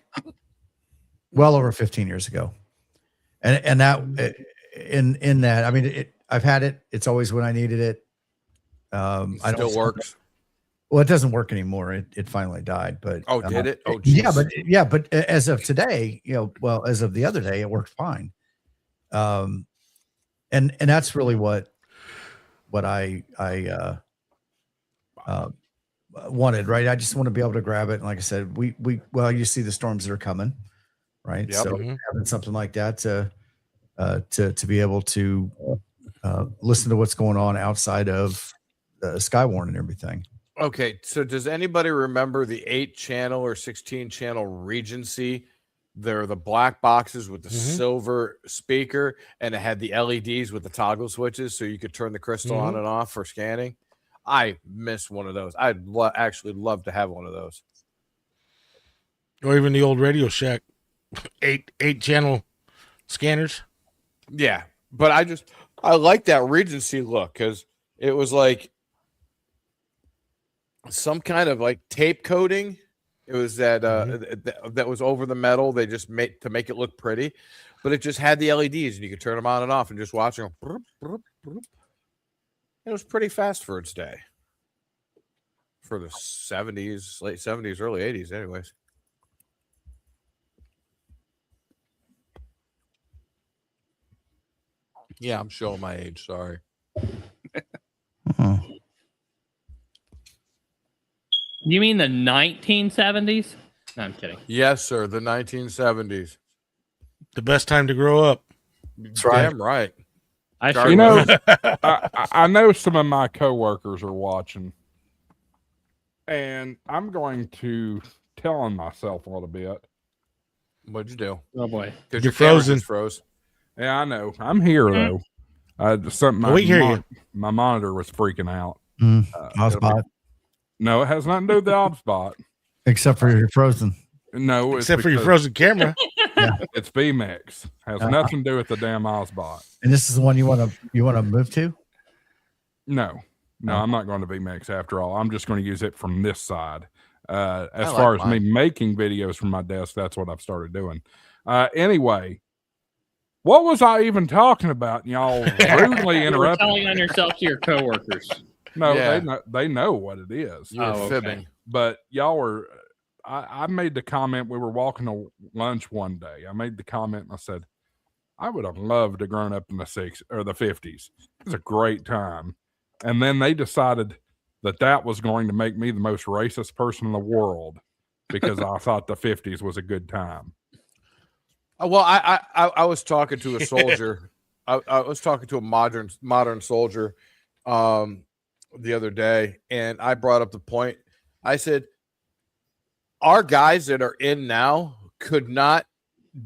Speaker 9: well over 15 years ago. And that in that, I mean, I've had it. It's always when I needed it.
Speaker 8: It still works.
Speaker 9: Well, it doesn't work anymore. It finally died, but
Speaker 8: did it? Oh,
Speaker 9: yeah, but as of today, as of the other day, it worked fine. And that's really what I wanted, right? I just want to be able to grab it. And like I said, you see the storms that are coming, right?
Speaker 8: Yep.
Speaker 9: So having something like that to be able to listen to what's going on outside of Skywarn and everything.
Speaker 8: Okay, so does anybody remember the 8-channel or 16-channel Regency? They're the black boxes with the silver speaker, and it had the LEDs with the toggle switches, so you could turn the crystal on and off for scanning. I missed one of those. I'd actually love to have one of those.
Speaker 3: Or even the old Radio Shack 8-channel scanners.
Speaker 8: Yeah, but I like that Regency look because it was like some kind of like tape coating. It was that that was over the metal. They just made to make it look pretty, but it just had the LEDs and you could turn them on and off and just watch them. It was pretty fast for its day. For the 70s, late 70s, early 80s, anyways. Yeah, I'm showing my age. Sorry.
Speaker 4: You mean the 1970s? No, I'm kidding.
Speaker 8: Yes, sir. The 1970s.
Speaker 3: The best time to grow up.
Speaker 8: That's right. Damn right.
Speaker 1: I know some of my coworkers are watching, and I'm going to tell on myself a little bit.
Speaker 8: What'd you do?
Speaker 4: Oh boy,
Speaker 8: because your frozen. Froze.
Speaker 1: Yeah, I know. I'm here though. Something. My monitor was freaking out.
Speaker 9: Hotspot.
Speaker 1: No, it has nothing to do with the OBSBot.
Speaker 9: Except for your frozen.
Speaker 1: No,
Speaker 3: except for your frozen camera.
Speaker 9: Yeah.
Speaker 1: It's VMix. Has nothing to do with the damn OBSBot.
Speaker 9: And this is the one you want to move to?
Speaker 1: No. No, I'm not going to VMix after all. I'm just going to use it from this side. As
Speaker 8: like
Speaker 1: far as
Speaker 8: mine.
Speaker 1: me making videos from my desk, that's what I've started doing. Anyway, what was I even talking about? Y'all rudely
Speaker 4: You were
Speaker 1: interrupted.
Speaker 4: telling on yourself to your coworkers.
Speaker 1: No,
Speaker 8: Yeah.
Speaker 1: they know what it is.
Speaker 8: You were
Speaker 4: Oh, okay.
Speaker 8: fibbing.
Speaker 1: But y'all were. I made the comment. We were walking to lunch one day. I made the comment and I said, I would have loved to grown up in the 60s or the 50s. It was a great time. And then they decided that was going to make me the most racist person in the world because I thought the 50s was a good time.
Speaker 8: Well, I was talking to a soldier. I was talking to a modern soldier the other day, and I brought up the point. I said, our guys that are in now could not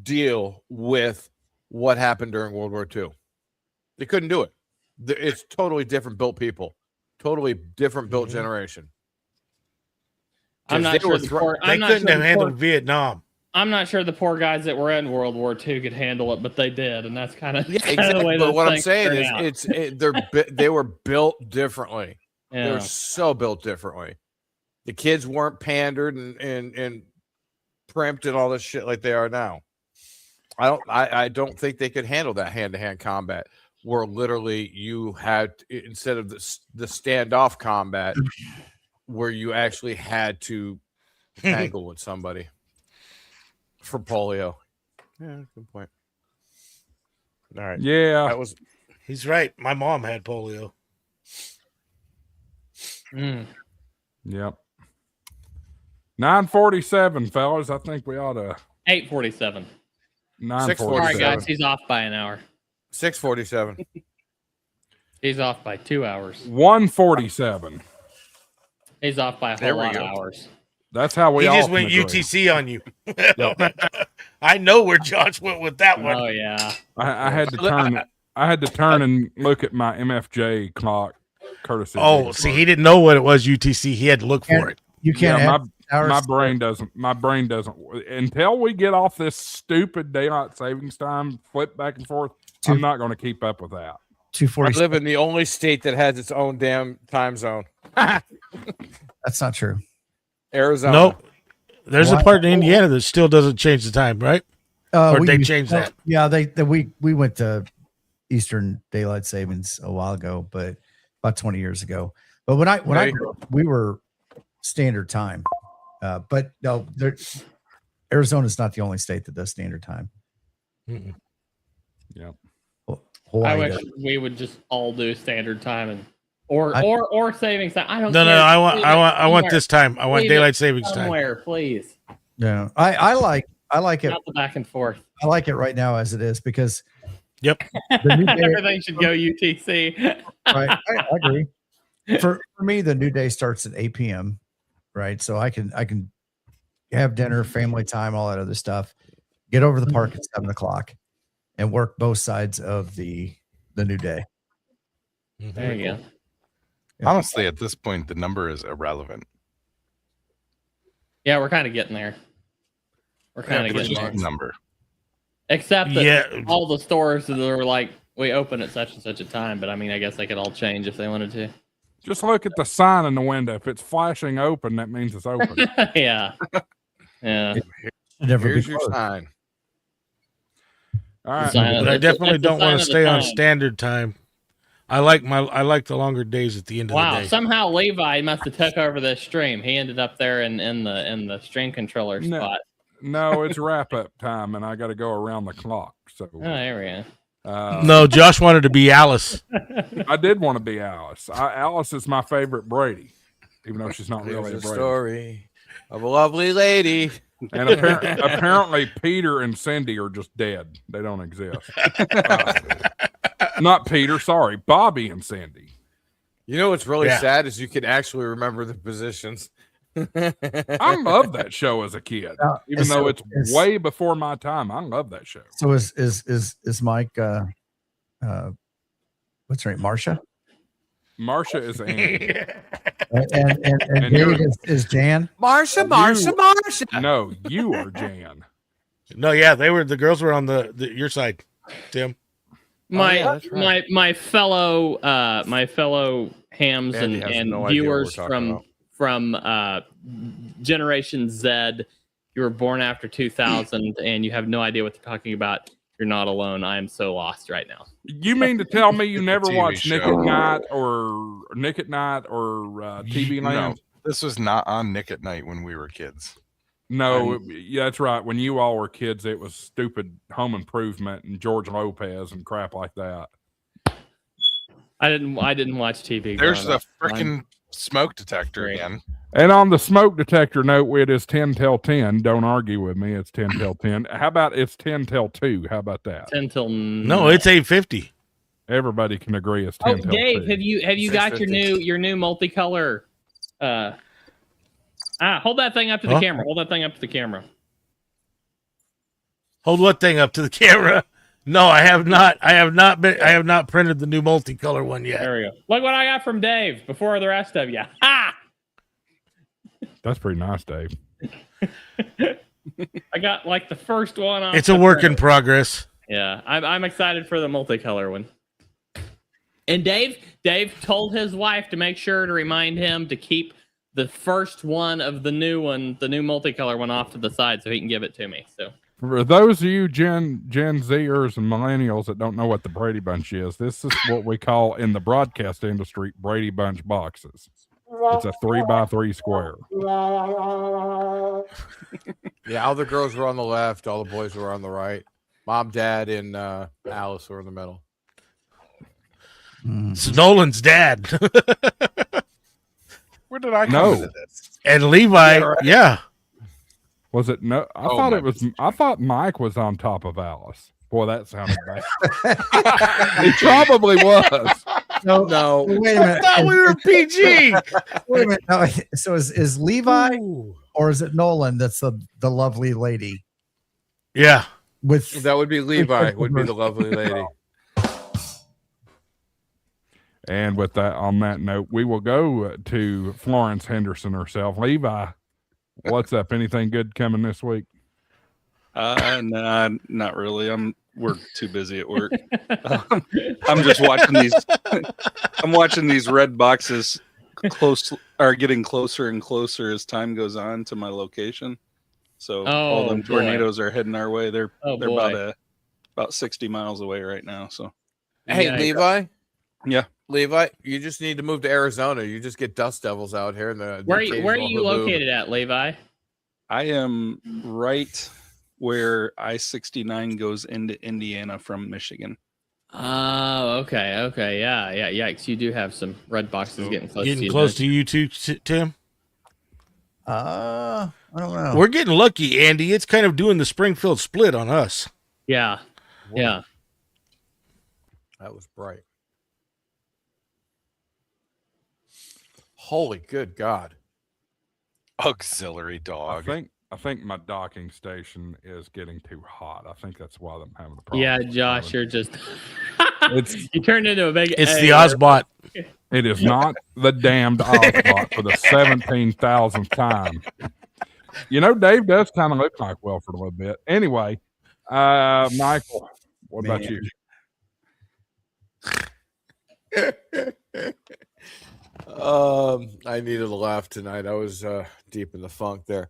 Speaker 8: deal with what happened during World War II. They couldn't do it. It's totally different built people, totally different built generation.
Speaker 4: I'm not sure
Speaker 3: They couldn't have handled Vietnam.
Speaker 4: I'm not sure the poor guys that were in World War II could handle it, but they did, and that's kind of
Speaker 8: exactly.
Speaker 4: the way.
Speaker 8: But what I'm
Speaker 4: things
Speaker 8: saying
Speaker 4: turn
Speaker 8: is,
Speaker 4: out.
Speaker 8: they were built differently.
Speaker 4: Yeah.
Speaker 8: They were so built differently. The kids weren't pandered and primped and all this shit like they are now. I don't think they could handle that hand-to-hand combat where literally you had, instead of the standoff combat, where you actually had to tangle with somebody for polio. Yeah, good point. All right.
Speaker 1: Yeah.
Speaker 3: He's right. My mom had polio.
Speaker 1: Yep. 9:47, fellas. I think we ought to.
Speaker 4: 8:47.
Speaker 1: 9:47.
Speaker 4: All right, guys. He's off by an hour.
Speaker 8: 6:47.
Speaker 4: He's off by 2 hours.
Speaker 1: 1:47.
Speaker 4: He's off by a whole lot of hours.
Speaker 1: That's how we
Speaker 3: He
Speaker 1: all
Speaker 3: just went
Speaker 1: agree.
Speaker 3: UTC on you. I know where Josh went with that one.
Speaker 4: Oh yeah.
Speaker 1: I had to turn. I had to turn and look at my MFJ clock. Courtesy.
Speaker 3: Oh, see, he didn't know what it was. UTC. He had to look for it.
Speaker 9: You can't have
Speaker 1: my brain doesn't. My brain doesn't. Until we get off this stupid daylight savings time, flip back and forth. I'm not going to keep up with that.
Speaker 9: 2:40.
Speaker 8: I live in the only state that has its own damn time zone.
Speaker 9: That's not true.
Speaker 8: Arizona.
Speaker 3: Nope. There's a part in Indiana that still doesn't change the time, right? Or they changed that.
Speaker 9: Yeah, we went to Eastern Daylight Savings a while ago, but about 20 years ago. But when I grew up, we were standard time. But no, Arizona's not the only state that does standard time.
Speaker 3: Mm-mm.
Speaker 1: Yep.
Speaker 4: I wish we would just all do standard time and or savings time. I don't.
Speaker 3: No,
Speaker 4: care.
Speaker 3: I want this time. I want daylight savings time.
Speaker 4: Somewhere, please.
Speaker 9: Yeah, I like it.
Speaker 4: Not the back and forth.
Speaker 9: I like it right now as it is because.
Speaker 3: Yep.
Speaker 9: The new day,
Speaker 4: everything should go UTC.
Speaker 9: Right, I agree. For me, the new day starts at 8 p.m. Right, so I can have dinner, family time, all that other stuff. Get over the park at 7 o'clock, and work both sides of the new day.
Speaker 4: There you go.
Speaker 5: Honestly, at this point, the number is irrelevant.
Speaker 4: Yeah, we're kind of getting there. We're kind of getting there.
Speaker 5: Number.
Speaker 4: Except that all the stores that are like, we open at such and such a time, but I mean, I guess they could all change if they wanted to.
Speaker 1: Just look at the sign in the window. If it's flashing open, that means it's open.
Speaker 4: Yeah. Yeah.
Speaker 8: Here's your sign.
Speaker 1: All right.
Speaker 3: But I definitely don't want to stay on standard time. I like the longer days at the end of the day.
Speaker 4: Wow, somehow Levi must have took over this stream. He ended up there in the stream controller spot.
Speaker 1: No, it's wrap up time, and I got to go around the clock. So,
Speaker 4: there we go.
Speaker 3: No, Josh wanted to be Alice.
Speaker 1: I did want to be Alice. Alice is my favorite Brady, even though she's not really a Brady.
Speaker 8: Story of a lovely lady.
Speaker 1: And apparently, Peter and Cindy are just dead. They don't exist. Not Peter, sorry, Bobby and Cindy.
Speaker 8: You know what's really sad is you can actually remember the positions.
Speaker 1: I loved that show as a kid, even though it's way before my time. I love that show.
Speaker 9: So is Mike? What's her name? Marcia.
Speaker 1: Marcia is Annie.
Speaker 9: and Dave is Jan.
Speaker 8: Marcia.
Speaker 1: No, you are Jan.
Speaker 3: No, yeah, the girls were on your side, Tim.
Speaker 4: My fellow hams
Speaker 8: Andy has
Speaker 4: and
Speaker 8: no idea what we're
Speaker 4: viewers
Speaker 8: talking
Speaker 4: from Generation Z. You were born after 2000 and you have no idea what they're talking about. You're not alone. I am so lost right now.
Speaker 1: You mean to tell me you never
Speaker 5: TV
Speaker 1: watched Nick
Speaker 5: show.
Speaker 1: at Night or TV
Speaker 5: No,
Speaker 1: Land?
Speaker 5: this was not on Nick at Night when we were kids.
Speaker 1: No, yeah, that's right. When you all were kids, it was stupid Home Improvement and George Lopez and crap like that.
Speaker 4: I didn't watch TV.
Speaker 5: There's
Speaker 4: growing
Speaker 5: the
Speaker 4: up.
Speaker 5: freaking smoke detector again.
Speaker 1: And on the smoke detector note, it is 10 till 10. Don't argue with me. It's 10 till 10. How about it's 10 till 2? How about that?
Speaker 4: 10 till
Speaker 3: No, it's 8:50.
Speaker 1: Everybody can agree it's 10 till 2.
Speaker 4: Dave, have you got your new multicolor? Hold that thing up to the camera. Hold that thing up to the camera.
Speaker 3: Hold what thing up to the camera? No, I have not. I have not printed the new multicolor one yet.
Speaker 4: There we go. Look what I got from Dave before the rest of you. Ha!
Speaker 1: That's pretty nice, Dave.
Speaker 4: I got like the first one on.
Speaker 3: It's a work in progress.
Speaker 4: Yeah, I'm excited for the multicolor one. And Dave told his wife to make sure to remind him to keep the first one of the new multicolor one off to the side so he can give it to me. So
Speaker 1: for those of you Gen Zers and millennials that don't know what the Brady Bunch is, this is what we call in the broadcast industry Brady Bunch boxes. It's a 3x3 square.
Speaker 8: Yeah, all the girls were on the left, all the boys were on the right. Mom, Dad, and Alice were in the middle.
Speaker 3: It's Nolan's dad.
Speaker 5: Where did I come
Speaker 1: No.
Speaker 5: into this?
Speaker 3: And Levi, yeah.
Speaker 1: Was it no? I thought Mike was on top of Alice. Boy, that sounded bad. It probably was.
Speaker 8: No.
Speaker 9: Wait a minute.
Speaker 3: I thought we were PG.
Speaker 9: Wait a minute. No, so is Levi or is it Nolan that's the lovely lady?
Speaker 3: Yeah.
Speaker 8: That would be Levi, would be the lovely lady.
Speaker 1: And with that, on that note, we will go to Florence Henderson herself. Levi, what's up? Anything good coming this week?
Speaker 2: Nah, not really. We're too busy at work. I'm just watching these. I'm watching these red boxes getting closer and closer as time goes on to my location. So all them tornadoes are heading our way. They're about 60 miles away right now. So
Speaker 8: hey, Levi.
Speaker 2: Yeah.
Speaker 8: Levi, you just need to move to Arizona. You just get dust devils out here. And
Speaker 4: where are you located at, Levi?
Speaker 2: I am right where I-69 goes into Indiana from Michigan.
Speaker 4: Oh, okay. Yeah. Yikes. You do have some red boxes getting close to you.
Speaker 3: Getting close to you too, Tim?
Speaker 9: I don't know.
Speaker 3: We're getting lucky, Andy. It's kind of doing the Springfield split on us.
Speaker 4: Yeah. Yeah.
Speaker 8: That was bright. Holy good God.
Speaker 5: Auxiliary dog.
Speaker 1: I think my docking station is getting too hot. I think that's why I'm having a problem.
Speaker 4: Yeah, Josh, you're just you turned into a big
Speaker 3: It's the Ozbot.
Speaker 1: It is not the damned Ozbot for the 17,000th time. You know, Dave does kind of look like Wilford a little bit. Anyway, Michael, what about you?
Speaker 8: I needed a laugh tonight. I was deep in the funk there.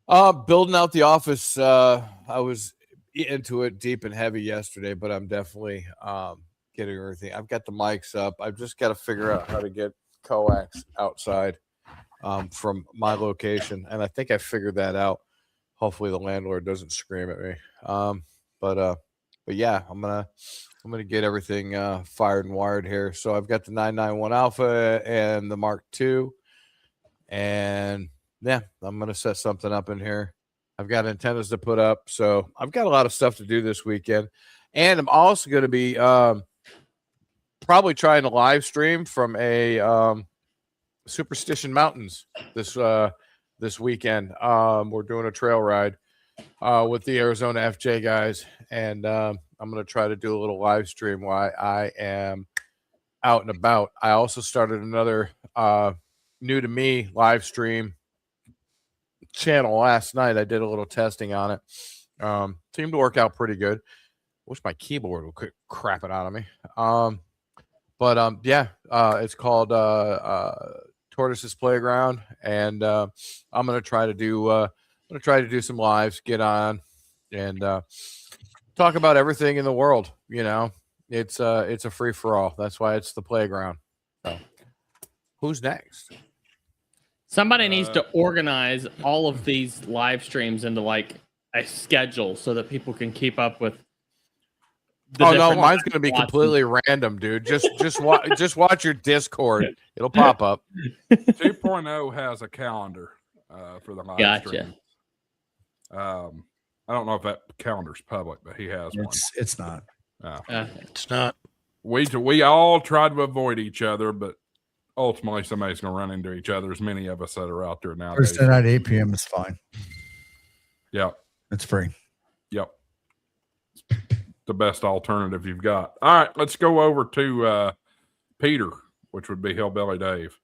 Speaker 8: Building out the office. I was into it deep and heavy yesterday, but I'm definitely getting everything. I've got the mics up. I've just got to figure out how to get coax outside from my location, and I think I figured that out. Hopefully, the landlord doesn't scream at me. But yeah, I'm gonna get everything fired and wired here. So I've got the 991 Alpha and the Mark II, and yeah, I'm gonna set something up in here. I've got antennas to put up, so I've got a lot of stuff to do this weekend, and I'm also going to be probably trying to live stream from a Superstition Mountains this weekend. We're doing a trail ride with the Arizona FJ guys, and I'm going to try to do a little live stream while I am out and about. I also started another new to me live stream channel last night. I did a little testing on it. Seemed to work out pretty good. Wish my keyboard would quit crapping out of me. But yeah, it's called Tortoise's Playground, and I'm gonna try to do some lives, get on, and talk about everything in the world. You know, it's a free for all. That's why it's the playground. So, who's next?
Speaker 4: Somebody needs to organize all of these live streams into like a schedule so that people can keep up with.
Speaker 8: Oh no, mine's gonna be completely random, dude. Just watch your Discord. It'll pop up.
Speaker 1: 2.0 has a calendar for the live stream. I don't know if that calendar's public, but he has one.
Speaker 9: It's not.
Speaker 3: It's not.
Speaker 1: We all try to avoid each other, but ultimately somebody's going to run into each other. As many of us that are out there now.
Speaker 9: Thursday night, 8 p.m. is fine.
Speaker 1: Yep.
Speaker 9: It's free.
Speaker 1: Yep. The best alternative you've got. All right, let's go over to Peter, which would be Hillbilly Dave.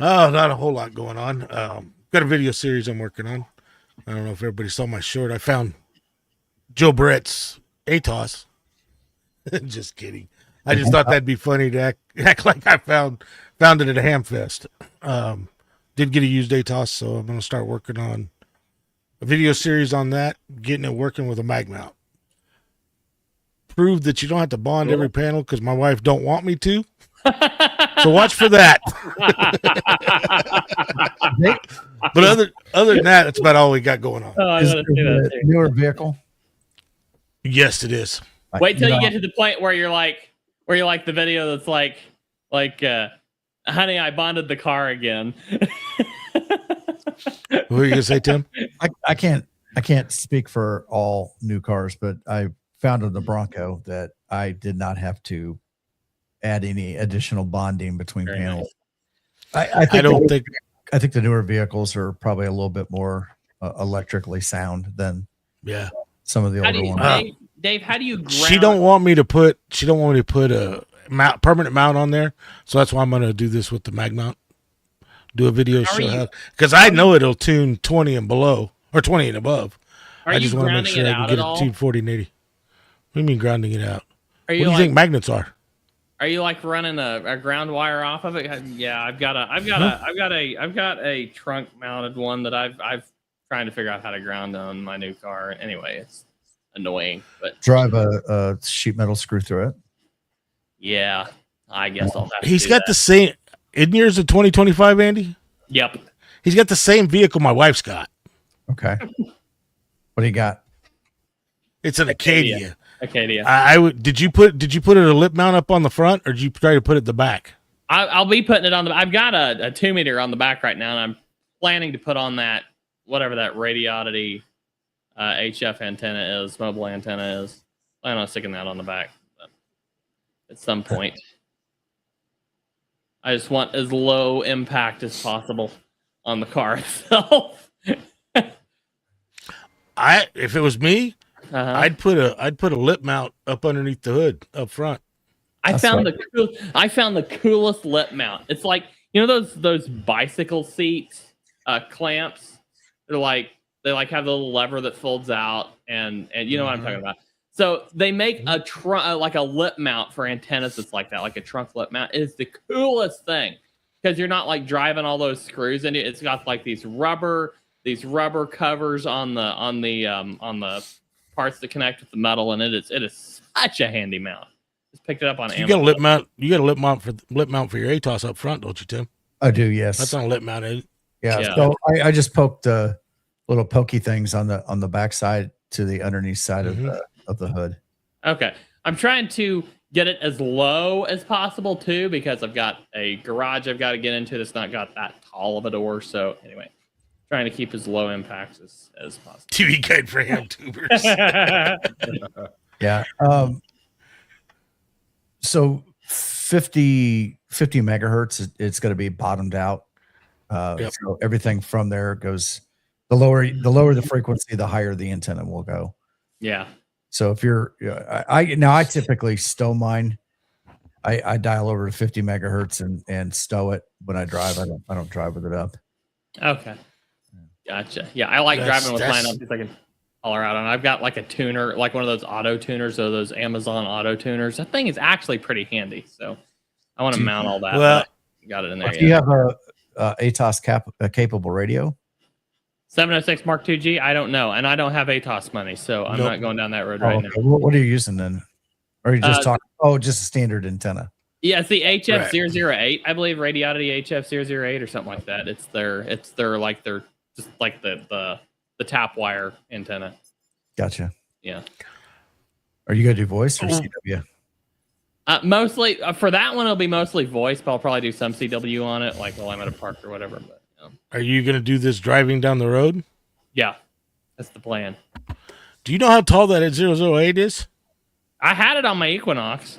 Speaker 3: Oh, not a whole lot going on. Got a video series I'm working on. I don't know if everybody saw my short. I found Joe Brett's ATOS. Just kidding. I just thought that'd be funny to act like I found it at a ham fest. Did get a used ATOS, so I'm going to start working on a video series on that, getting it working with a mag mount. Prove that you don't have to bond every panel because my wife don't want me to. So watch for that. But other than that, that's about all we got going on.
Speaker 4: Oh,
Speaker 9: Is it a newer vehicle?
Speaker 3: Yes, it is.
Speaker 4: Wait till you get to the point where you're like the video that's like, honey, I bonded the car again.
Speaker 3: What were you gonna say, Tim?
Speaker 9: I can't speak for all new cars, but I found in the Bronco that I did not have to add any additional bonding between panels. I think the newer vehicles are probably a little bit more electrically sound than some of the older ones.
Speaker 4: Dave, how do you ground?
Speaker 3: She don't want me to put a permanent mount on there, so that's why I'm gonna do this with the mag mount. Do a video show how, because I know it'll tune 20 and below or 20 and above. I just want to make sure I can get it tuned 40 and 80. What do you mean grounding it out? What do you think magnets are?
Speaker 4: Are you like running a ground wire off of it? Yeah, I've got a trunk mounted one that I've trying to figure out how to ground on my new car. Anyway, it's annoying, but
Speaker 9: drive a sheet metal screw through it.
Speaker 4: Yeah, I guess I'll have to.
Speaker 3: He's got the same. Isn't yours a 2025, Andy?
Speaker 4: Yep.
Speaker 3: He's got the same vehicle my wife's got.
Speaker 9: Okay. What do you got?
Speaker 3: It's an Acadia.
Speaker 4: Acadia.
Speaker 3: Did you put a lip mount up on the front, or did you try to put it at the back?
Speaker 4: I'll be putting it on the. I've got a 2 meter on the back right now, and I'm planning to put on that whatever that Radioddity HF antenna is, mobile antenna is. Plan on sticking that on the back at some point. I just want as low impact as possible on the car itself.
Speaker 3: If it was me, I'd put a lip mount up underneath the hood up front.
Speaker 4: I found the coolest lip mount. It's like, you know those bicycle seat clamps. They have the little lever that folds out, and you know what I'm talking about. So they make a like a lip mount for antennas that's like that, like a trunk lip mount. It is the coolest thing because you're not like driving all those screws in it. It's got like these rubber covers on the parts that connect with the metal, and it is such a handy mount. Just picked it up on Amazon.
Speaker 3: You got a lip mount for your ATOS up front, don't you, Tim?
Speaker 9: I do, yes.
Speaker 3: That's on a lip mount, isn't it?
Speaker 9: Yeah. So I just poked the little pokey things on the back side to the underneath side of the hood.
Speaker 4: Okay. I'm trying to get it as low as possible too, because I've got a garage I've got to get into that's not got that tall of a door. So anyway, trying to keep as low impact as possible.
Speaker 3: TV guide for ham tubers.
Speaker 9: Yeah. So 50 megahertz, it's going to be bottomed out. So everything from there goes, the lower the frequency, the higher the antenna will go.
Speaker 4: Yeah.
Speaker 9: So if you're, I typically stow mine. I dial over to 50 megahertz and stow it when I drive. I don't drive with it up.
Speaker 4: Okay. Gotcha. Yeah, I like driving with mine up because Colorado, and I've got like a tuner, like one of those auto tuners, or those Amazon auto tuners. That thing is actually pretty handy. So I want to mount all that.
Speaker 3: Well,
Speaker 4: but I got it in there.
Speaker 9: Do you have a ATOS capable radio?
Speaker 4: 706 Mark IIG? I don't know, and I don't have ATOS money, so I'm not going down that road right now.
Speaker 9: What are you using then? Or are you just talking? Oh, just a standard antenna.
Speaker 4: Yeah, it's the HF008, I believe, Radiotity HF008 or something like that. It's their just like the tap wire antenna.
Speaker 9: Gotcha.
Speaker 4: Yeah.
Speaker 9: Are you gonna do voice or CW?
Speaker 4: Mostly for that one, it'll be mostly voice, but I'll probably do some CW on it, like while I'm at a park or whatever. But
Speaker 3: are you gonna do this driving down the road?
Speaker 4: Yeah, that's the plan.
Speaker 3: Do you know how tall that 008 is?
Speaker 4: I had it on my Equinox.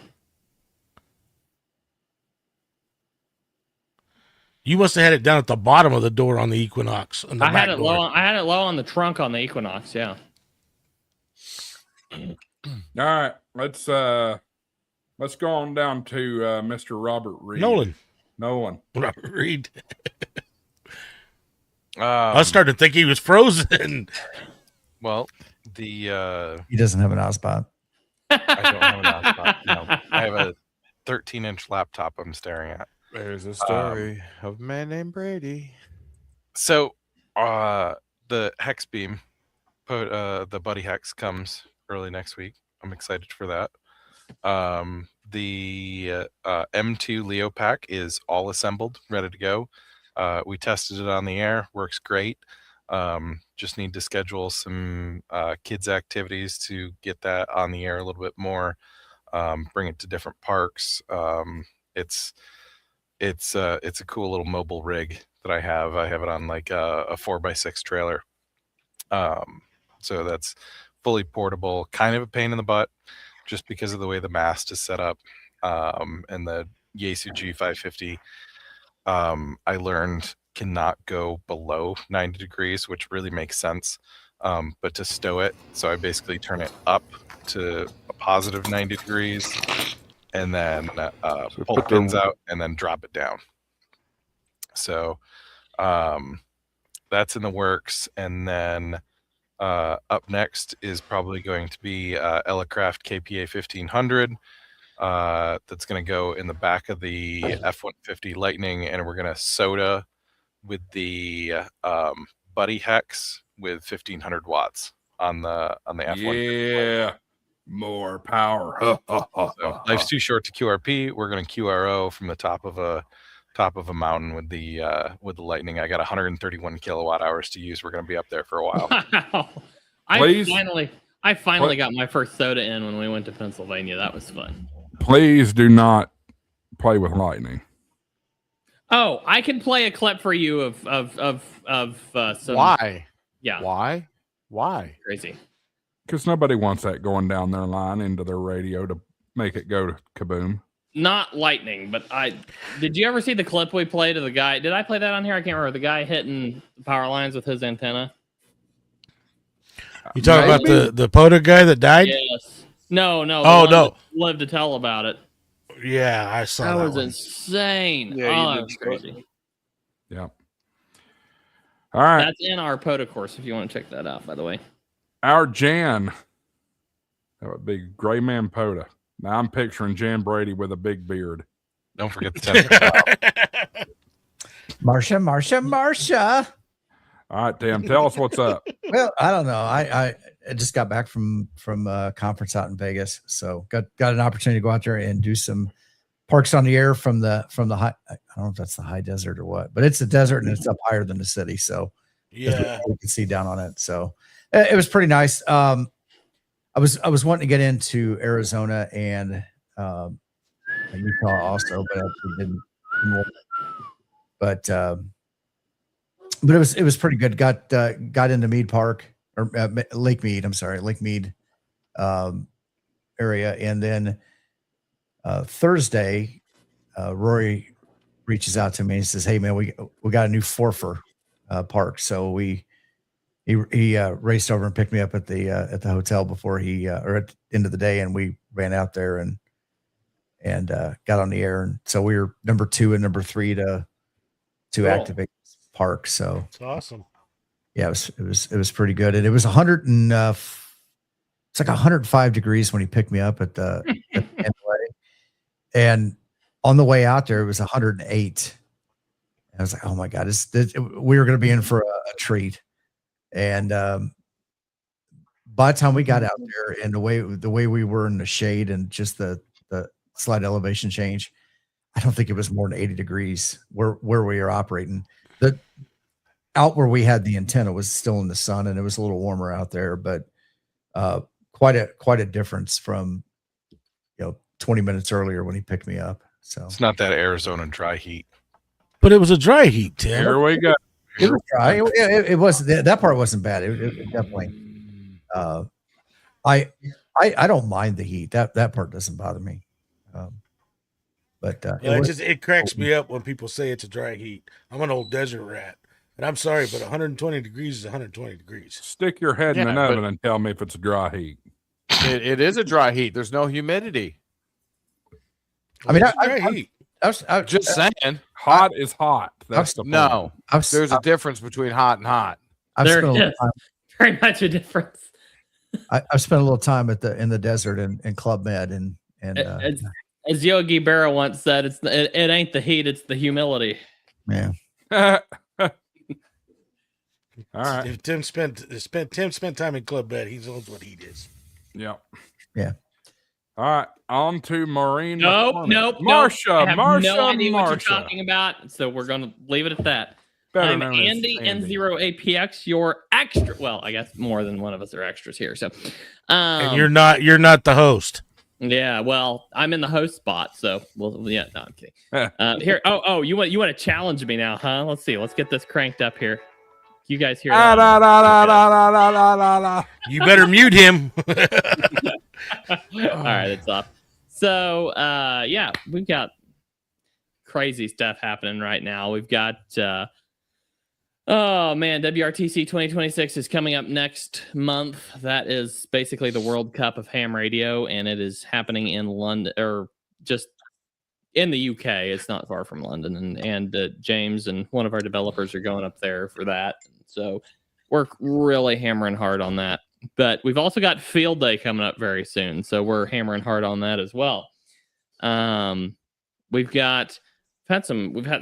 Speaker 3: You must have had it down at the bottom of the door on the Equinox.
Speaker 4: I had it low. I had it low on the trunk on the Equinox. Yeah.
Speaker 1: All right, let's go on down to Mr. Robert Reed.
Speaker 3: Nolan. Robert Reed. I started to think he was frozen.
Speaker 5: Well,
Speaker 9: he doesn't have an hotspot.
Speaker 5: I don't have an hotspot. No, I have a 13-inch laptop I'm staring at.
Speaker 8: There's a story of a man named Brady.
Speaker 5: So, the Hex Beam, the Buddy Hex comes early next week. I'm excited for that. The M2 Leo pack is all assembled, ready to go. We tested it on the air, works great. Just need to schedule some kids activities to get that on the air a little bit more. Bring it to different parks. It's a cool little mobile rig that I have. I have it on like a 4x6 trailer. So that's fully portable, kind of a pain in the butt just because of the way the mast is set up. And the Yaesu G550, I learned cannot go below 90 degrees, which really makes sense. But to stow it, so I basically turn it up to a positive 90 degrees and then pull the pins out and then drop it down. So that's in the works. And then up next is probably going to be Elecraft KPA 1500. That's going to go in the back of the F-150 Lightning, and we're going to soda with the Buddy Hex with 1500 watts on the F-150.
Speaker 1: Yeah, more power.
Speaker 5: So life's too short to QRP. We're going to QRO from the top of a mountain with the Lightning. I got 131 kilowatt hours to use. We're going to be up there for a while.
Speaker 4: Wow. I finally got my first soda in when we went to Pennsylvania. That was fun.
Speaker 1: Please do not play with lightning.
Speaker 4: Oh, I can play a clip for you of some.
Speaker 8: Why?
Speaker 4: Yeah.
Speaker 8: Why?
Speaker 4: Crazy.
Speaker 1: Because nobody wants that going down their line into their radio to make it go to kaboom.
Speaker 4: Not lightning, but did you ever see the clip we played of the guy? Did I play that on here? I can't remember. The guy hitting the power lines with his antenna.
Speaker 3: You talking about the POTA guy that died?
Speaker 4: Yes. No.
Speaker 3: Oh, no.
Speaker 4: Lived to tell about it.
Speaker 3: Yeah, I saw that.
Speaker 4: That was insane.
Speaker 2: Yeah,
Speaker 4: that was crazy.
Speaker 1: Yeah. All right.
Speaker 4: That's in our POTA course if you want to check that out, by the way.
Speaker 1: Our Jan. That would be Gray Man POTA. Now I'm picturing Jan Brady with a big beard.
Speaker 5: Don't forget the 10%.
Speaker 9: Marsha.
Speaker 1: All right, Tim, tell us what's up.
Speaker 9: Well, I don't know. I just got back from a conference out in Vegas, so got an opportunity to go out there and do some parks on the air from the high. I don't know if that's the high desert or what, but it's a desert and it's up higher than the city, so
Speaker 3: yeah,
Speaker 9: we can see down on it. So it was pretty nice. I was wanting to get into Arizona and Utah also, but I didn't. But it was pretty good. Got into Mead Park or Lake Mead. I'm sorry, Lake Mead area, and then Thursday, Rory reaches out to me and says, "Hey man, we got a new forfer park." So he raced over and picked me up at the hotel before or at the end of the day, and we ran out there and got on the air. And so we were number 2 and number 3 to activate park. So
Speaker 3: it's awesome.
Speaker 9: yeah, it was pretty good. And it was 100 and it's like 105 degrees when he picked me up at the Mandalay. And on the way out there, it was 108. I was like, oh my God, we were going to be in for a treat. And by the time we got out there and the way we were in the shade and just the slight elevation change, I don't think it was more than 80 degrees where we were operating. Out where we had the antenna was still in the sun and it was a little warmer out there, but quite a difference from 20 minutes earlier when he picked me up. So
Speaker 5: It's not that Arizona dry heat.
Speaker 3: But it was a dry heat, Tim.
Speaker 1: Here we go.
Speaker 9: It was dry. It was that part wasn't bad. It definitely. I don't mind the heat. That part doesn't bother me. But
Speaker 3: it cracks me up when people say it's a dry heat. I'm an old desert rat, and I'm sorry, but 120 degrees is 120 degrees.
Speaker 1: Stick your head in an oven and tell me if it's a dry heat.
Speaker 8: It is a dry heat. There's no humidity.
Speaker 9: I mean,
Speaker 8: I'm just saying.
Speaker 1: Hot is hot. That's the point.
Speaker 8: No. There's a difference between hot and hot.
Speaker 4: There is very much a difference.
Speaker 9: I've spent a little time in the desert in Club Med and
Speaker 4: as Yogi Berra once said, it ain't the heat, it's the humility.
Speaker 9: Yeah.
Speaker 1: All right.
Speaker 3: If Tim spent time in Club Med, he knows what heat is.
Speaker 1: Yep.
Speaker 9: Yeah.
Speaker 1: All right, on to Maureen.
Speaker 4: Nope.
Speaker 1: Marsha.
Speaker 4: I have no idea what you're talking about, so we're going to leave it at that. I'm Andy N0APX, your extra. Well, I guess more than one of us are extras here. So,
Speaker 3: and you're not the host.
Speaker 4: Yeah, well, I'm in the host spot, so yeah. No, I'm kidding. Here, you want to challenge me now, huh? Let's see. Let's get this cranked up here. You guys hear that?
Speaker 3: You better mute him.
Speaker 4: All right, it's up. So, yeah, we've got crazy stuff happening right now. We've got, WRTC 2026 is coming up next month. That is basically the World Cup of ham radio, and it is happening in London, or just in the UK. It's not far from London, and James and one of our developers are going up there for that. So we're really hammering hard on that. But we've also got Field Day coming up very soon, so we're hammering hard on that as well. We've had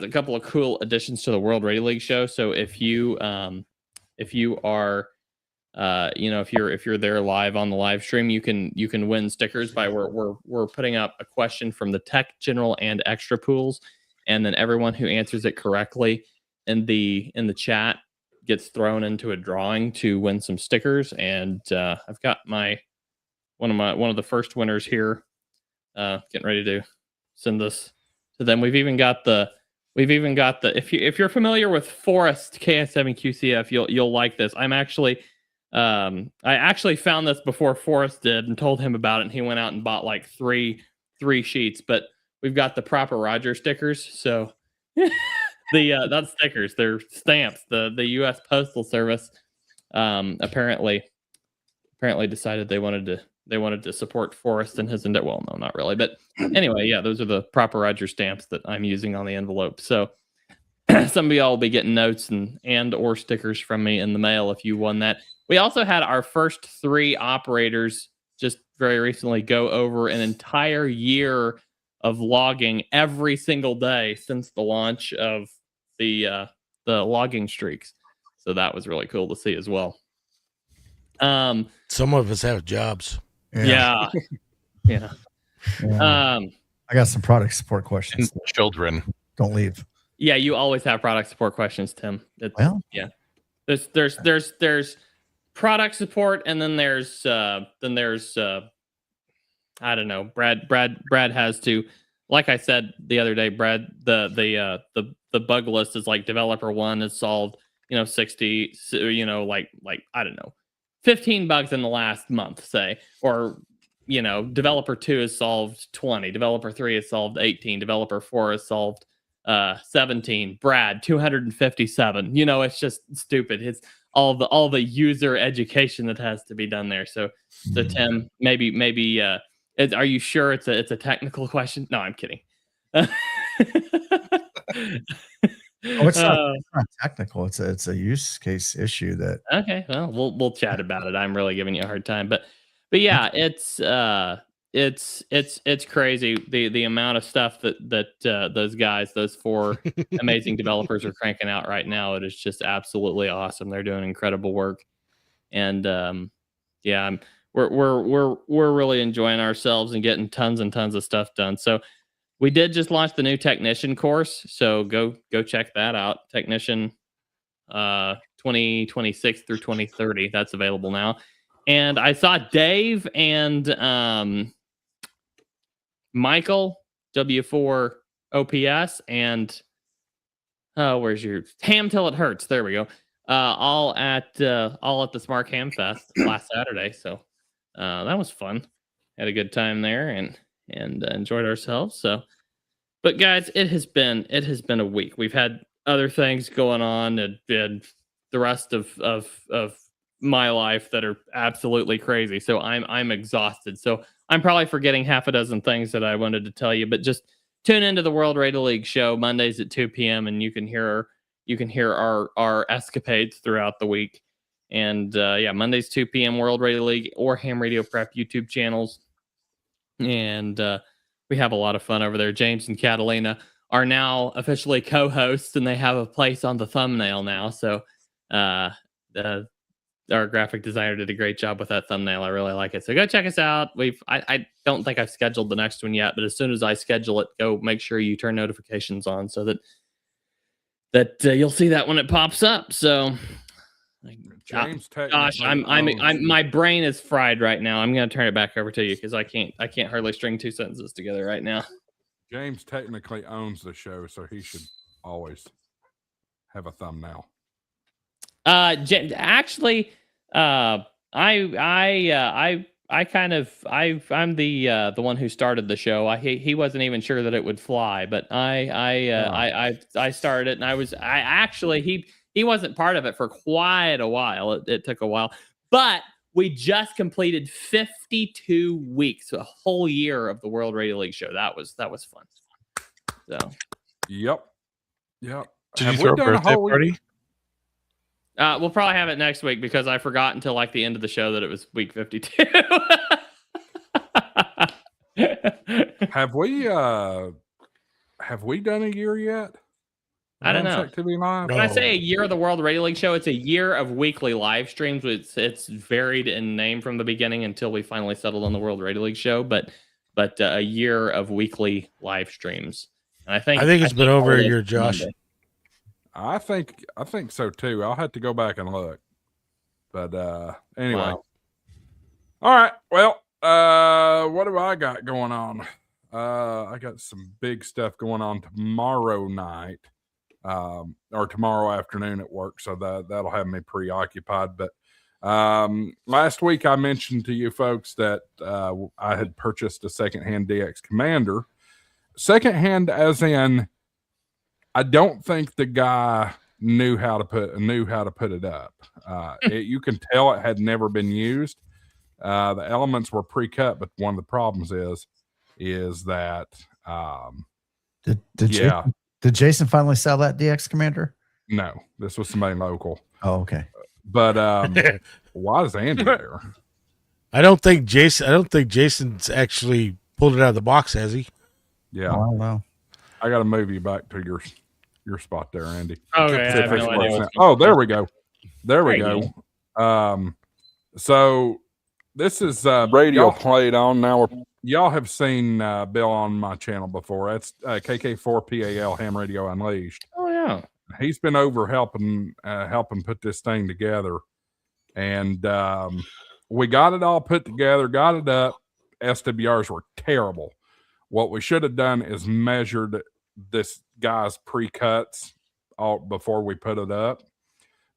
Speaker 4: a couple of cool additions to the World Radio League show. So if you are, if you're there live on the live stream, you can win stickers by we're putting up a question from the Tech, General, and Extra pools, and then everyone who answers it correctly in the chat gets thrown into a drawing to win some stickers. And I've got one of the first winners here, getting ready to send this to them. We've even got the if you're familiar with Forest KS7QCF, you'll like this. I actually found this before Forrest did and told him about it, and he went out and bought like three sheets. But we've got the Proper Roger stickers. So not stickers, they're stamps. The U.S. Postal Service apparently decided they wanted to support Forrest and his endeavor. Well, no, not really, but anyway, yeah, those are the Proper Roger stamps that I'm using on the envelope. So some of y'all will be getting notes and or stickers from me in the mail if you won that. We also had our first 3 operators just very recently go over an entire year of logging every single day since the launch of the logging streaks. So that was really cool to see as well.
Speaker 3: Some of us have jobs.
Speaker 4: Yeah.
Speaker 9: I got some product support questions.
Speaker 5: Children.
Speaker 9: Don't leave.
Speaker 4: Yeah, you always have product support questions, Tim. Yeah. There's product support, and then there's I don't know. Brad has to, like I said the other day, Brad, the bug list is like developer 1 has solved 60, like I don't know, 15 bugs in the last month, say, or developer 2 has solved 20, developer 3 has solved 18, developer 4 has solved 17, Brad 257. It's just stupid. It's all the user education that has to be done there. So Tim, maybe are you sure it's a technical question? No, I'm kidding.
Speaker 9: Oh, it's not technical. It's a use case issue that.
Speaker 4: Okay, well, we'll chat about it. I'm really giving you a hard time, but yeah, it's crazy the amount of stuff that those guys, those 4 amazing developers are cranking out right now. It is just absolutely awesome. They're doing incredible work, and yeah, we're really enjoying ourselves and getting tons and tons of stuff done. So we did just launch the new technician course, so go check that out. Technician 2026 through 2030. That's available now. And I saw Dave and Michael W4 OPS and where's your Ham Till It Hurts? There we go. All at the Smart Ham Fest last Saturday. So that was fun. Had a good time there and enjoyed ourselves. So, but guys, it has been a week. We've had other things going on and the rest of my life that are absolutely crazy. So I'm exhausted. So I'm probably forgetting half a dozen things that I wanted to tell you, but just tune into the World Radio League show Mondays at 2 p.m. and you can hear our escapades throughout the week. And yeah, Mondays 2 p.m. World Radio League or Ham Radio Prep YouTube channels. And we have a lot of fun over there. James and Catalina are now officially co-hosts, and they have a place on the thumbnail now. So our graphic designer did a great job with that thumbnail. I really like it. So go check us out. I don't think I've scheduled the next one yet, but as soon as I schedule it, go make sure you turn notifications on so that you'll see that when it pops up. So
Speaker 1: James,
Speaker 4: gosh, I'm my brain is fried right now. I'm going to turn it back over to you because I can't hardly string 2 sentences together right now.
Speaker 1: James technically owns the show, so he should always have a thumbnail.
Speaker 4: Actually, I'm the one who started the show. He wasn't even sure that it would fly, but I started it, and he wasn't part of it for quite a while. It took a while, but we just completed 52 weeks, a whole year of the World Radio League show. That was fun. So,
Speaker 1: yep.
Speaker 5: Did you throw a birthday party?
Speaker 4: We'll probably have it next week because I forgot until like the end of the show that it was week 52.
Speaker 1: Have we done a year yet?
Speaker 4: I don't know. When I say a year of the World Radio League show, it's a year of weekly live streams. It's varied in name from the beginning until we finally settled on the World Radio League show, but a year of weekly live streams. And I think
Speaker 3: it's been over a year, Josh.
Speaker 4: Monday.
Speaker 1: I think so too. I'll have to go back and look. But anyway.
Speaker 4: Wow.
Speaker 1: All right. Well, what do I got going on? I got some big stuff going on tomorrow night. Or tomorrow afternoon at work, so that'll have me preoccupied. But last week I mentioned to you folks that I had purchased a secondhand DX Commander. Secondhand, as in, I don't think the guy knew how to put it up. You can tell it had never been used. The elements were pre-cut, but one of the problems is that
Speaker 9: Did Jason finally sell that DX Commander?
Speaker 1: No, this was somebody local.
Speaker 9: Oh, okay.
Speaker 1: But why is Andy there?
Speaker 3: I don't think Jason's actually pulled it out of the box, has he?
Speaker 1: Yeah.
Speaker 9: Oh, I don't know.
Speaker 1: I got to move you back to your spot there, Andy.
Speaker 4: Okay. I have no idea
Speaker 1: there we go. There we go. So this is radio played on now. Y'all have seen Bill on my channel before. That's KK4PAL Ham Radio Unleashed.
Speaker 4: Oh yeah,
Speaker 1: he's been over helping put this thing together, and we got it all put together, got it up. SWRs were terrible. What we should have done is measured this guy's pre-cuts all before we put it up,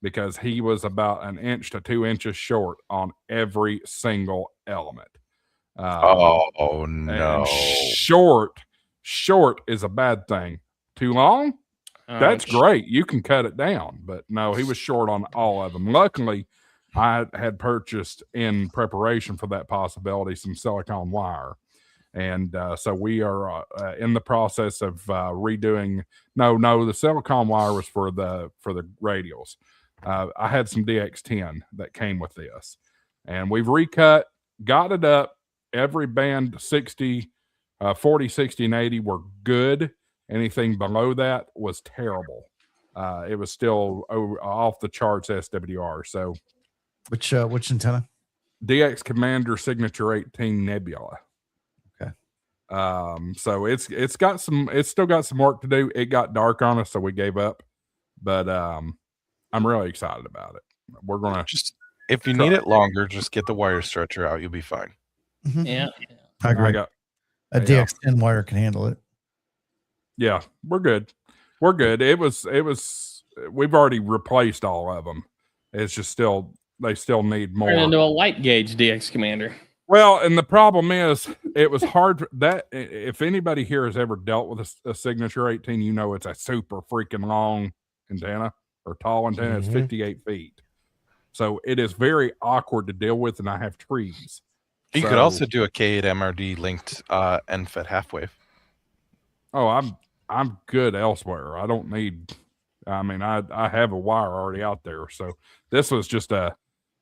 Speaker 1: because he was about 1 inch to 2 inches short on every single element.
Speaker 5: Oh no!
Speaker 1: Short is a bad thing. Too long, that's great. You can cut it down, but no, he was short on all of them. Luckily, I had purchased in preparation for that possibility some silicone wire, And so we are in the process of redoing. No, the silicone wire was for the radials. I had some DX10 that came with this, and we've recut, got it up. Every band 60, 40, 60, and 80 were good. Anything below that was terrible. It was still off the charts SWR. So,
Speaker 9: which antenna?
Speaker 1: DX Commander Signature 18 Nebula.
Speaker 9: Okay.
Speaker 1: So it's still got some work to do. It got dark on us, so we gave up. But I'm really excited about it. We're gonna
Speaker 5: just, if you need it longer, just get the wire stretcher out. You'll be fine.
Speaker 9: Mm-hmm.
Speaker 4: Yeah.
Speaker 9: I agree. A DX10 wire can handle it.
Speaker 1: Yeah, we're good. We're good. It was. We've already replaced all of them. It's just they still need more.
Speaker 4: Turn into a light gauge DX Commander.
Speaker 1: Well, and the problem is, it was hard. That if anybody here has ever dealt with a Signature 18, you know it's a super freaking long antenna or tall antenna. It's 58 feet, so it is very awkward to deal with. And I have trees.
Speaker 5: You could also do a K8 MRD linked NFET half wave.
Speaker 1: Oh, I'm good elsewhere. I don't need. I mean, I have a wire already out there. So this was just an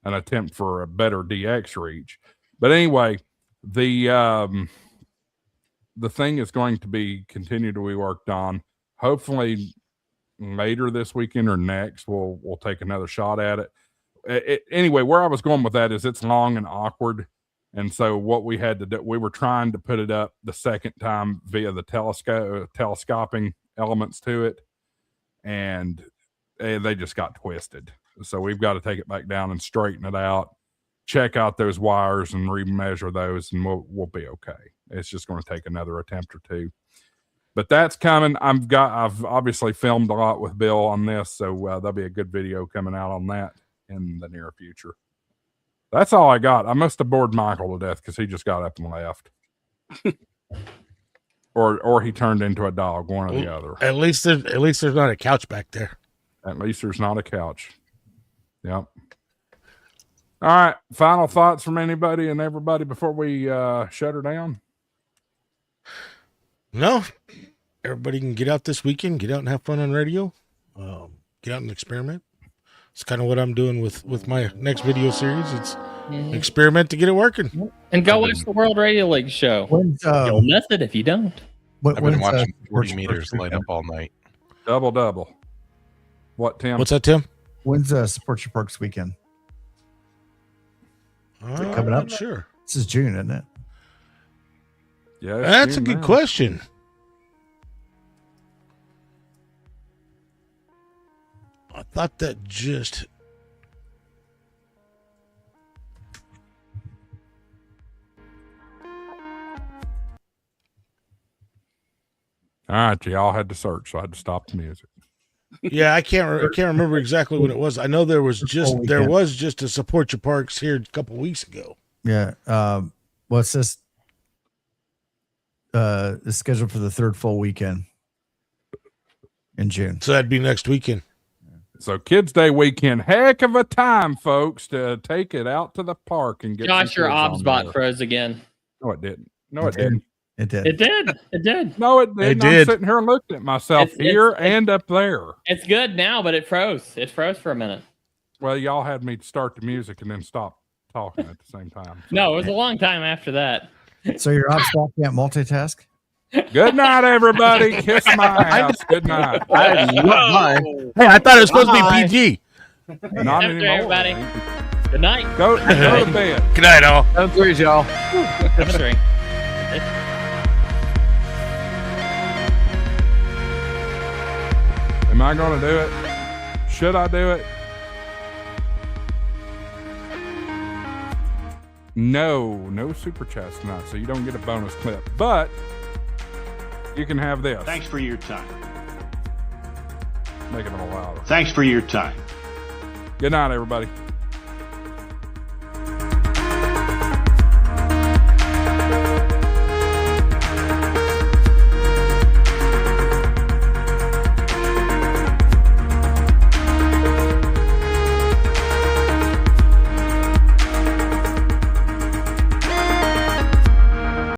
Speaker 1: attempt for a better DX reach. But anyway, the thing is going to be continued to be worked on. Hopefully later this weekend or next, we'll take another shot at it. Anyway, where I was going with that is it's long and awkward. And so what we had to do, we were trying to put it up the second time via the telescoping elements to it. And they just got twisted. So we've got to take it back down and straighten it out, check out those wires and remeasure those, and we'll be okay. It's just going to take another attempt or two. But that's coming. I've obviously filmed a lot with Bill on this, so there'll be a good video coming out on that in the near future. That's all I got. I must have bored Michael to death because he just got up and left. Or he turned into a dog, one or the other.
Speaker 3: At least there's not a couch back there.
Speaker 1: At least there's not a couch. Yep. All right. Final thoughts from anybody and everybody before we shut her down?
Speaker 3: No. Everybody can get out this weekend, get out and have fun on radio. Get out and experiment. It's kind of what I'm doing with my next video series. It's experiment to get it working.
Speaker 4: And go watch the World Radio League show. You'll miss it if you don't.
Speaker 5: I've been watching 40 meters light up all night.
Speaker 1: Double. What, Tim?
Speaker 3: What's that, Tim?
Speaker 9: When's Support Your Parks weekend?
Speaker 3: Coming up? Sure.
Speaker 9: This is June, isn't it?
Speaker 1: Yeah.
Speaker 3: That's a good question. I thought that just...
Speaker 1: All right, y'all had to search, so I had to stop the music.
Speaker 3: Yeah, I can't remember exactly what it was. I know there was just a Support Your Parks here a couple weeks ago.
Speaker 9: Yeah. What's this? It's scheduled for the third full weekend in June.
Speaker 3: So that'd be next weekend.
Speaker 1: So Kids Day weekend, heck of a time, folks, to take it out to the park and get.
Speaker 4: Josh, your obs bot froze again.
Speaker 1: No, it didn't. No, it didn't.
Speaker 9: It did.
Speaker 4: It did. It did.
Speaker 1: No, it didn't. I'm sitting here and looking at myself here and up there.
Speaker 4: It's good now, but it froze. It froze for a minute.
Speaker 1: Well, y'all had me start the music and then stop talking at the same time. So.
Speaker 4: No, it was a long time after that.
Speaker 9: So your ops bot can't multitask?
Speaker 1: Good night, everybody. Kiss my ass. Good night.
Speaker 3: I love mine. Hey, I thought it was supposed to be PG.
Speaker 1: Not
Speaker 4: After
Speaker 1: anymore.
Speaker 4: everybody. Good night.
Speaker 1: Go to bed.
Speaker 3: Good night, all.
Speaker 8: Have a great, y'all.
Speaker 4: Have a drink.
Speaker 1: Am I going to do it? Should I do it? No super chats tonight, so you don't get a bonus clip. But you can have this.
Speaker 11: Thanks for your time.
Speaker 1: Make it a little louder.
Speaker 11: Thanks for your time.
Speaker 1: Good night, everybody.